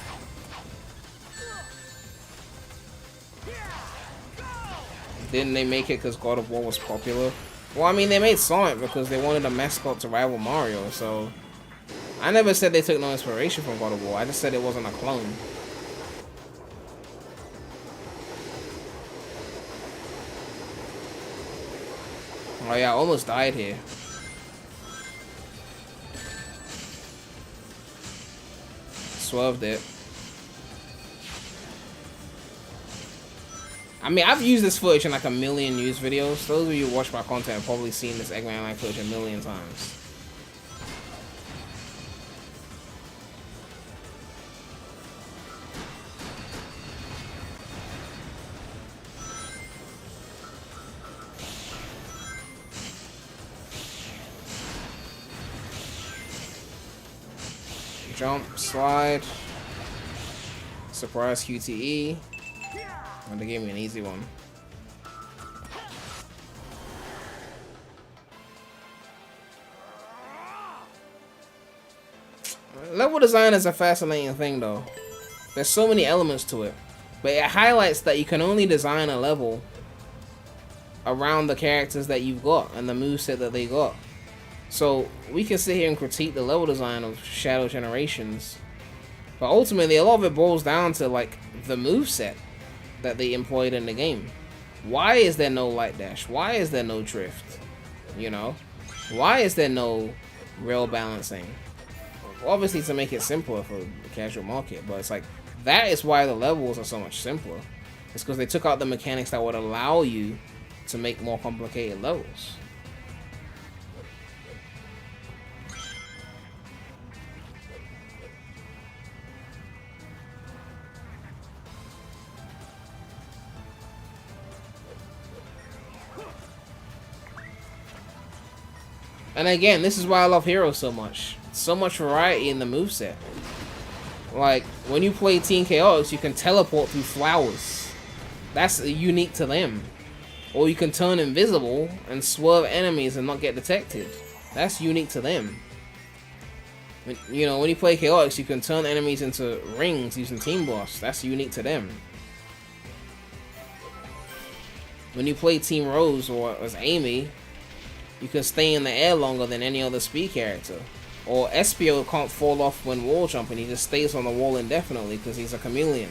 Didn't they make it because God of War was popular? Well, I mean, they made Sonic because they wanted a mascot to rival Mario, so I never said they took no inspiration from God of War. I just said it wasn't a clone. Oh yeah, I almost died here. Swerved it. I mean, I've used this footage in like a million news videos. Those of you who watch my content have probably seen this Eggman Line footage a million times. Jump, slide, surprise QTE. Oh, they gave me an easy one. Level design is a fascinating thing though. There's so many elements to it. But it highlights that you can only design a level around the characters that you've got and the moveset that they got. So we can sit here and critique the level design of Shadow Generations, but ultimately a lot of it boils down to like the moveset that they employed in the game. Why is there no light dash? Why is there no drift? You know? Why is there no rail balancing? Obviously to make it simpler for the casual market, but it's like that is why the levels are so much simpler. It's because they took out the mechanics that would allow you to make more complicated levels. And again, this is why I love Heroes so much. So much variety in the moveset. Like, when you play Team Chaotix, you can teleport through flowers. That's unique to them. Or you can turn invisible and swerve enemies and not get detected. That's unique to them. You know, when you play Chaotix, you can turn enemies into rings using Team Blast. That's unique to them. When you play Team Rose or as Amy, you can stay in the air longer than any other speed character. Or Espio can't fall off when wall jumping, he just stays on the wall indefinitely because he's a chameleon.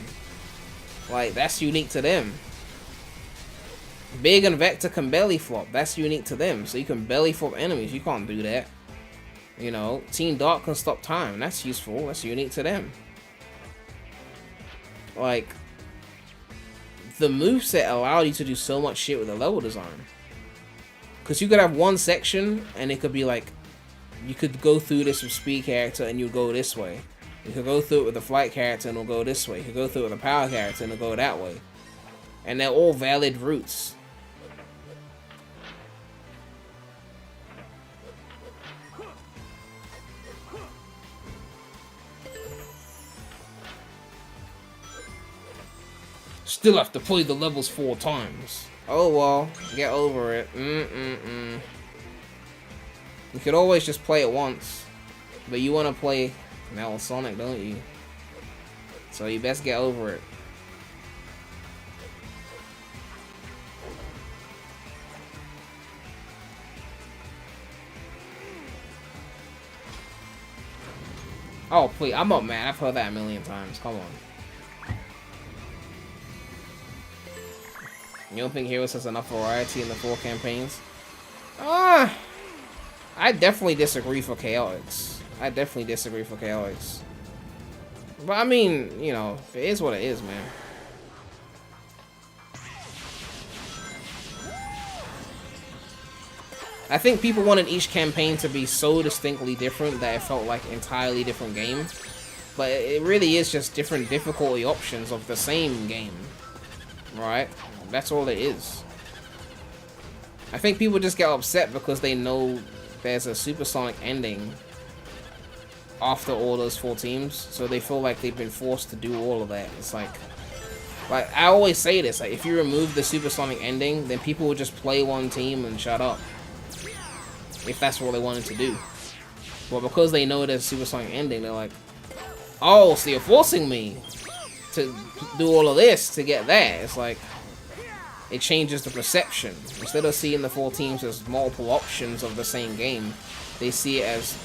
Like, that's unique to them. Big and Vector can belly flop, that's unique to them. So you can belly flop enemies, you can't do that. You know, Team Dark can stop time, that's useful, that's unique to them. Like, the moveset allowed you to do so much shit with the level design. Because you could have one section and it could be like, you could go through this with speed character and you go this way. You could go through it with a flight character and it'll go this way. You could go through it with a power character and it'll go that way. And they're all valid routes. Still have to play the levels 4 times. Oh well, get over it. You could always just play it once. But you want to play Metal Sonic, don't you? So you best get over it. Oh please, I'm not mad. I've heard that a million times. Come on. You don't think Heroes has enough variety in the 4 campaigns? I definitely disagree for Chaotix. I definitely disagree for Chaotix. But I mean, you know, it is what it is, man. I think people wanted each campaign to be so distinctly different that it felt like entirely different game. But it really is just different difficulty options of the same game. Right? That's all it is. I think people just get upset because they know there's a supersonic ending after all those 4 teams, so they feel like they've been forced to do all of that. It's like I always say this, like if you remove the supersonic ending, then people will just play one team and shut up. If that's what they wanted to do. But because they know there's a supersonic ending, they're like, oh, so you're forcing me to do all of this to get that. It's like, it changes the perception. Instead of seeing the 4 teams as multiple options of the same game, they see it as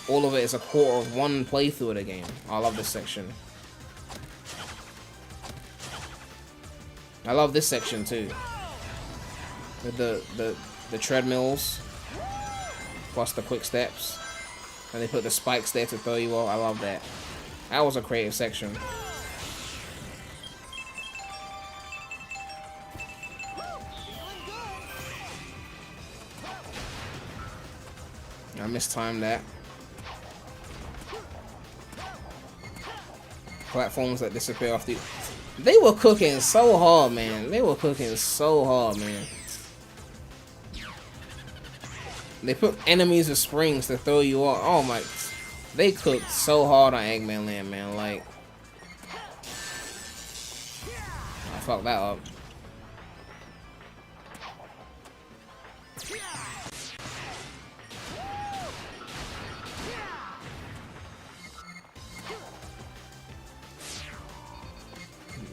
all of it is a quarter of one playthrough of the game. I love this section. I love this section too. With the the treadmills, plus the quick steps, and they put the spikes there to throw you off. I love that. That was a creative section. I mistimed that. Platforms that disappear off the... They were cooking so hard, man. They were cooking so hard, man. They put enemies with springs to throw you off. Oh my... They cooked so hard on Eggman Land, man. Like... I fucked that up.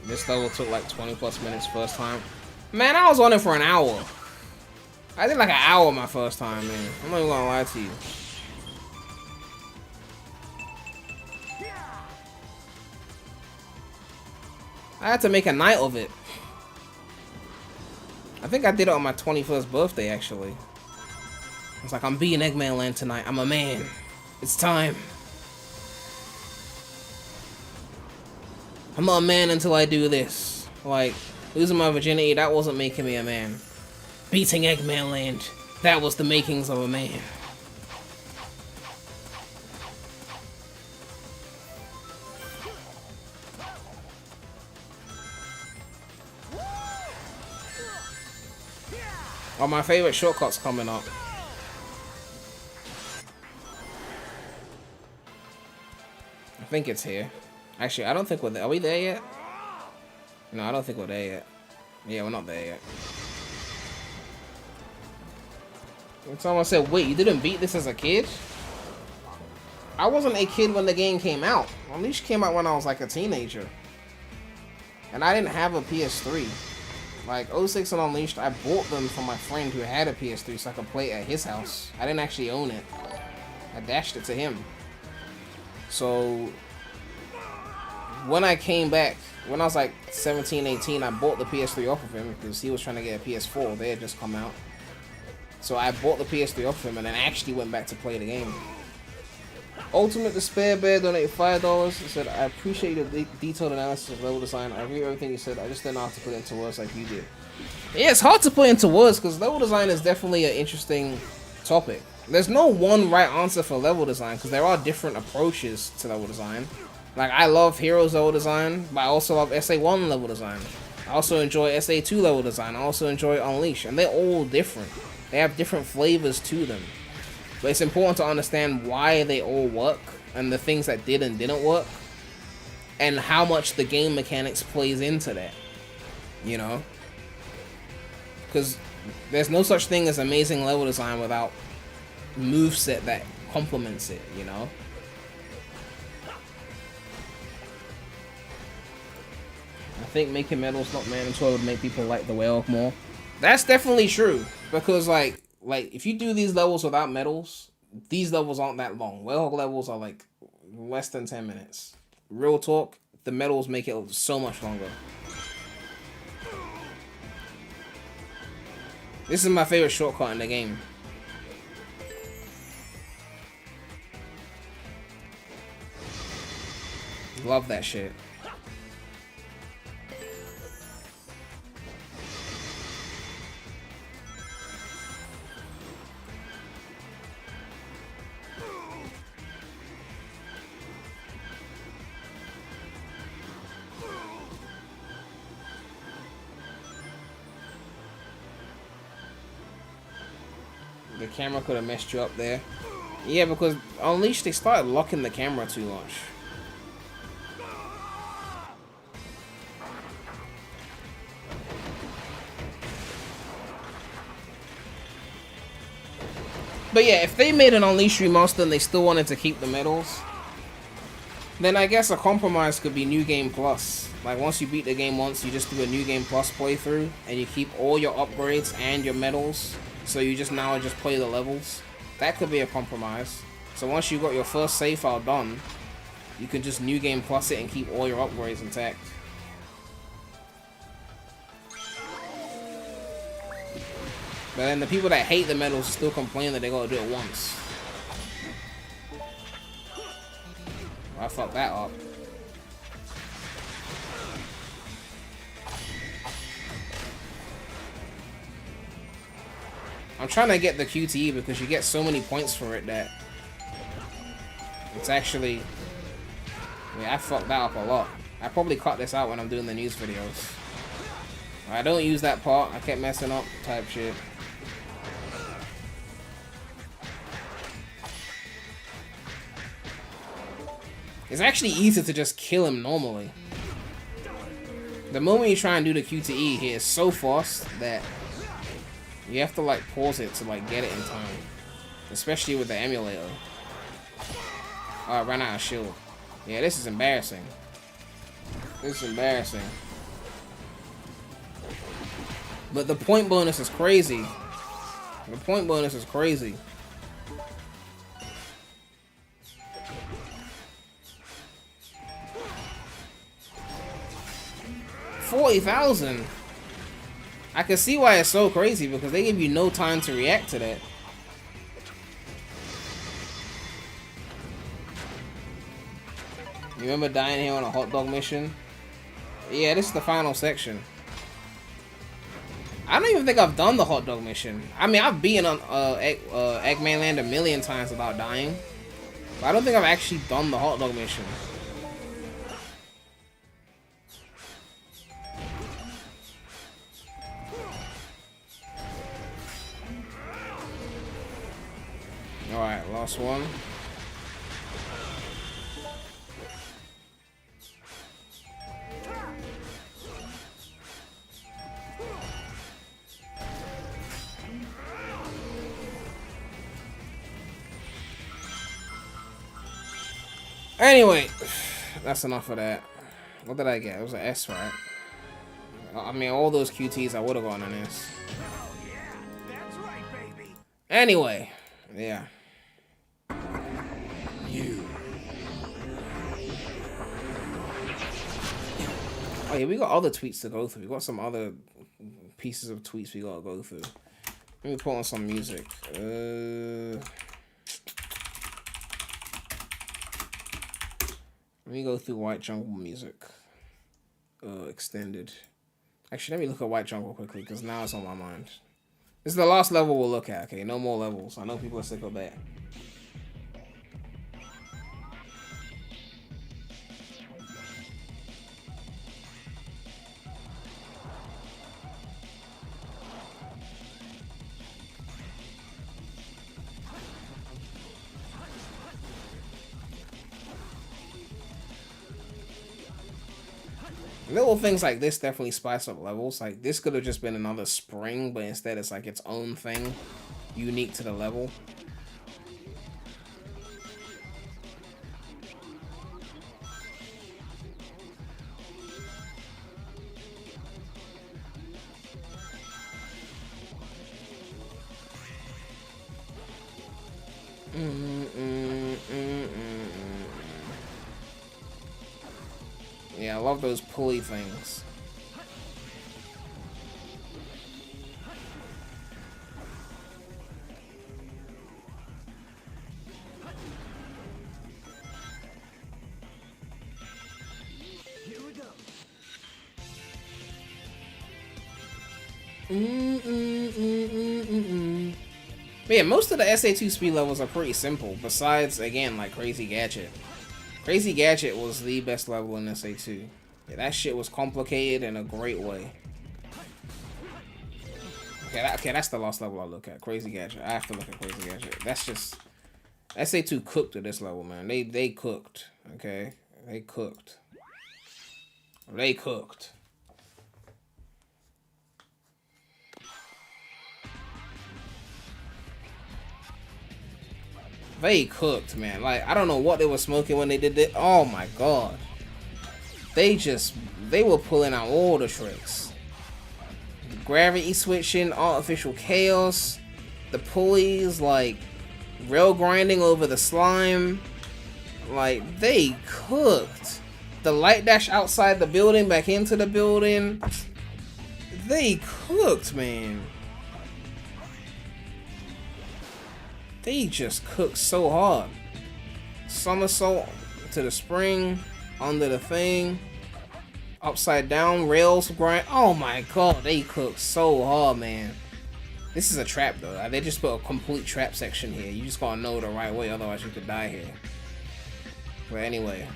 This level took like 20 plus minutes first time. Man, I was on it for an hour. I did like an hour my first time, man. I'm not even gonna lie to you. I had to make a night of it. I think I did it on my 21st birthday, actually. It's like, I'm being Eggman Land tonight. I'm a man. It's time. I'm not a man until I do this. Like, losing my virginity, that wasn't making me a man. Beating Eggman Land, that was the makings of a man. Oh, my favorite shortcut's coming up. I think it's here. Actually, I don't think we're there. Are we there yet? No, I don't think we're there yet. Yeah, we're not there yet. And someone said, wait, you didn't beat this as a kid? I wasn't a kid when the game came out. Unleashed came out when I was like a teenager. And I didn't have a PS3. Like, 06 and Unleashed, I bought them from my friend who had a PS3 so I could play it at his house. I didn't actually own it. I dashed it to him. So... when I came back, when I was like 17, 18, I bought the PS3 off of him because he was trying to get a PS4. They had just come out. So I bought the PS3 off of him and then actually went back to play the game. Ultimate Despair Bear donated $5. He said, I appreciate your detailed analysis of level design. I agree with everything you said. I just didn't know how to put it into words like you did. Yeah, it's hard to put into words because level design is definitely an interesting topic. There's no one right answer for level design because there are different approaches to level design. Like, I love Heroes level design, but I also love SA1 level design. I also enjoy SA2 level design. I also enjoy Unleash, and they're all different. They have different flavors to them. But it's important to understand why they all work, and the things that did and didn't work, and how much the game mechanics plays into that. You know? Because there's no such thing as amazing level design without moveset that complements it, you know? I think making medals not mandatory would make people like the whale more. That's definitely true. Because like if you do these levels without medals, these levels aren't that long. Whale levels are like less than 10 minutes. Real talk, the medals make it so much longer. This is my favorite shortcut in the game. Love that shit. The camera could have messed you up there. Yeah, because Unleashed, they started locking the camera too much. But yeah, if they made an Unleashed remaster and they still wanted to keep the medals, then I guess a compromise could be New Game Plus. Like, once you beat the game once, you just do a New Game Plus playthrough, and you keep all your upgrades and your medals, so you just now just play the levels. That could be a compromise. So once you got your first save file done, you can just New Game Plus it and keep all your upgrades intact. But then the people that hate the medals still complain that they gotta do it once. I fucked that up. I'm trying to get the QTE because you get so many points for it that it's actually... I fucked that up a lot. I probably cut this out when I'm doing the news videos. I don't use that part. I kept messing up type shit. It's actually easier to just kill him normally. The moment you try and do the QTE here is so fast that you have to like pause it to like get it in time. Especially with the emulator. Oh, I ran out of shield. Yeah, this is embarrassing. This is embarrassing. But the point bonus is crazy. The point bonus is crazy. $40,000. I can see why it's so crazy because they give you no time to react to that. You remember dying here on a hot dog mission? Yeah, this is the final section. I don't even think I've done the hot dog mission. I mean, I've been on Eggman Land a million times without dying. But I don't think I've actually done the hot dog mission. Alright, last one. Anyway, that's enough of that. What did I get? It was an S, right? I mean, all those QTs I would have gone on S. Anyway, yeah. Oh yeah, we got other tweets to go through. We got some other pieces of tweets we gotta go through. Let me put on some music. Let me go through White Jungle music. Extended. Actually, let me look at White Jungle quickly, because now it's on my mind. This is the last level we'll look at, okay? No more levels. I know people are sick of that. Little things like this definitely spice up levels. Like, this could have just been another spring, but instead it's like its own thing, unique to the level. Yeah, I love those pulley things. Here we go. But yeah, most of the SA2 speed levels are pretty simple, besides, again, like Crazy Gadget. Crazy Gadget was the best level in SA2. Yeah, that shit was complicated in a great way. Okay, that's the last level I look at. Crazy Gadget. I have to look at Crazy Gadget. That's just... SA2 cooked at this level, man. They cooked. Okay? They cooked. They cooked. They cooked, man. Like, I don't know what they were smoking when they did it. Oh my god. They were pulling out all the tricks. Gravity switching, artificial chaos, the pulleys, like, rail grinding over the slime. Like, they cooked. The light dash outside the building, back into the building. They cooked, man. They just cook so hard. Somersault to the spring, under the thing, upside down, rails grind. Oh my god, they cook so hard, man. This is a trap though. They just put a complete trap section here. You just gotta know the right way, otherwise you could die here. But anyway,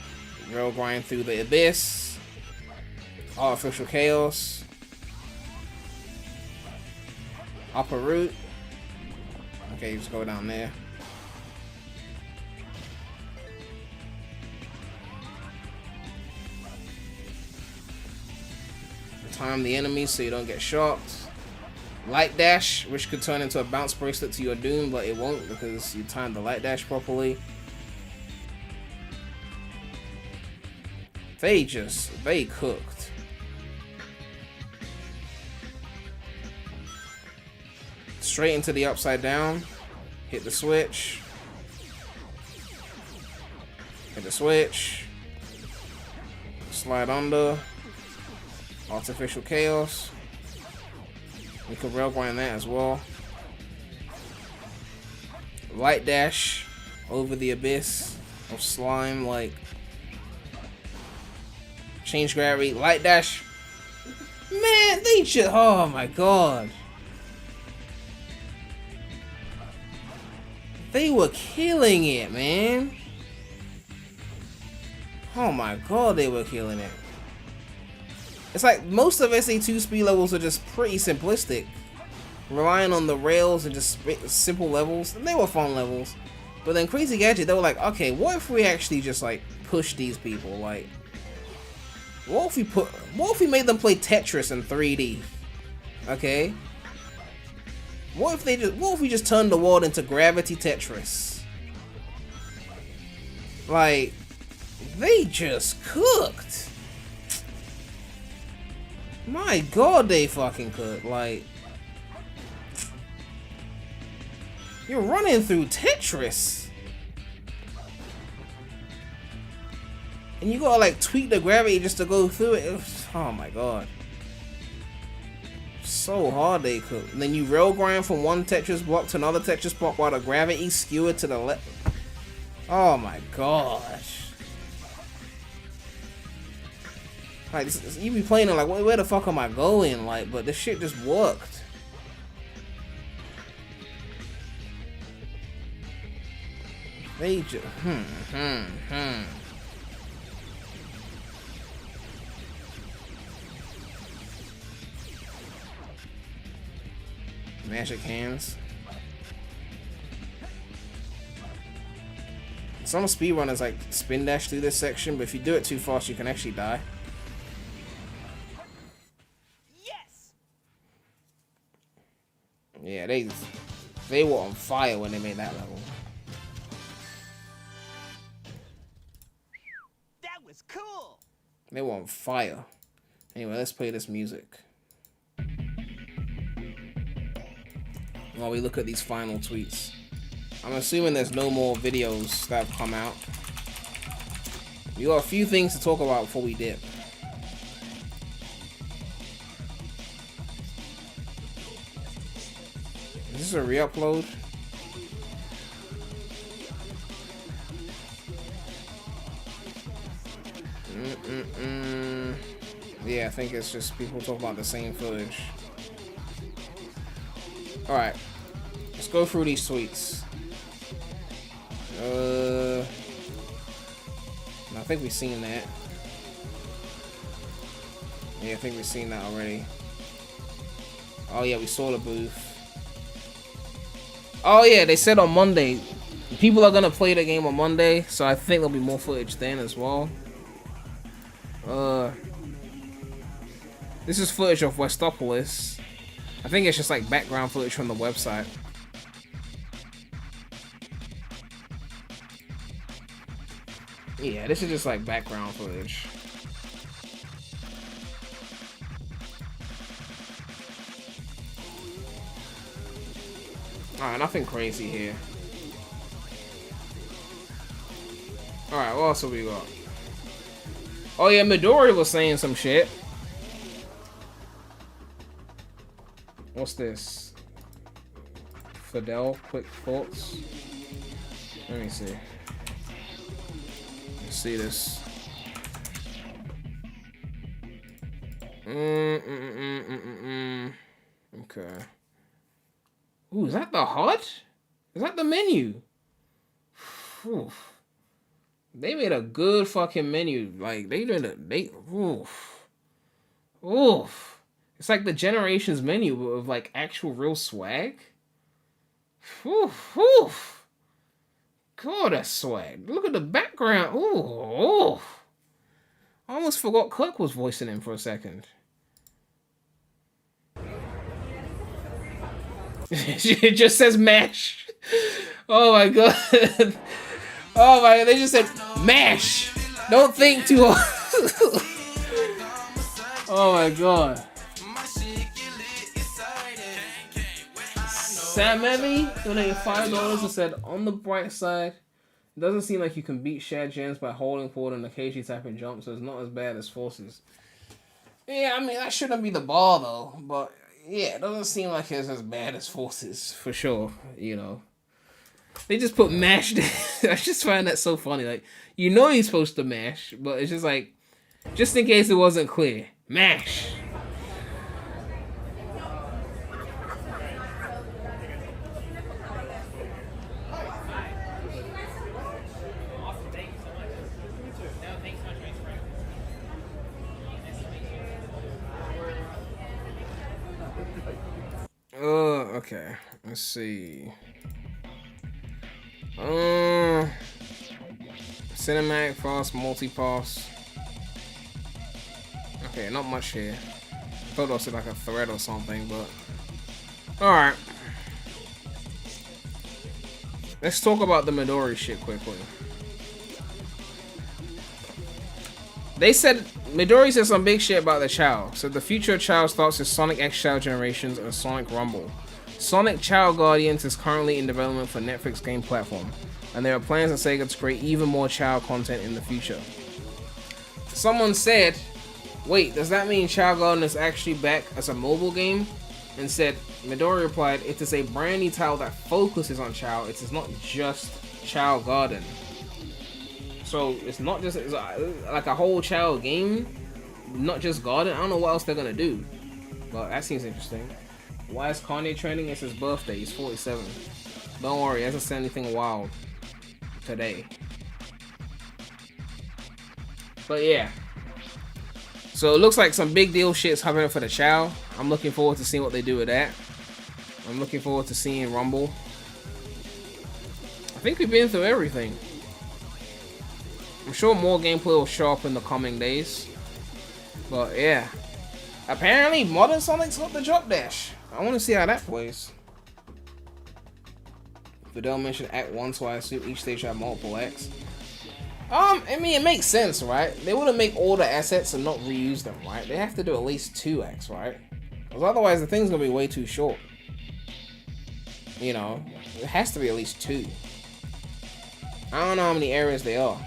rail grind through the abyss, artificial chaos, upper root. Okay, just go down there. Time the enemy so you don't get shocked. Light dash, which could turn into a bounce bracelet to your doom, but it won't because you timed the light dash properly. They cooked. Straight into the upside down. Hit the switch. Hit the switch. Slide under. Artificial chaos. We could rail grind that as well. Light dash over the abyss of slime, like change gravity. Light dash. Man, they just, oh my god. They were killing it, man. Oh my god, they were killing it. It's like most of SA2 speed levels are just pretty simplistic, relying on the rails and just simple levels, and they were fun levels. But then Crazy Gadget, they were like, okay, what if we actually just like push these people? Like, what if we made them play Tetris in 3D? Okay. What if we just turned the world into Gravity Tetris? Like, they just cooked. My god, they fucking cooked. Like, you're running through Tetris. And you gotta like tweak the gravity just to go through it. Oh my god. So hard they cook. And then you rail grind from one Tetris block to another Tetris block while the gravity skewered to the left. Oh my gosh. Like, you be playing it like, where the fuck am I going? Like, but this shit just worked. They just, Magic hands. Some speedrunners like spin dash through this section, but if you do it too fast, you can actually die. Yes. Yeah, they were on fire when they made that level. That was cool. They were on fire. Anyway, let's play this music while we look at these final tweets. I'm assuming there's no more videos that have come out. We got a few things to talk about before we dip. Is this a re-upload? Yeah, I think it's just people talk about the same footage. Alright. Let's go through these tweets. I think we've seen that. Yeah, I think we've seen that already. Oh yeah, we saw the booth. Oh yeah, they said on Monday. People are gonna play the game on Monday, so I think there'll be more footage then as well. This is footage of Westopolis. I think it's just like background footage from the website. Yeah, this is just like background footage. Alright, nothing crazy here. Alright, what else have we got? Oh yeah, Midori was saying some shit. What's this? Fidel, quick thoughts. Let me see. Let's see this. Okay. Ooh, is that the HUD? Is that the menu? Oof. They made a good fucking menu. Like oof. Oof. It's like the Generations menu of like actual real swag. Oof. Oof. God, that's swag. Look at the background. Ooh. I almost forgot Kirk was voicing him for a second. It just says MASH. Oh my god. Oh my god, they just said MASH. Don't think too hard. Oh my god. Sam Emmy donated $5 and said, on the bright side, it doesn't seem like you can beat shared gens by holding forward and occasionally tapping jump, so it's not as bad as Forces. Yeah, I mean, that shouldn't be the bar though, but yeah, it doesn't seem like it's as bad as Forces, for sure, you know. They just put MASH there. I just find that so funny. Like, you know you're supposed to MASH, but it's just like, just in case it wasn't clear, MASH. Okay, let's see. Cinematic fast multi-pass. Okay, not much here. I thought it was like a thread or something, but alright. Let's talk about the Midori shit quickly. They said Midori said some big shit about the Chao. Said the future of Chao starts with Sonic X Chao Generations and Sonic Rumble. Sonic Chao Guardians is currently in development for Netflix game platform, and there are plans on Sega to create even more Chao content in the future. Someone said, wait, does that mean Chao Garden is actually back as a mobile game? And said, Midori replied, it is a brand new title that focuses on Chao. It is not just Chao Garden. So it's not just it's like a whole Chao game, not just Garden. I don't know what else they're gonna do, but that seems interesting. Why is Kanye trending? It's his birthday. He's 47. Don't worry, he hasn't said anything wild today. But yeah. So it looks like some big deal shit's happening for the Chao. I'm looking forward to seeing what they do with that. I'm looking forward to seeing Rumble. I think we've been through everything. I'm sure more gameplay will show up in the coming days. But yeah. Apparently Modern Sonic's got the drop dash. I want to see how that plays. Fidel mentioned Act 1, so I assume each stage have multiple acts. I mean, it makes sense, right? They wouldn't make all the assets and not reuse them, right? They have to do at least 2 acts, right? Because otherwise the thing's gonna be way too short. You know, it has to be at least 2. I don't know how many areas they are.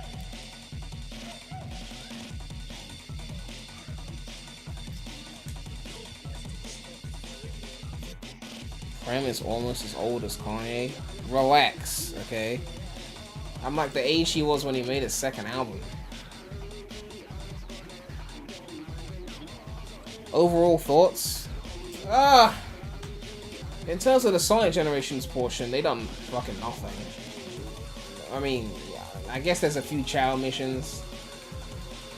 Prem is almost as old as Kanye. Relax, okay? I'm like the age he was when he made his second album. Overall thoughts? In terms of the Sonic Generations portion, they done fucking nothing. I mean, I guess there's a few Chao missions.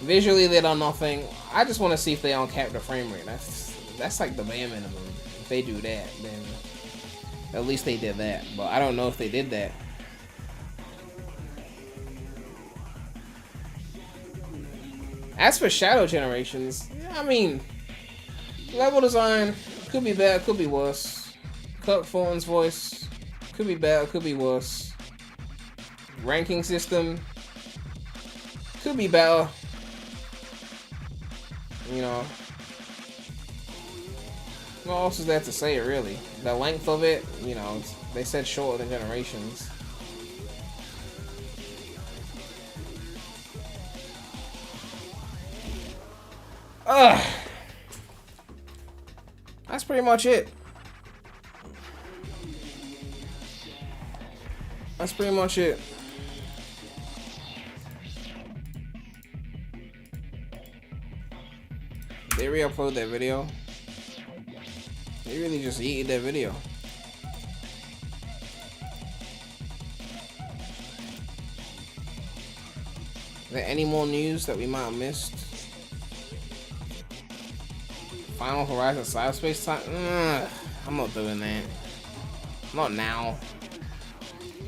Visually, they done nothing. I just want to see if they uncap the frame rate. That's like the bare minimum. If they do that, then at least they did that. But I don't know if they did that. As for Shadow Generations, I mean, level design could be bad, could be worse. Kirk Thornton's voice could be bad, could be worse. Ranking system could be better. You know, what else is there to say, really? The length of it, you know, they said shorter than Generations. That's pretty much it. That's pretty much it. They re-upload that video. They really just eated that video. Is there any more news that we might have missed? Final Horizon Cyberspace time? I'm not doing that. Not now.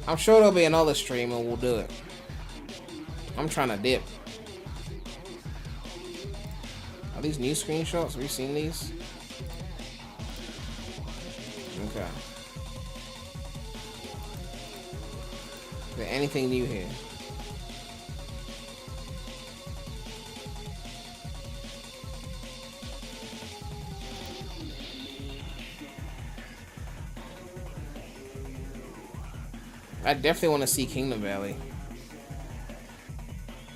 I'm sure there'll be another stream and we'll do it. I'm trying to dip. Are these new screenshots? Have you seen these? Okay. Is there anything new here? I definitely want to see Kingdom Valley.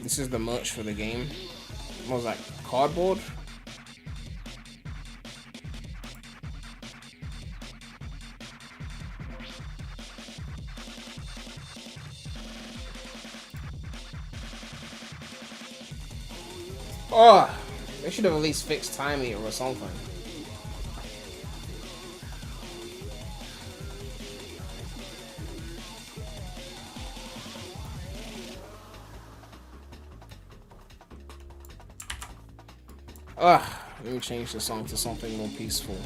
This is the merch for the game. What was that? Cardboard? Oh, they should have at least fixed time here or something. Let me change the song to something more peaceful.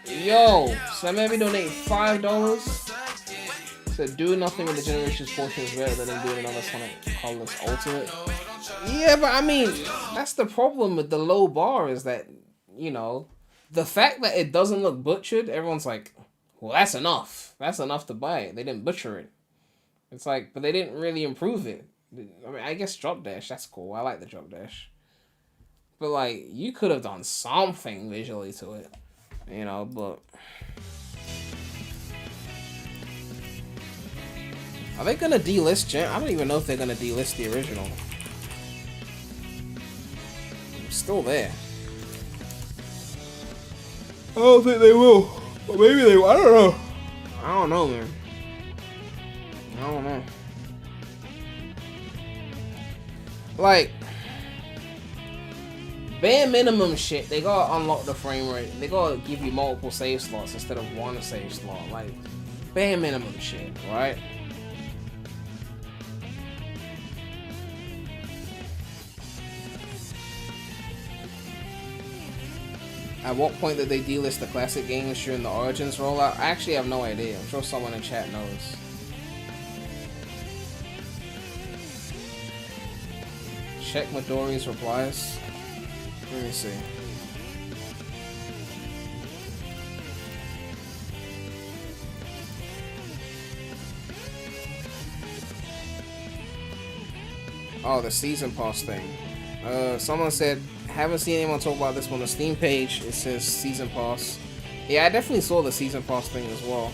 Yo, so maybe donate $5. So do nothing with the Generations portion is better than doing another Sonic Colors Ultimate. Yeah, but I mean, that's the problem with the low bar is that, you know, the fact that it doesn't look butchered, everyone's like, well, that's enough. That's enough to buy it. They didn't butcher it. It's like, but they didn't really improve it. I mean, I guess Drop Dash, that's cool. I like the Drop Dash. But, like, you could have done something visually to it. You know, but... Are they gonna delist Gen? I don't even know if they're gonna delist the original. It's still there. I don't think they will. But maybe they will. I don't know. I don't know, man. I don't know. Like, bare minimum shit, they gotta unlock the frame rate. They gotta give you multiple save slots instead of one save slot. Like, bare minimum shit, right? At what point did they delist the classic games during the Origins rollout? I actually have no idea. I'm sure someone in chat knows. Check Midori's replies. Let me see. Oh, the season pass thing. Someone said, haven't seen anyone talk about this on the Steam page. It says season pass. Yeah, I definitely saw the season pass thing as well.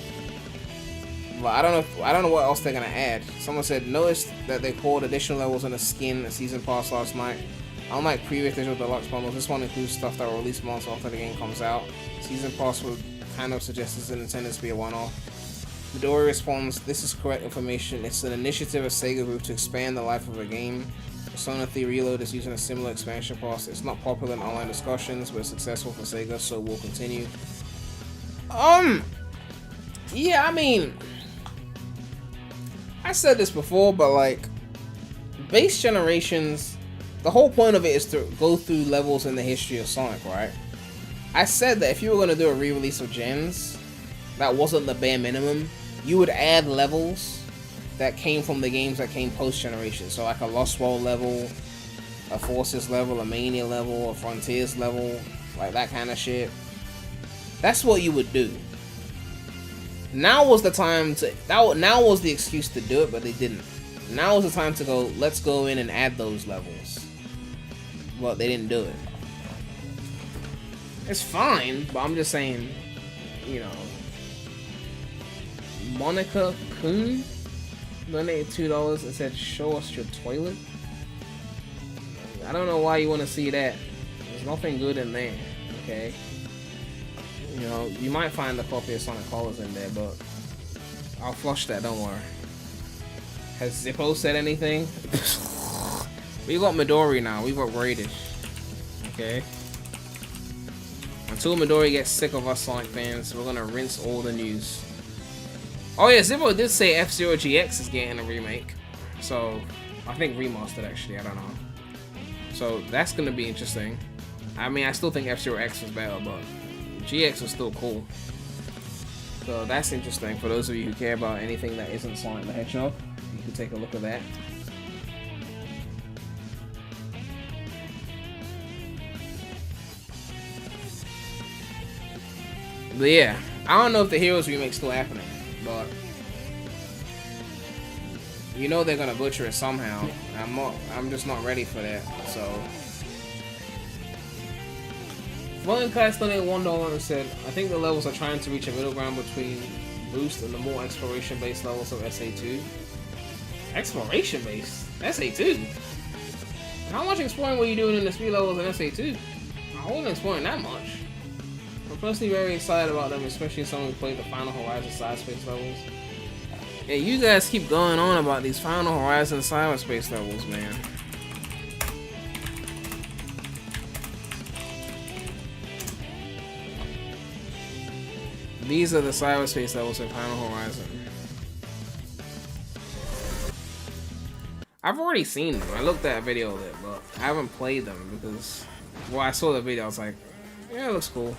But I don't know what else they're gonna add. Someone said, noticed that they poured additional levels in a skin a season pass last night. Unlike previous digital deluxe bundles, this one includes stuff that will release months after the game comes out. Season pass would kind of suggest it's intended to be a one-off. Midori responds, this is correct information. It's an initiative of Sega Group to expand the life of a game. Persona 3 Reload is using a similar expansion pass. It's not popular in online discussions, but it's successful for Sega, so we'll continue. Yeah, I mean, I said this before, but like, base generations, the whole point of it is to go through levels in the history of Sonic, right? I said that if you were going to do a re-release of gens, that wasn't the bare minimum, you would add levels that came from the games that came post-generation. So like a Lost World level, a Forces level, a Mania level, a Frontiers level, like that kind of shit. That's what you would do. Now was the time to, now was the excuse to do it, but they didn't. Now was the time to go, let's go in and add those levels. But they didn't do it. It's fine, but I'm just saying, you know. Monica Kuhn donated $2 and said, show us your toilet. I don't know why you want to see that. There's nothing good in there, okay? You know, you might find a copy of Sonic Colors in there, but I'll flush that, don't worry. Has Zippo said anything? We got Midori now, we got Radish. Okay? Until Midori gets sick of us Sonic fans, we're gonna rinse all the news. Oh yeah, Zippo did say F-Zero GX is getting a remake. So, I think remastered actually, I don't know. So, that's gonna be interesting. I mean, I still think F-Zero X was better, but GX was still cool. So, that's interesting for those of you who care about anything that isn't Sonic the Hedgehog. You can take a look at that. But yeah, I don't know if the Heroes remake's still happening, but you know they're gonna butcher it somehow. I'm just not ready for that. So, Floating Kite Stunning $1 said, I think the levels are trying to reach a middle ground between Boost and the more exploration-based levels of SA2. Exploration-based? SA2? How much exploring were you doing in the speed levels in SA2? I wasn't exploring that much. I'm personally very excited about them, especially someone who played the Final Horizon side-space levels. Yeah, you guys keep going on about these Final Horizon cyberspace levels, man. These are the cyberspace levels in Final Horizon. I've already seen them. I looked at a video of it, but I haven't played them because, well, I saw the video. I was like, yeah, it looks cool.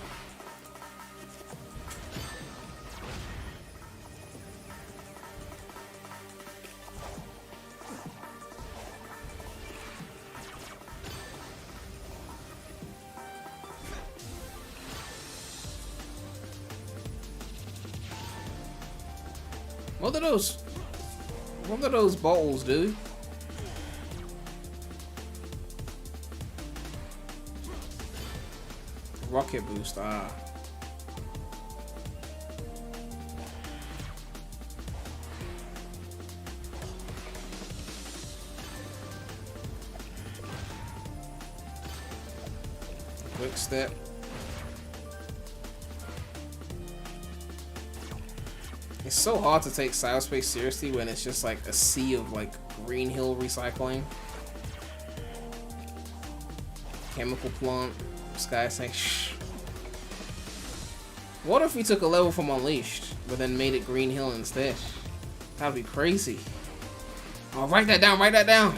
What are those bottles do? Rocket boost, ah. Quick step. It's so hard to take cyberspace seriously when it's just like a sea of like Green Hill recycling. Chemical plant, Sky saying shh. What if we took a level from Unleashed, but then made it Green Hill instead? That'd be crazy. Oh, write that down, write that down.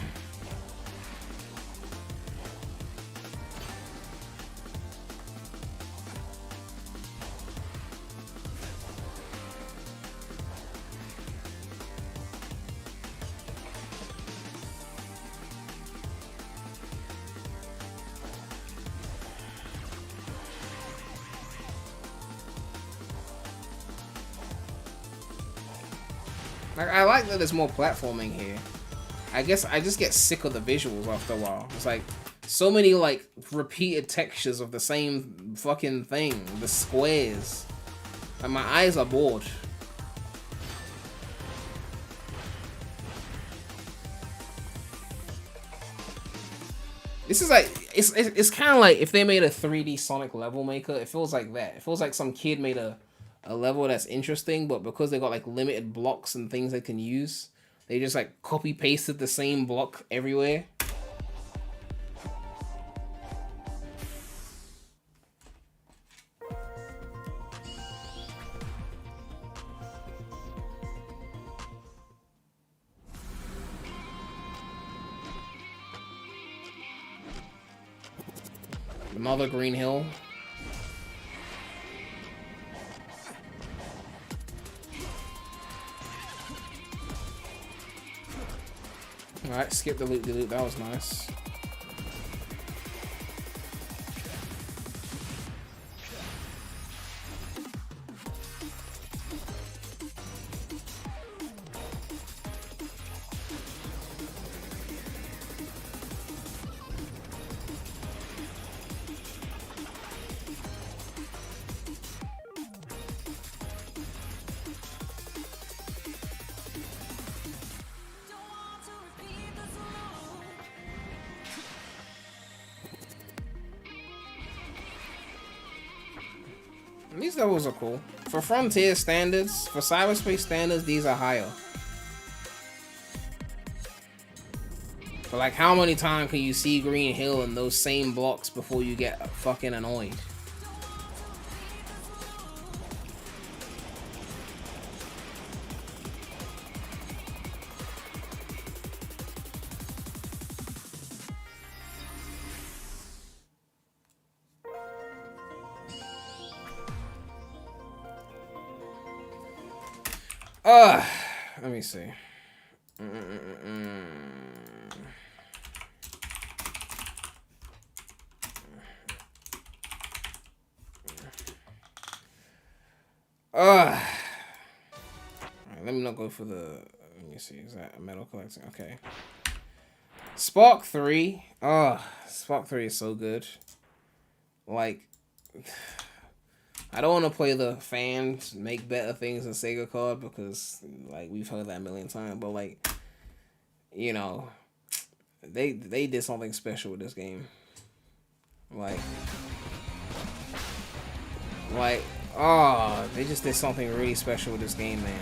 Like, I like that there's more platforming here. I guess I just get sick of the visuals after a while. It's like so many like repeated textures of the same fucking thing. The squares. And my eyes are bored. This is like it's kind of like if they made a 3D Sonic level maker. It feels like that. It feels like some kid made a level that's interesting, but because they got like limited blocks and things they can use, they just like copy pasted the same block everywhere. Another Green Hill. Alright, skip the loot, that was nice. These levels are cool. For Frontier standards, for cyberspace standards, these are higher. But like, how many times can you see Green Hill in those same blocks before you get fucking annoyed? Let me see. Alright, let me not go for the. Let me see. Is that a metal collecting? Okay. Spark 3. Spark 3 is so good. Like, I don't want to play the fans make better things in Sega card because, like, we've heard that a million times. But, like, you know, they did something special with this game. Like, oh, they just did something really special with this game, man.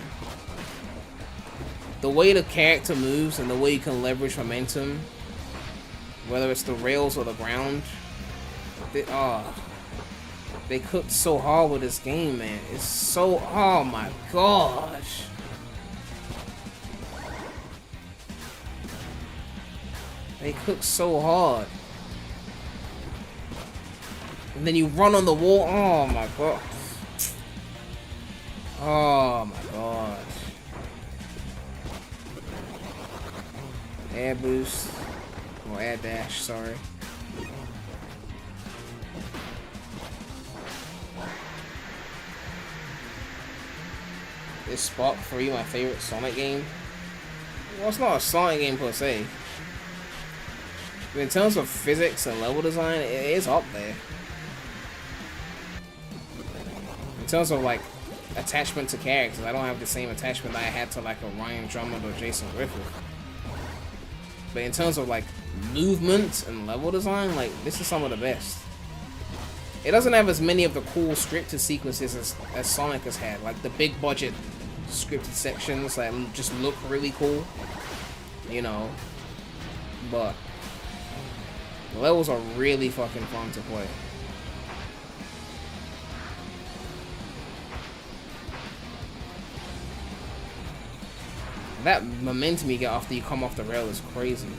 The way the character moves and the way you can leverage momentum, whether it's the rails or the ground, they cooked so hard with this game, man. It's so, oh my gosh. They cooked so hard. And then you run on the wall, oh my god. Oh my god. Air boost. Or air dash, sorry. Is Spark 3 my favorite Sonic game? Well, it's not a Sonic game per se. But in terms of physics and level design, it is up there. In terms of, like, attachment to characters, I don't have the same attachment that I had to, like, a Ryan Drummond or Jason Griffith. But in terms of, like, movement and level design, like, this is some of the best. It doesn't have as many of the cool scripted sequences as Sonic has had. Like, the big budget scripted sections that just look really cool. You know. But the levels are really fucking fun to play. That momentum you get after you come off the rail is crazy.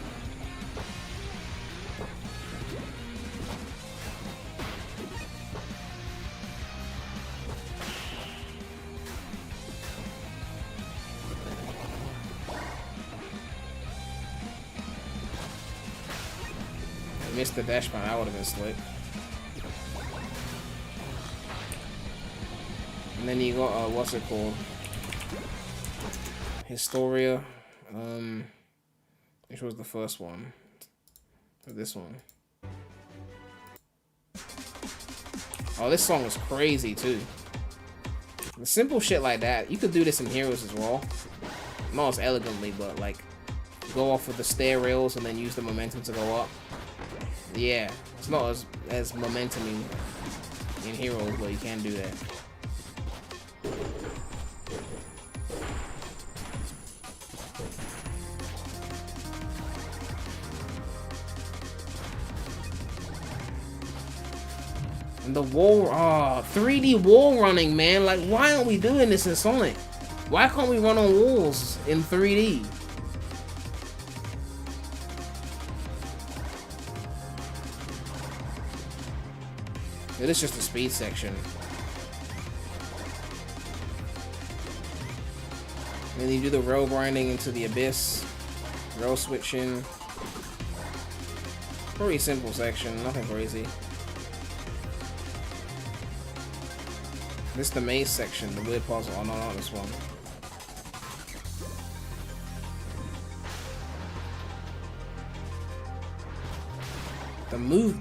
I missed the dash bar, that would have been slick. And then you got, what's it called? Historia, which was the first one, this one. Oh, this song was crazy too. The simple shit like that, you could do this in Heroes as well. Not as elegantly, but like, go off with the stair rails and then use the momentum to go up. Yeah, it's not as momentum-y in Heroes, but you can do that. And the wall, 3D wall running, man. Like, why aren't we doing this in Sonic? Why can't we run on walls in 3D? It is just a speed section. And then you do the rail grinding into the abyss, rail switching. Pretty simple section, nothing crazy. This is the maze section, the weird puzzle. Oh no, not this one.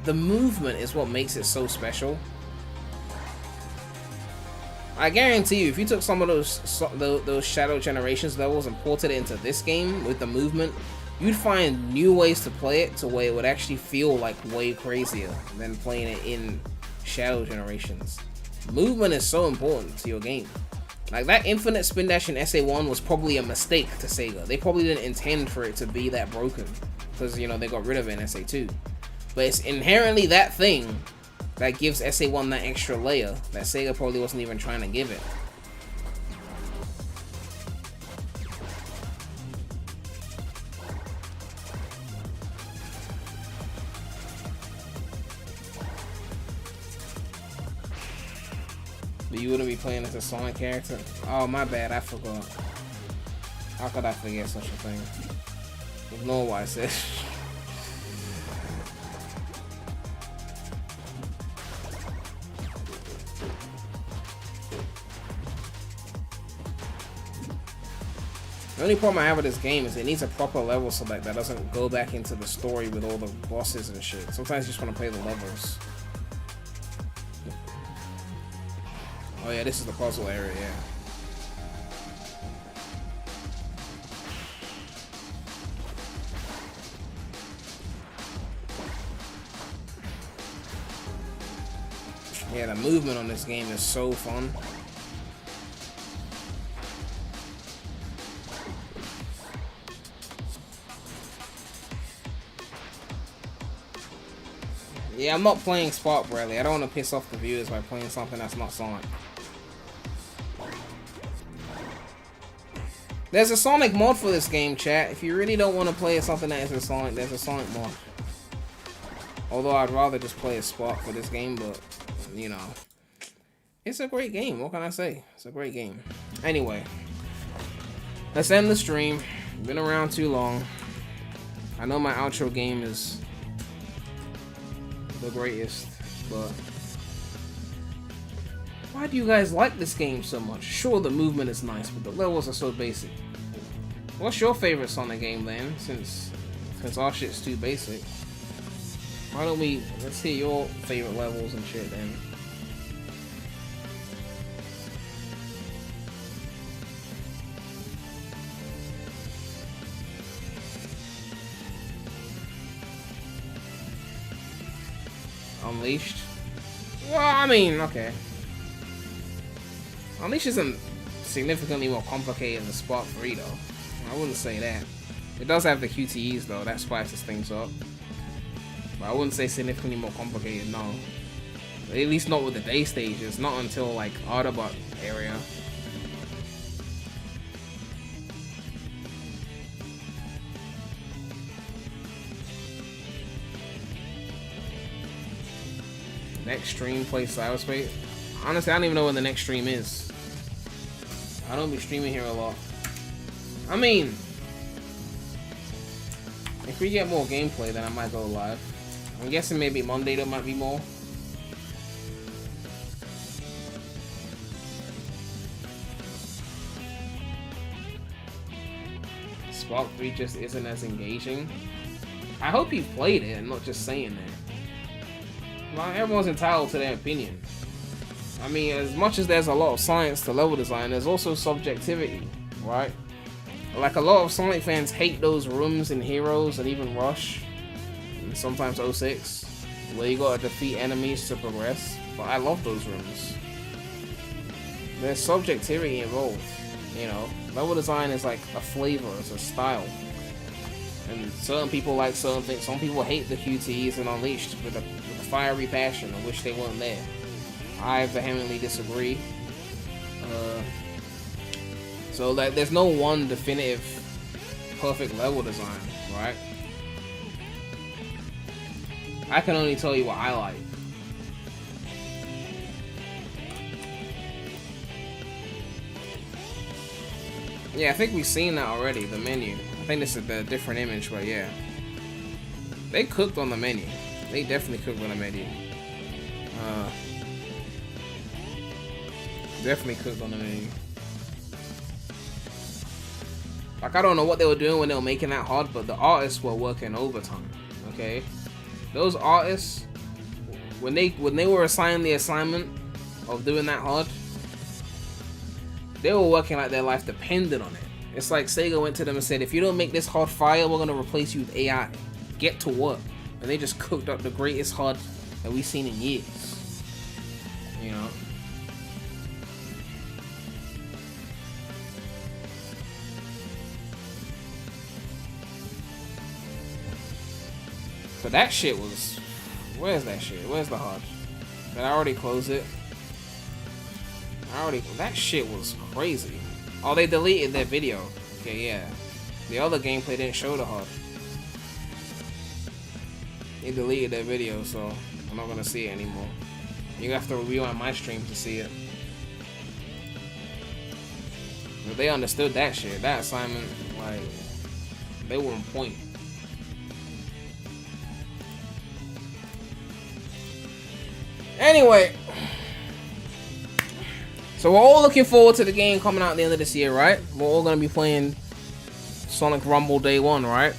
The movement is what makes it so special. I guarantee you, if you took some of those Shadow Generations levels and ported it into this game with the movement, you'd find new ways to play it to where it would actually feel like way crazier than playing it in Shadow Generations. Movement is so important to your game. Like, that infinite spin dash in SA1 was probably a mistake to Sega. They probably didn't intend for it to be that broken, because, you know, they got rid of it in SA2. But it's inherently that thing that gives SA1 that extra layer that Sega probably wasn't even trying to give it. But you wouldn't be playing as a Sonic character? Oh, my bad, I forgot. How could I forget such a thing? Ignore what I said. The only problem I have with this game is it needs a proper level select that doesn't go back into the story with all the bosses and shit. Sometimes you just want to play the levels. Oh yeah, this is the puzzle area, yeah. Yeah, the movement on this game is so fun. Yeah, I'm not playing Spark Bradley. I don't want to piss off the viewers by playing something that's not Sonic. There's a Sonic mod for this game, chat. If you really don't want to play something that isn't Sonic, there's a Sonic mod. Although I'd rather just play a Spark for this game, but, you know. It's a great game, what can I say? It's a great game. Anyway. Let's end the stream. Been around too long. I know my outro game is the greatest, but why do you guys like this game so much? Sure, the movement is nice, but the levels are so basic. What's your favorite Sonic game then, since our shit's too basic? Why don't we, let's hear your favorite levels and shit then. Unleashed? Well, I mean, okay. Unleashed isn't significantly more complicated than Spark 3 though. I wouldn't say that. It does have the QTEs though, that spices things up. But I wouldn't say significantly more complicated, no. At least not with the day stages, not until like Autobot area. Next stream play cyberspace. Honestly, I don't even know when the next stream is. I don't be streaming here a lot. I mean, if we get more gameplay, then I might go live. I'm guessing maybe Monday there might be more. Spark 3 just isn't as engaging. I hope you've played it and not just saying that. Well, everyone's entitled to their opinion. I mean, as much as there's a lot of science to level design, there's also subjectivity, right? Like, a lot of Sonic fans hate those rooms in Heroes and even Rush, and sometimes 06, where you gotta defeat enemies to progress, but I love those rooms. There's subjectivity involved, you know? Level design is like a flavor, it's a style. And certain people like certain things. Some people hate the QTEs and Unleashed with a fiery passion and wish they weren't there. I vehemently disagree. So like, there's no one definitive perfect level design, right? I can only tell you what I like. Yeah, I think we've seen that already, the menu. I think this is the different image, but yeah. They cooked on the menu. They definitely cooked on the menu. Definitely cooked on the menu. Like, I don't know what they were doing when they were making that HUD, but the artists were working overtime, okay? Those artists, when they were assigned the assignment of doing that HUD, they were working like their life depended on it. It's like Sega went to them and said, if you don't make this HUD fire, we're gonna replace you with AI. Get to work. And they just cooked up the greatest HUD that we've seen in years. You know? But that shit was... Where's that shit? Where's the HUD? Did I already close it? That shit was crazy. Oh, they deleted their video. Okay, yeah. The other gameplay didn't show the HUD. They deleted their video, so I'm not gonna see it anymore. You have to review on my stream to see it. But they understood that shit. That assignment, like, they were on point. Anyway, so we're all looking forward to the game coming out at the end of this year, right? We're all gonna be playing Sonic Rumble Day 1, right?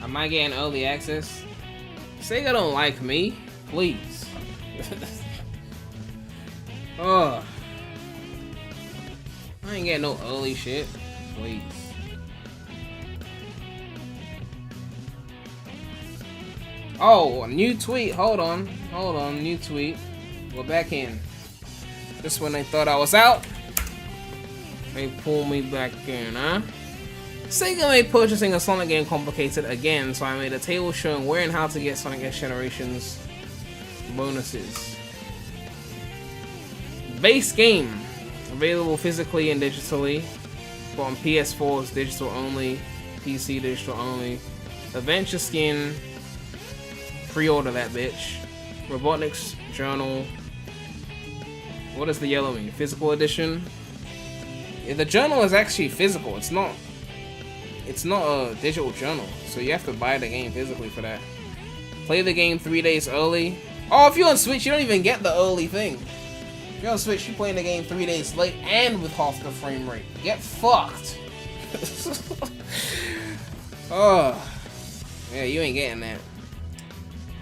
Am I getting early access? Sega don't like me, please. Oh, I ain't getting no early shit, please. Oh, a new tweet. Hold on, new tweet. We're back in. Just when they thought I was out, they pull me back in, huh? Sega made purchasing a Sonic game complicated again, so I made a table showing where and how to get Sonic X Generations bonuses. Base game, available physically and digitally, but on PS4 it's digital only, PC digital only. Adventure skin, pre-order that bitch. Robotnik's journal. What does the yellow mean? Physical edition? Yeah, the journal is actually physical. It's not a digital journal, so you have to buy the game physically for that. Play the game 3 days early. Oh, if you're on Switch, you don't even get the early thing. If you're on Switch, you're playing the game 3 days late and with half the frame rate. Get fucked. Oh, yeah, you ain't getting that.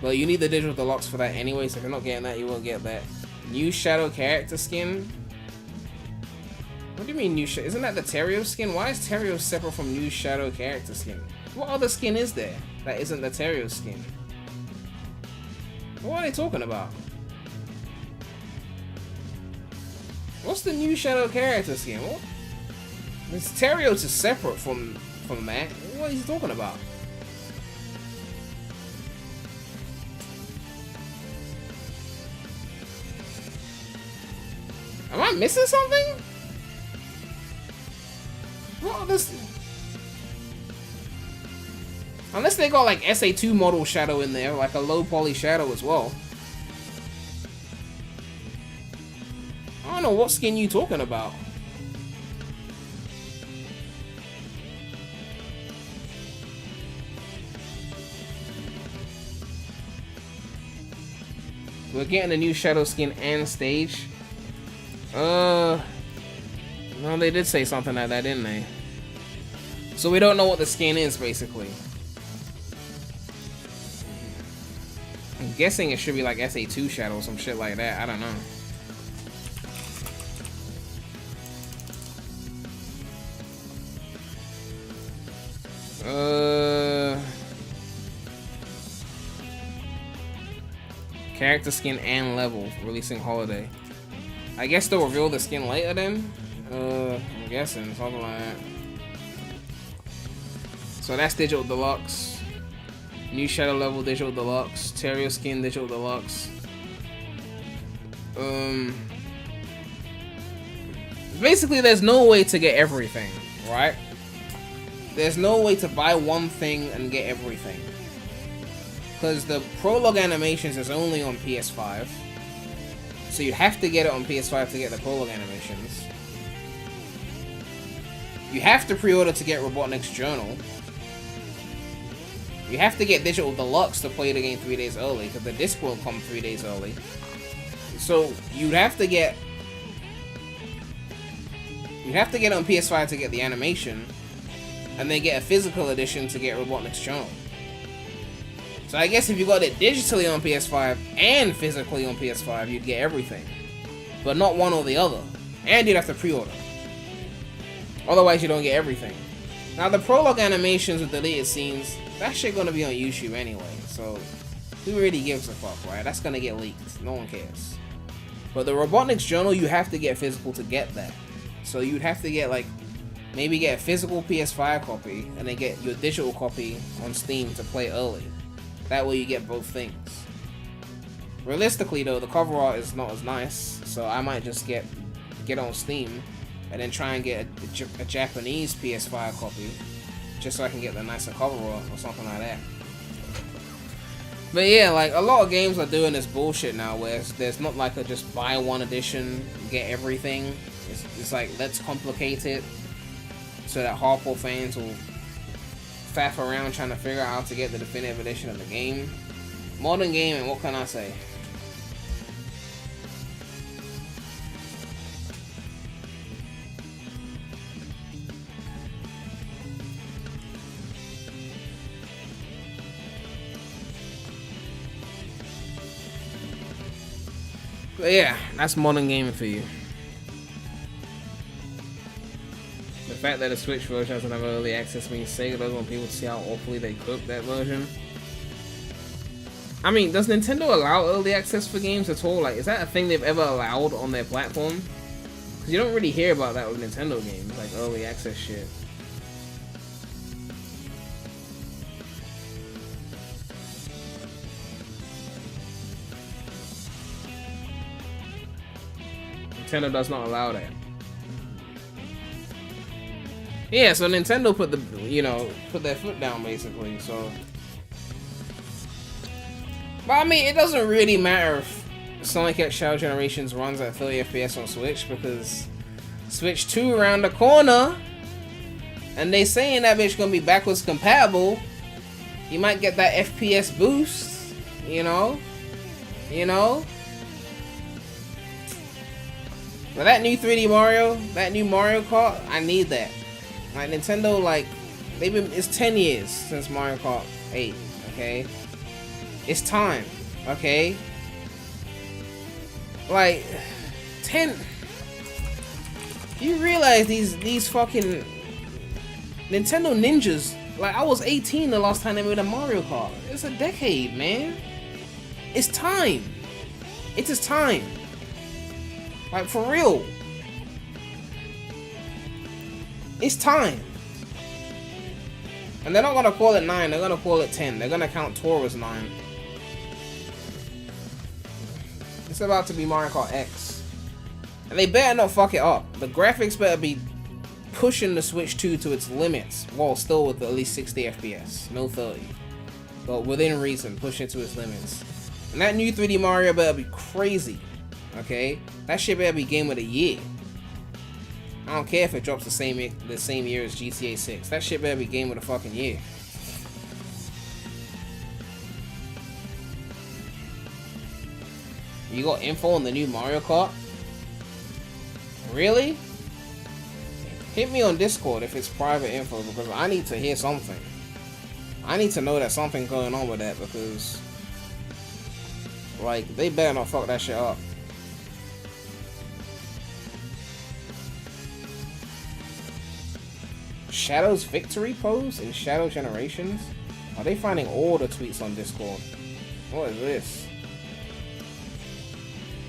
But you need the digital deluxe for that anyway, so if you're not getting that, you won't get that. New Shadow character skin. What do you mean new Shadow? Isn't that the Terrio skin? Why is Terrio separate from new Shadow character skin? What other skin is there that isn't the Terrio skin? What are they talking about? What's the new Shadow character skin? What? This Terrios is separate from that. What is he talking about? Am I missing something? What this? Unless they got like SA2 model shadow in there, like a low poly shadow as well. I don't know what skin you talking about. We're getting a new shadow skin and stage. No, they did say something like that, didn't they? So we don't know what the skin is, basically. I'm guessing it should be like SA2 shadow or some shit like that. I don't know. Character skin and level, releasing holiday. I guess they'll reveal the skin later then? I'm guessing, something like that. So that's Digital Deluxe. New Shadow level Digital Deluxe. Terrio skin Digital Deluxe. Basically there's no way to get everything, right? There's no way to buy one thing and get everything. Because the prologue animations is only on PS5. So you have to get it on PS5 to get the prologue animations. You have to pre-order to get Robotnik's Journal. You have to get Digital Deluxe to play the game 3 days early, because the disc will come 3 days early. So you'd have to get... You have to get it on PS5 to get the animation, and then get a physical edition to get Robotnik's Journal. So I guess if you got it digitally on PS5 and physically on PS5, you'd get everything. But not one or the other. And you'd have to pre-order. Otherwise you don't get everything. Now the prologue animations with deleted scenes, that shit gonna be on YouTube anyway, so Who really gives a fuck, right? That's gonna get leaked. No one cares. But the Robotnik's Journal, you have to get physical to get that. So you'd have to get like, maybe get a physical PS5 copy and then get your digital copy on Steam to play early. That way you get both things. Realistically though, the cover art is not as nice, so I might just get on Steam and then try and get a Japanese PS5 copy just so I can get the nicer cover art or something like that. But yeah, like a lot of games are doing this bullshit now where there's not like a just buy one edition, get everything. It's like, let's complicate it so that hardcore fans will faff around trying to figure out how to get the definitive edition of the game. Modern gaming, what can I say? But yeah, that's modern gaming for you. The fact that the Switch version doesn't have early access means Sega doesn't want people to see how awfully they cooked that version. I mean, does Nintendo allow early access for games at all? Like, is that a thing they've ever allowed on their platform? Because you don't really hear about that with Nintendo games, like early access shit. Nintendo does not allow that. Yeah, so Nintendo put their foot down basically, so. But I mean, it doesn't really matter if Sonic X Shadow Generations runs at 30 FPS on Switch because Switch 2 around the corner and they saying that bitch gonna be backwards compatible. You might get that FPS boost, you know? But that new 3D Mario, that new Mario Kart, I need that. Like Nintendo, like it's 10 years since Mario Kart 8, okay? It's time, okay? Like 10. You realize these fucking Nintendo ninjas, like I was 18 the last time they made a Mario Kart. It's a decade, man. It's time. It is time. Like, for real. It's time. And they're not gonna call it 9, they're gonna call it 10. They're gonna count Tour as 9. It's about to be Mario Kart X. And they better not fuck it up. The graphics better be pushing the Switch 2 to its limits, while still with at least 60 FPS. No 30. But within reason, push it to its limits. And that new 3D Mario better be crazy. Okay, that shit better be game of the year. I don't care if it drops the same year as GTA 6. That shit better be game of the fucking year. You got info on the new Mario Kart? Really? Hit me on Discord if it's private info because I need to hear something. I need to know that something's going on with that because, like, they better not fuck that shit up. Shadow's victory pose in Shadow Generations? Are they finding all the tweets on Discord? What is this?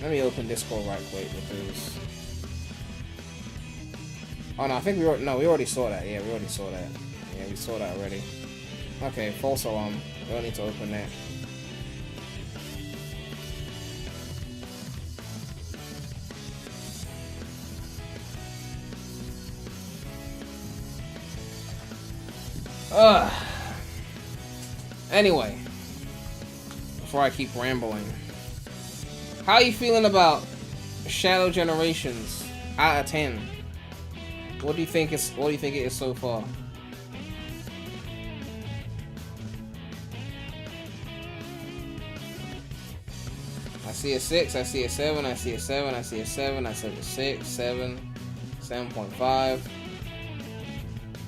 Let me open Discord right quick because... Oh no, I think we already saw that. Yeah, we already saw that. Yeah, we saw that already. Okay, false alarm. We don't need to open that. Anyway, before I keep rambling, how are you feeling about Shadow Generations out of 10? What do you think it is so far? I see a 6, I see a 7, I see a 7, I see a 7, I see a 6, 7, 7.5.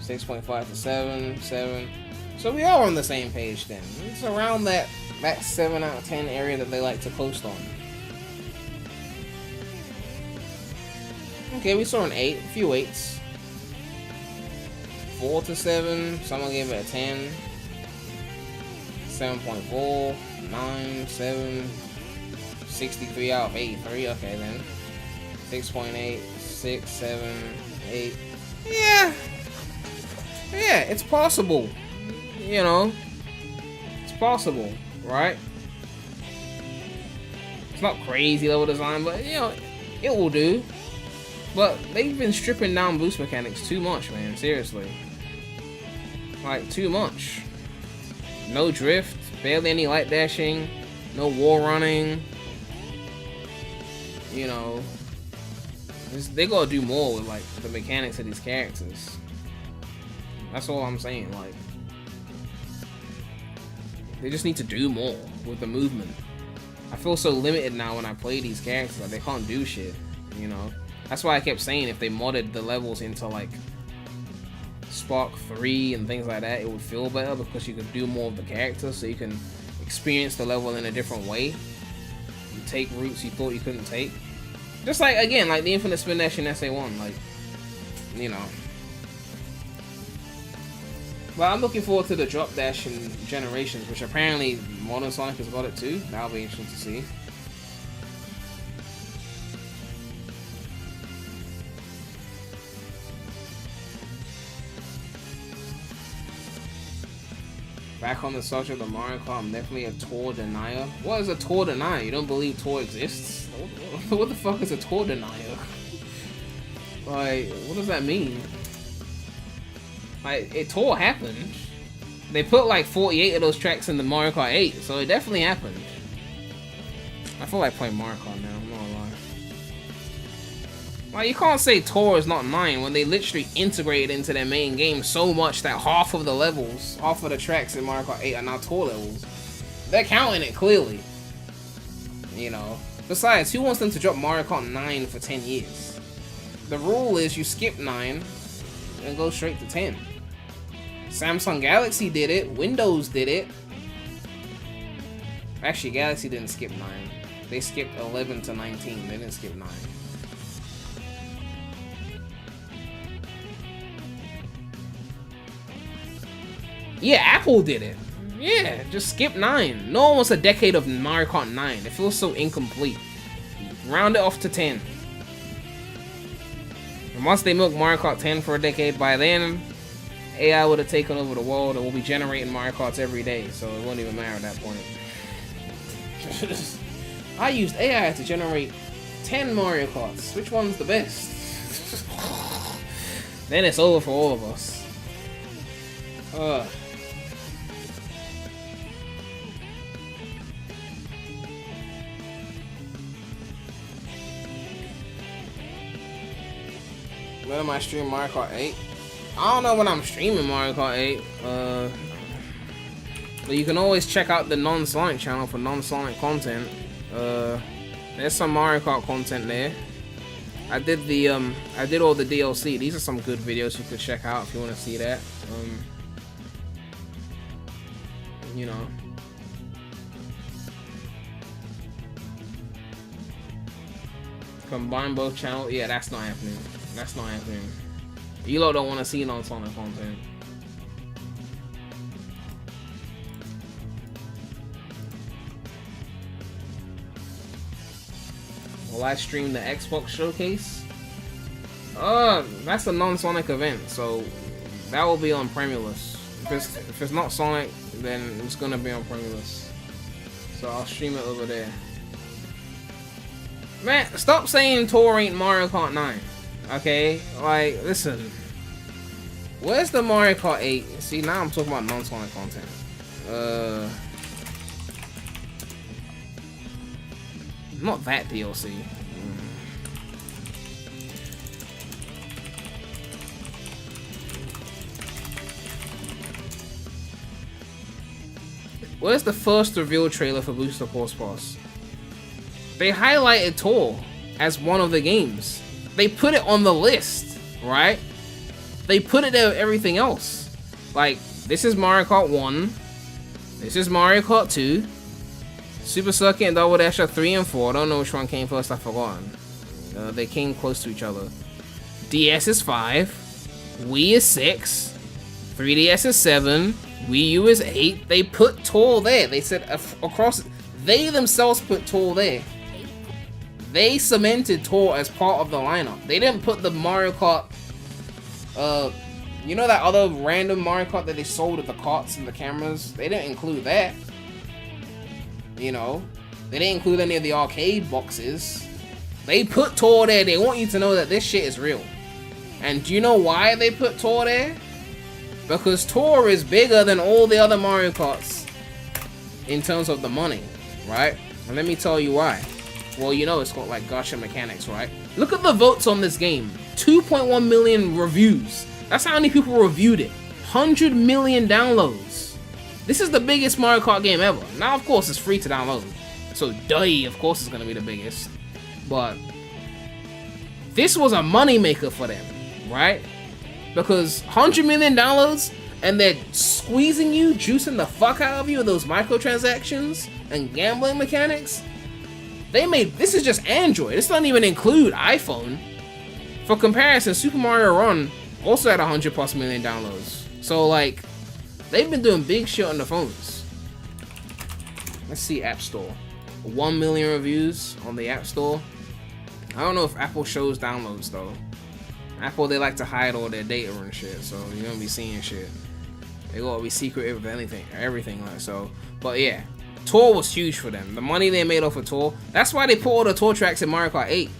6.5 to 7, 7. So we are on the same page then. It's around that 7 out of 10 area that they like to post on. Okay, we saw an 8, a few 8s. 4 to 7, someone gave it a 10. 7.4, 9, 7, 63 out of 83. Okay then. 6.8, 6, 7, 8. Yeah. Yeah, it's possible. You know. It's possible, right? It's not crazy level design, but you know, it will do. But they've been stripping down boost mechanics too much, man. Seriously. Like, too much. No drift, barely any light dashing, no wall running. You know, they gotta do more with like the mechanics of these characters. That's all I'm saying. Like, they just need to do more with the movement. I feel so limited now when I play these characters. Like, they can't do shit. You know, that's why I kept saying if they modded the levels into like Spark 3 and things like that, it would feel better because you could do more of the characters, so you can experience the level in a different way. You take routes you thought you couldn't take. Just like, again, like the infinite spin dash in SA1, like, you know. But I'm looking forward to the drop dash in Generations, which apparently Modern Sonic has got it too. That'll be interesting to see. Back on the subject of Mario Kart, I'm definitely a tour denier. What is a tour denier? You don't believe tour exists? What the fuck is a tour denier? Like, what does that mean? Like, a tour happened. They put like 48 of those tracks in the Mario Kart 8, so it definitely happened. I feel like playing Mario Kart now, I'm not gonna lie. Like, you can't say tour is not 9 when they literally integrated into their main game so much that half of the levels, half of the tracks in Mario Kart 8 are now tour levels. They're counting it clearly. You know. Besides, who wants them to drop Mario Kart 9 for 10 years? The rule is you skip 9 and go straight to 10. Samsung Galaxy did it. Windows did it. Actually, Galaxy didn't skip 9. They skipped 11 to 19. They didn't skip 9. Yeah, Apple did it. Yeah, just skip 9. No one wants a decade of Mario Kart 9. It feels so incomplete. Round it off to 10. And once they milk Mario Kart 10 for a decade, by then, AI would have taken over the world and we'll be generating Mario Karts every day, so it won't even matter at that point. I used AI to generate 10 Mario Karts. Which one's the best? Then it's over for all of us. When am I streaming Mario Kart 8? I don't know when I'm streaming Mario Kart 8. But you can always check out the non-Sonic channel for non-Sonic content. There's some Mario Kart content there. I did all the DLC. These are some good videos you could check out if you want to see that. You know. Combine both channels. Yeah, that's not happening. That's not happening. You lot don't want to see non-Sonic content. Will I stream the Xbox showcase? That's a non-Sonic event, so that will be on Premulous. If it's not Sonic, then it's gonna be on Premulous. So I'll stream it over there. Man, stop saying Tour ain't Mario Kart 9. Okay? Like, listen. Where's the Mario Kart 8? See, now I'm talking about non-Sonic content. Not that DLC. Where's the first reveal trailer for Booster Pulse Pass? They highlighted Tour as one of the games. They put it on the list, right? They put it there with everything else. Like, this is Mario Kart 1. This is Mario Kart 2. Super Circuit and Double Dash are 3 and 4. I don't know which one came first, I've forgotten. They came close to each other. DS is 5. Wii is 6. 3DS is 7. Wii U is 8. They put Tor there. They said across. They themselves put Tor there. They cemented Tor as part of the lineup. They didn't put the Mario Kart. You know that other random Mario Kart that they sold with the carts and the cameras? They didn't include that. You know, they didn't include any of the arcade boxes. They put Tor there. They want you to know that this shit is real. And do you know why they put Tor there? Because Tor is bigger than all the other Mario Karts in terms of the money, right? And let me tell you why. Well, you know it's got like gacha mechanics, right? Look at the votes on this game. 2.1 million reviews. That's how many people reviewed it. 100 million downloads. This is the biggest Mario Kart game ever. Now, of course, it's free to download. So, of course, it's going to be the biggest. But this was a moneymaker for them, right? Because 100 million downloads and they're squeezing you, juicing the fuck out of you with those microtransactions and gambling mechanics. This is just Android. This doesn't even include iPhone. For comparison, Super Mario Run also had 100+ million downloads. So like, they've been doing big shit on the phones. Let's see App Store. 1 million reviews on the App Store. I don't know if Apple shows downloads though. Apple, they like to hide all their data and shit, so you're gonna be seeing shit. They gotta be secretive with everything like so. But yeah, Tor was huge for them. The money they made off of Tor. That's why they put all the Tor tracks in Mario Kart 8.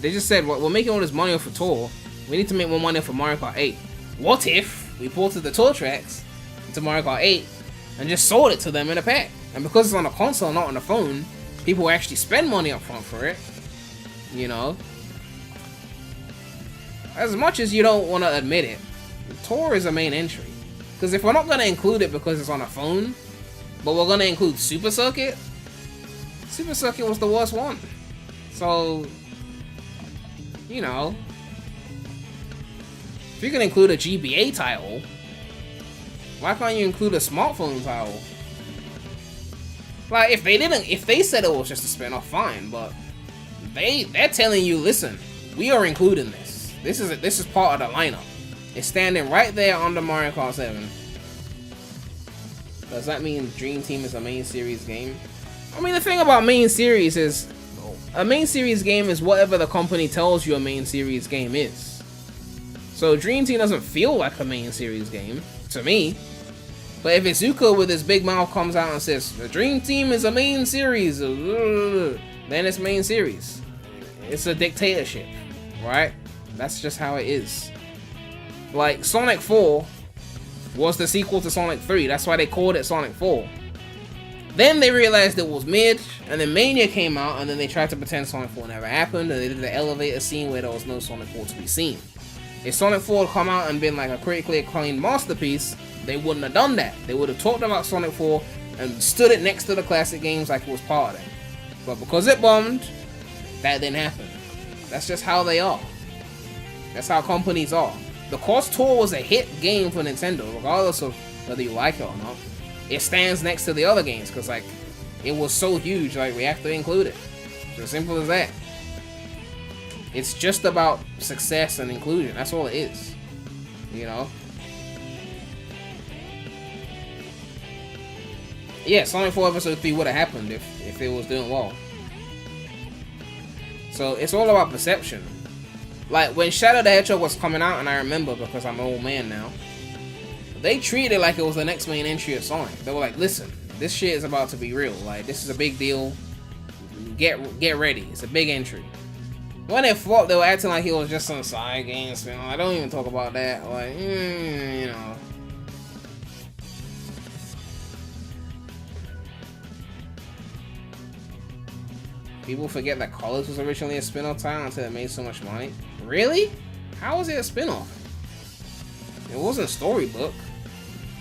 They just said, well, we're making all this money off of Tor. We need to make more money off of Mario Kart 8. What if we ported the Tor tracks into Mario Kart 8 and just sold it to them in a pack? And because it's on a console, not on a phone, people actually spend money up front for it. You know? As much as you don't want to admit it, Tor is a main entry. Because if we're not going to include it because it's on a phone, but we're going to include Super Circuit, Super Circuit was the worst one. So, you know, if you can include a GBA title, why can't you include a smartphone title? Like, if they said it was just a spin-off, fine, but they're telling you, listen, we are including this. This is part of the lineup. It's standing right there under Mario Kart 7. Does that mean Dream Team is a main series game? I mean, the thing about main series is, a main series game is whatever the company tells you a main series game is. So Dream Team doesn't feel like a main series game, to me. But if Iizuka with his big mouth comes out and says, the Dream Team is a main series, then it's main series. It's a dictatorship, right? That's just how it is. Like, Sonic 4 was the sequel to Sonic 3. That's why they called it Sonic 4. Then they realized it was mid, and then Mania came out, and then they tried to pretend Sonic 4 never happened, and they did the elevator scene where there was no Sonic 4 to be seen. If Sonic 4 had come out and been like a critically acclaimed masterpiece, they wouldn't have done that. They would have talked about Sonic 4 and stood it next to the classic games like it was part of them. But because it bombed, that didn't happen. That's just how they are. That's how companies are. The Cross Tour was a hit game for Nintendo, regardless of whether you like it or not. It stands next to the other games because, like, it was so huge, like, we have to include it. It's as simple as that. It's just about success and inclusion. That's all it is. You know? Yeah, Sonic 4 Episode 3 would have happened if it was doing well. So, it's all about perception. Like, when Shadow the Hedgehog was coming out, and I remember because I'm an old man now, they treated it like it was the next main entry of Sonic. They were like, listen, this shit is about to be real. Like, this is a big deal. Get ready. It's a big entry. When it flopped, they were acting like it was just some side game spin. I don't even talk about that. Like, you know. People forget that Colors was originally a spin-off title until it made so much money. Really? How was it a spin-off? It wasn't a storybook.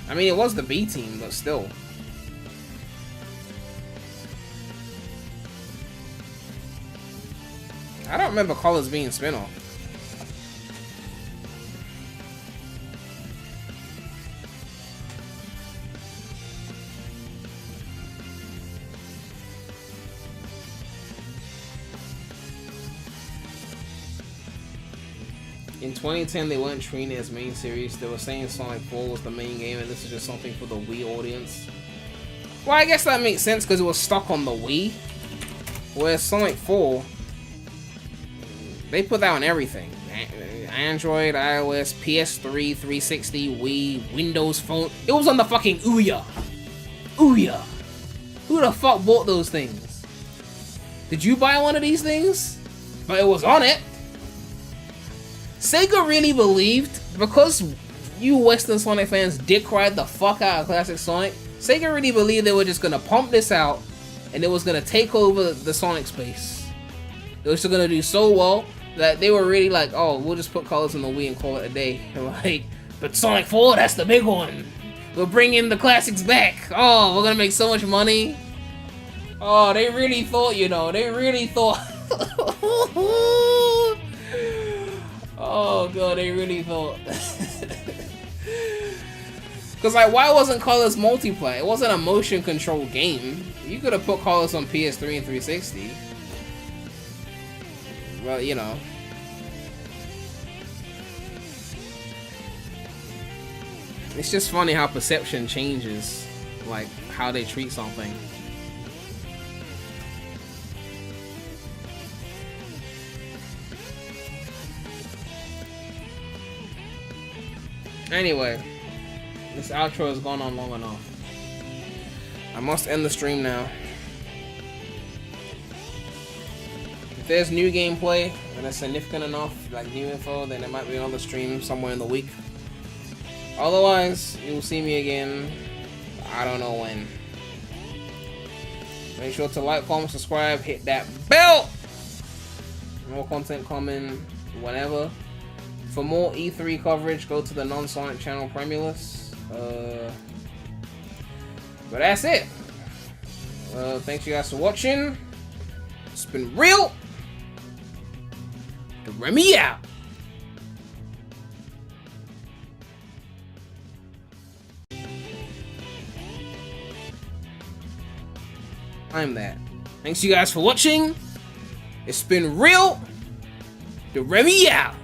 I mean, it was the B team, but still. I don't remember Colors being spin-off. In 2010, they weren't treating it as main series. They were saying Sonic 4 was the main game, and this is just something for the Wii audience. Well, I guess that makes sense because it was stuck on the Wii. Whereas Sonic 4, they put that on everything. Android, iOS, PS3, 360, Wii, Windows Phone. It was on the fucking Ouya. Ouya. Who the fuck bought those things? Did you buy one of these things? But it was on it. Sega really believed, because you Western Sonic fans dick ride the fuck out of classic Sonic, Sega really believed they were just gonna pump this out and it was gonna take over the Sonic space. It was just gonna do so well that they were really like, oh, we'll just put colors on the Wii and call it a day. Like, but Sonic 4, that's the big one. We'll bring in the classics back. Oh, we're gonna make so much money. Oh, they really thought, you know, they really thought. Oh god, they really thought. Cause like, why wasn't Colors multiplayer? It wasn't a motion control game. You could have put Colors on PS3 and 360. Well, you know. It's just funny how perception changes, like how they treat something. Anyway, this outro has gone on long enough. I must end the stream now. If there's new gameplay and it's significant enough, like new info, then there might be another stream somewhere in the week. Otherwise, you'll see me again, I don't know when. Make sure to like, comment, subscribe, hit that bell! More content coming whenever. For more E3 coverage, go to the non-Sonic channel Premulus. But that's it. Thanks you guys for watching. It's been real. Remy out. I'm that. Thanks you guys for watching. It's been real. The Remy out.